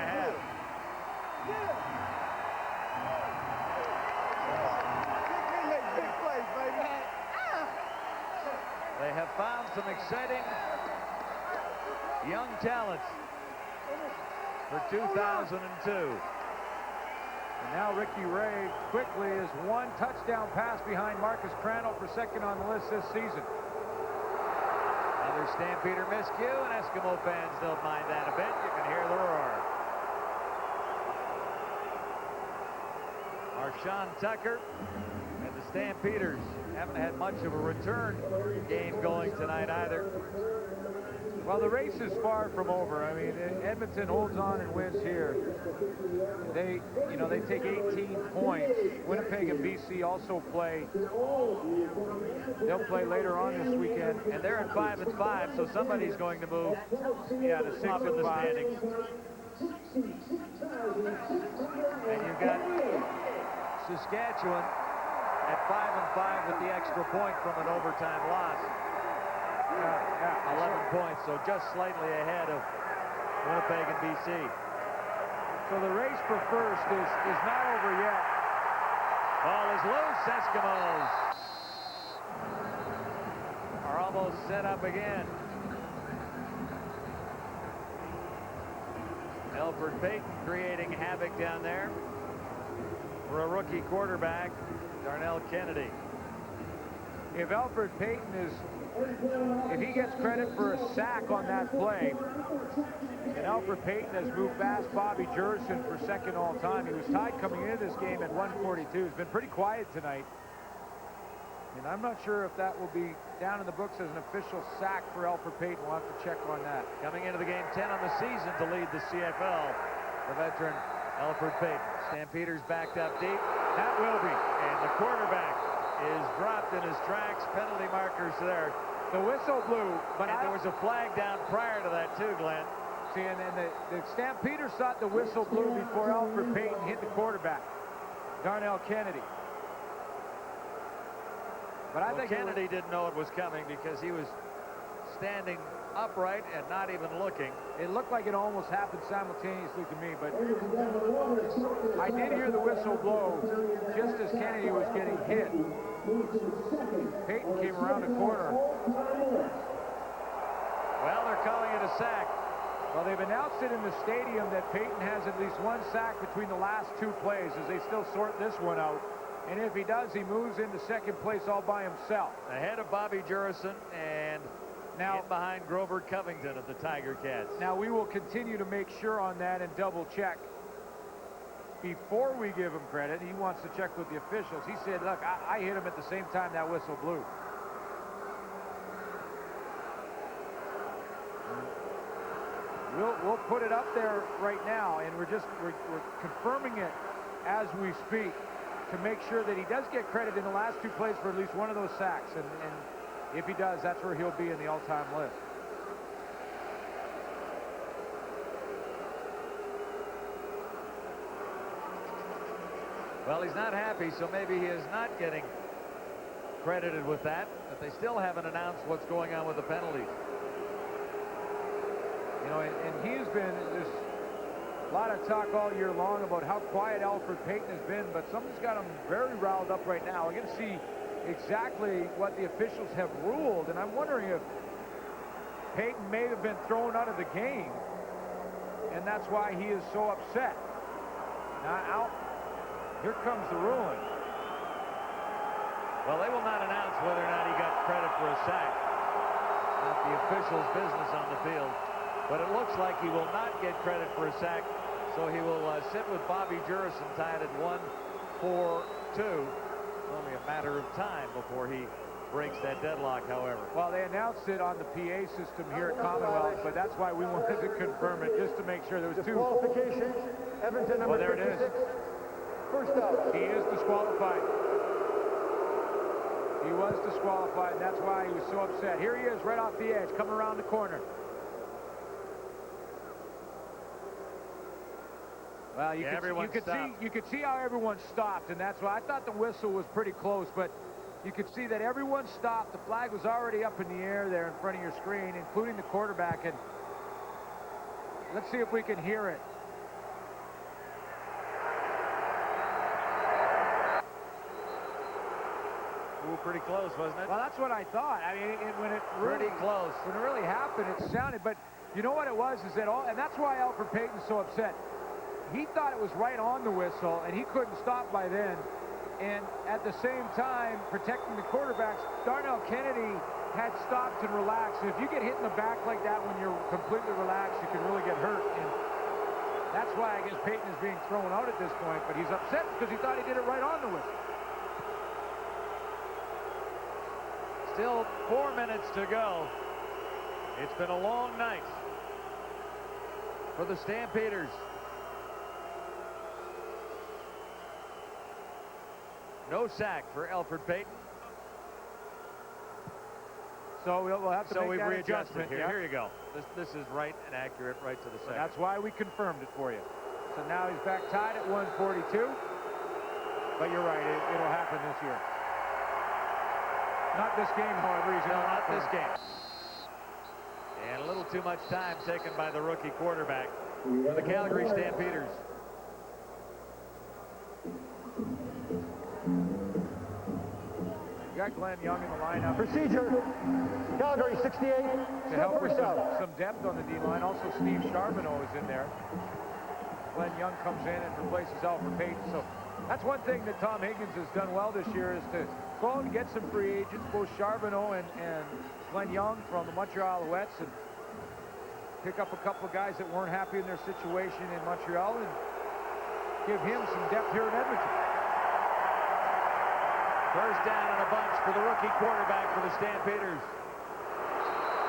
They have found some exciting young talents for 2002. And now Ricky Ray quickly is 1 touchdown pass behind Marcus Crandall for second on the list this season. Another Stampeder miscue, and Eskimo fans don't mind that a bit. You can hear the roar. Marshawn Tucker and the Stampeders haven't had much of a return game going tonight either. Well, the race is far from over. I mean, Edmonton holds on and wins here. They take 18 points. Winnipeg and BC also play. They'll play later on this weekend. And they're at 5-5, so somebody's going to move to 6 up in the standings. And you've got Saskatchewan at 5-5 with the extra point from an overtime loss. 11 points, so just slightly ahead of Winnipeg and BC. So the race for first is not over yet. Ball is loose. Eskimos are almost set up again. Alfred Payton creating havoc down there for a rookie quarterback, Darnell Kennedy. If Alfred Payton if he gets credit for a sack on that play, and Alfred Payton has moved past Bobby Jurison for second all time. He was tied coming into this game at 142. He's been pretty quiet tonight. And I'm not sure if that will be down in the books as an official sack for Alfred Payton. We'll have to check on that. Coming into the game, 10 on the season to lead the CFL, the veteran Alfred Payton. Stampeders backed up deep. That will be. And the quarterback is dropped in his tracks. Penalty markers there. The whistle blew, but there was a flag down prior to that too, Glenn. See, and the Stampeders thought the whistle blew before Alfred Payton hit the quarterback, Darnell Kennedy. But I think Kennedy didn't know it was coming because he was standing upright and not even looking. It looked like it almost happened simultaneously to me, but I did hear the whistle blow just as Kennedy was getting hit. Payton came around the corner. Well, they're calling it a sack. Well, they've announced it in the stadium that Payton has at least one sack between the last two plays as they still sort this one out. And if he does, he moves into second place all by himself. Ahead of Bobby Jurison and now behind Grover Covington of the Tiger Cats. Now we will continue to make sure on that and double check before we give him credit. He wants to check with the officials. He said, look, I hit him at the same time that whistle blew. We'll put it up there right now, and we're confirming it as we speak to make sure that he does get credit in the last two plays for at least one of those sacks. And if he does, that's where he'll be in the all-time list. Well, he's not happy, so maybe he is not getting credited with that, but they still haven't announced what's going on with the penalties. You know, and he's been, there's a lot of talk all year long about how quiet Alfred Payton has been, but something's got him very riled up right now. We're going to see exactly what the officials have ruled, and I'm wondering if Payton may have been thrown out of the game, and that's why he is so upset. Now, here comes the ruling. Well, they will not announce whether or not he got credit for a sack. Not the official's business on the field. But it looks like he will not get credit for a sack, so he will sit with Bobby Jurison tied at 1-4-2. Only a matter of time before he breaks that deadlock, however. Well, they announced it on the PA system here at Commonwealth, but that's why we wanted to confirm it, just to make sure there was two. Disqualification, Edmonton number 56. First out. He is disqualified. He was disqualified, and that's why he was so upset. Here he is right off the edge, coming around the corner. Well, you could see how everyone stopped, and that's why I thought the whistle was pretty close, but you could see that everyone stopped. The flag was already up in the air there in front of your screen, including the quarterback, and let's see if we can hear it. Ooh, pretty close, wasn't it? Well, that's what I thought. I mean, when it really close. When it really happened, it sounded, but you know what it was is that and that's why Alfred Payton's so upset. He thought it was right on the whistle, and he couldn't stop by then. And at the same time, protecting the quarterbacks, Darnell Kennedy had stopped and relaxed. And if you get hit in the back like that when you're completely relaxed, you can really get hurt. And that's why I guess Payton is being thrown out at this point. But he's upset because he thought he did it right on the whistle. Still 4 minutes to go. It's been a long night for the Stampeders. No sack for Alfred Payton. So we'll have to So make we've that readjusted adjustment. here. Yeah. Here you go. This is right and accurate right to the second. That's why we confirmed it for you. So now he's back tied at 142. But you're right, it'll happen this year. Not this game, however. He's not this game. And a little too much time taken by the rookie quarterback for the Calgary Stampeders. You got Glenn Young in the lineup. Procedure. Calgary 68. To help with some depth on the D-line. Also, Steve Charbonneau is in there. Glenn Young comes in and replaces Alfred Payton. So that's one thing that Tom Higgins has done well this year is to go out and get some free agents, both Charbonneau and Glenn Young from the Montreal Alouettes, and pick up a couple of guys that weren't happy in their situation in Montreal and give him some depth here in Edmonton. First down and a bunch for the rookie quarterback for the Stampeders.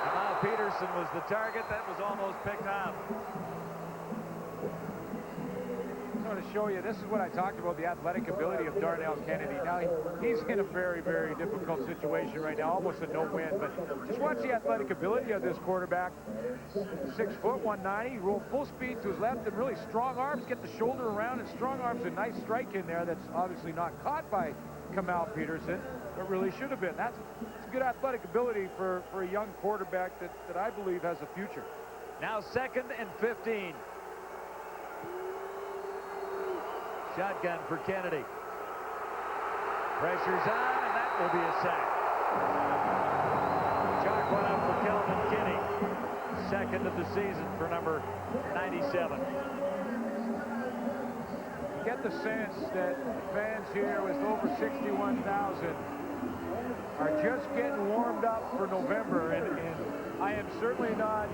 Jamal Peterson was the target. That was almost picked off. To show you, this is what I talked about, the athletic ability of Darnell Kennedy. Now, he's in a very, very difficult situation right now, almost a no-win, but just watch the athletic ability of this quarterback. 6 foot, 190, roll full speed to his left, and really strong arms, get the shoulder around, and strong arms, a nice strike in there that's obviously not caught by Jamal Peterson, but really should have been. That's good athletic ability for a young quarterback that I believe has a future. Now 2nd and 15. Shotgun for Kennedy. Pressure's on, and that will be a sack. Chalk one up for Kelvin Kinney. 2nd of the season for number 97. You get the sense that fans here with over 61,000 are just getting warmed up for November, and I'm certainly not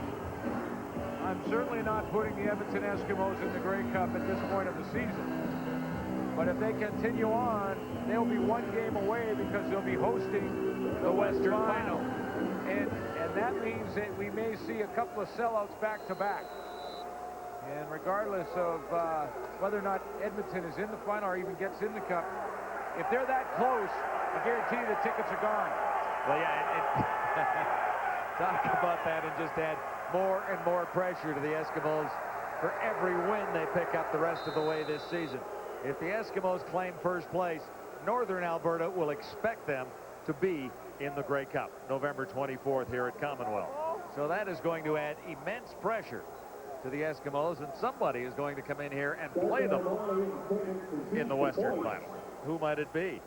putting the Edmonton Eskimos in the Grey Cup at this point of the season. But if they continue on, they'll be one game away because they'll be hosting the Western Final. And that means that we may see a couple of sellouts back-to-back. And regardless of whether or not Edmonton is in the final or even gets in the Cup, if they're that close, I guarantee you the tickets are gone. Well, yeah, talk about that and just add more and more pressure to the Eskimos for every win they pick up the rest of the way this season. If the Eskimos claim first place, Northern Alberta will expect them to be in the Grey Cup November 24th here at Commonwealth. So that is going to add immense pressure to the Eskimos, and somebody is going to come in here and play them in the Western Final. Who might it be?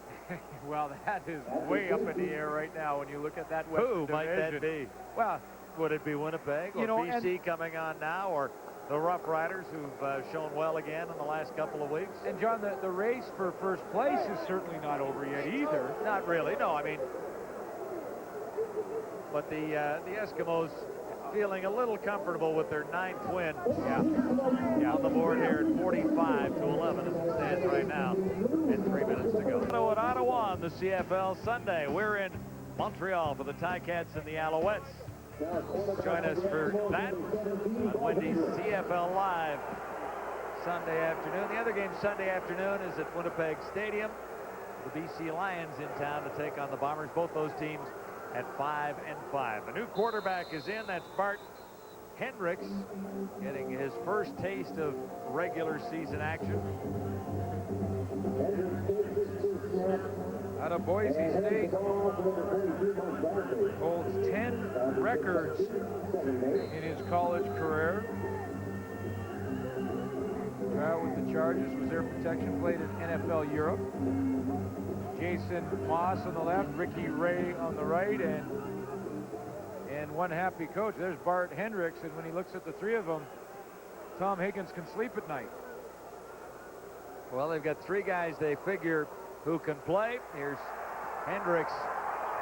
Well, that is way up in the air right now when you look at that Western Who might division. that be? Well, would it be Winnipeg or BC coming on now, or the Rough Riders who've shown well again in the last couple of weeks? And John, the race for first place is certainly not over yet either. Not really, no. I mean, but the Eskimos feeling a little comfortable with their 9th win. Yeah, on the board here at 45-11 as it stands right now, and 3 minutes to go. At Ottawa on the CFL Sunday. We're in Montreal for the Ticats and the Alouettes. Join us for that on Wendy's CFL Live Sunday afternoon. The other game Sunday afternoon is at Winnipeg Stadium. The BC Lions in town to take on the Bombers. Both those teams at 5-5. The new quarterback is in. That's Bart Hendricks, getting his first taste of regular season action. Out of Boise State, holds 10 records in his college career. Trial with the Chargers was their protection, played in NFL Europe. Jason Moss on the left, Ricky Ray on the right, and one happy coach. There's Bart Hendricks, and when he looks at the three of them, Tom Higgins can sleep at night. Well, they've got 3 guys they figure who can play. Here's Hendricks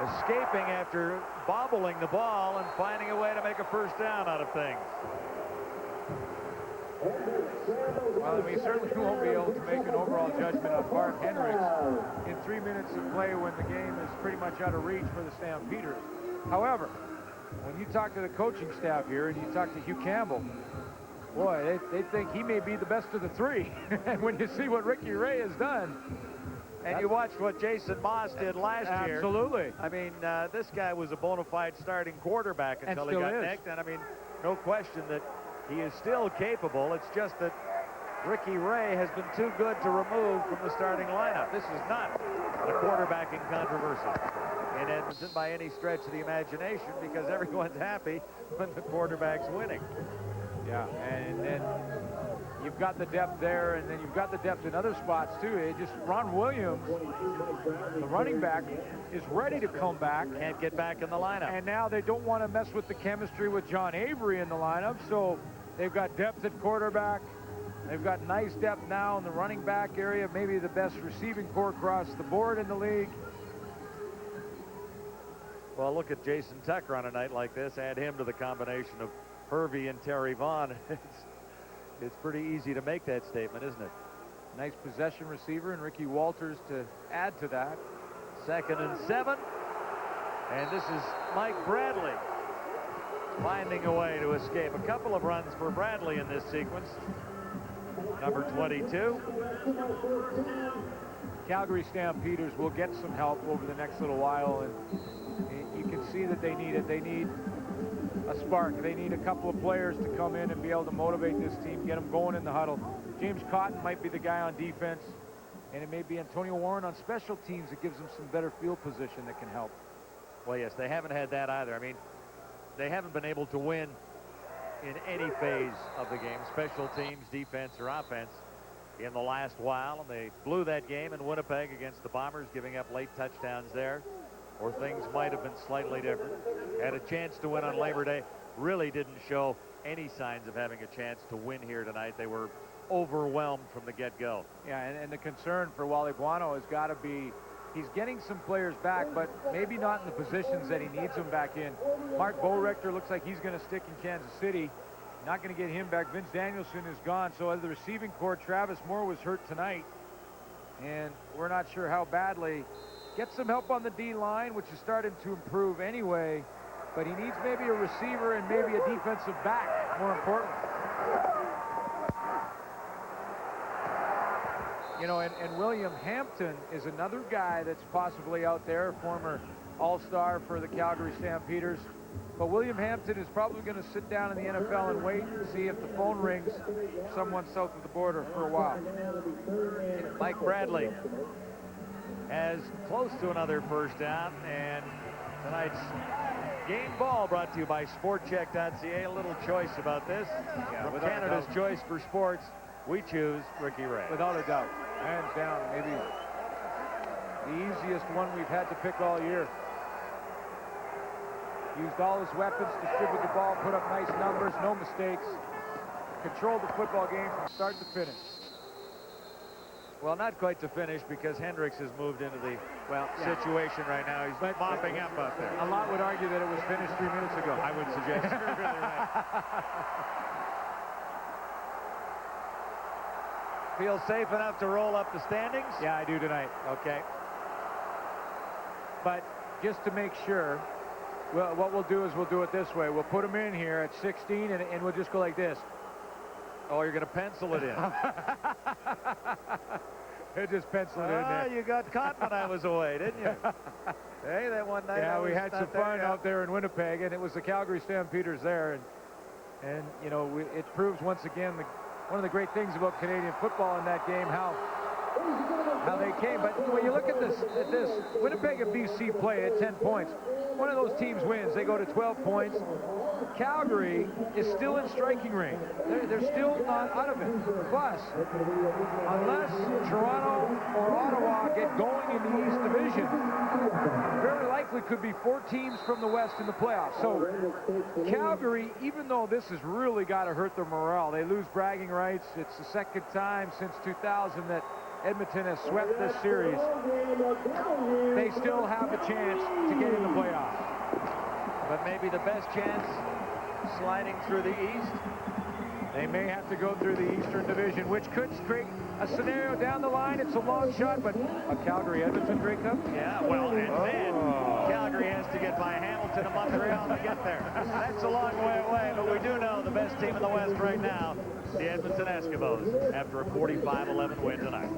escaping after bobbling the ball and finding a way to make a first down out of things. Well, we certainly won't be able to make an overall judgment on Bart Hendricks in 3 minutes of play when the game is pretty much out of reach for the Stampeders. However, when you talk to the coaching staff here and you talk to Hugh Campbell, boy, they think he may be the best of the 3. And when you see what Ricky Ray has done, And you watched what Jason Moss did last year. Absolutely. I mean, this guy was a bona fide starting quarterback until he got nicked. And I mean, no question that he is still capable. It's just that Ricky Ray has been too good to remove from the starting lineup. This is not a quarterbacking controversy in Edmonton by any stretch of the imagination, because everyone's happy when the quarterback's winning. Yeah, and then you've got the depth there, and then you've got the depth in other spots too. It just Ron Williams, the running back, is ready to come back. Can't get back in the lineup. And now they don't want to mess with the chemistry with John Avery in the lineup, so they've got depth at quarterback. They've got nice depth now in the running back area, maybe the best receiving core across the board in the league. Well, look at Jason Tucker on a night like this. Add him to the combination of Hervey and Terry Vaughn. It's pretty easy to make that statement, isn't it? Nice possession receiver, and Ricky Walters to add to that. 2nd and 7. And this is Mike Bradley finding a way to escape. A couple of runs for Bradley in this sequence. Number 22. Calgary Stampeders will get some help over the next little while, and you can see that they need it. They need a spark. They need a couple of players to come in and be able to motivate this team, get them going in the huddle. James Cotton might be the guy on defense, and it may be Antonio Warren on special teams that gives them some better field position that can help. Well, yes, they haven't had that either. I mean, they haven't been able to win in any phase of the game, special teams, defense, or offense, in the last while, and they blew that game in Winnipeg against the Bombers, giving up late touchdowns there, or things might have been slightly different. Had a chance to win on Labor Day, really didn't show any signs of having a chance to win here tonight. They were overwhelmed from the get-go. Yeah, and the concern for Wally Buono has got to be, he's getting some players back, but maybe not in the positions that he needs them back in. Mark Borector looks like he's going to stick in Kansas City. Not going to get him back. Vince Danielson is gone. So as the receiving core, Travis Moore was hurt tonight, and we're not sure how badly. Get some help on the D-line, which is starting to improve anyway, but he needs maybe a receiver and maybe a defensive back, more important. You know, and William Hampton is another guy that's possibly out there, former all-star for the Calgary Stampeders. But William Hampton is probably going to sit down in the NFL and wait and see if the phone rings someone south of the border for a while. Mike Bradley has close to another first down, and tonight's game ball brought to you by SportCheck.ca. A little choice about this. Yeah, From Canada's choice for sports, we choose Ricky Ray. Without a doubt. Hands down, maybe the easiest one we've had to pick all year. Used all his weapons, distributed the ball, put up nice numbers, no mistakes. Controlled the football game from start to finish. Well, not quite to finish, because Hendricks has moved into the situation right now. He's mopping up out there. A lot would argue that it was finished 3 minutes ago. I would suggest you're really right. Feel safe enough to roll up the standings? Yeah, I do tonight. Okay. But just to make sure, well, what we'll do is we'll do it this way. We'll put them in here at 16, and we'll just go like this. Oh, you're going to pencil it in. Just pencil it in there. You got caught when I was away, didn't you? Hey, that one night. Yeah, we had some fun out there in Winnipeg, and it was the Calgary Stampeders there. And you know, it proves once again one of the great things about Canadian football in that game, how they came. But when you look at this Winnipeg and BC play at 10 points. One of those teams wins. They go to 12 points. Calgary is still in striking range. They're still not out of it. Plus, unless Toronto or Ottawa get going in the East Division, very likely could be 4 teams from the West in the playoffs. So Calgary, even though this has really got to hurt their morale, they lose bragging rights. It's the second time since 2000 that Edmonton has swept this series. They still have a chance to get in the playoffs. But maybe the best chance sliding through the East. They may have to go through the Eastern Division, which could create a scenario down the line. It's a long shot, but a Calgary-Edmonton Grey Cup? Yeah, well, and then Calgary has to get by Hamilton and Montreal to get there. That's a long way away, but we do know the best team in the West right now, the Edmonton Eskimos, after a 45-11 win tonight.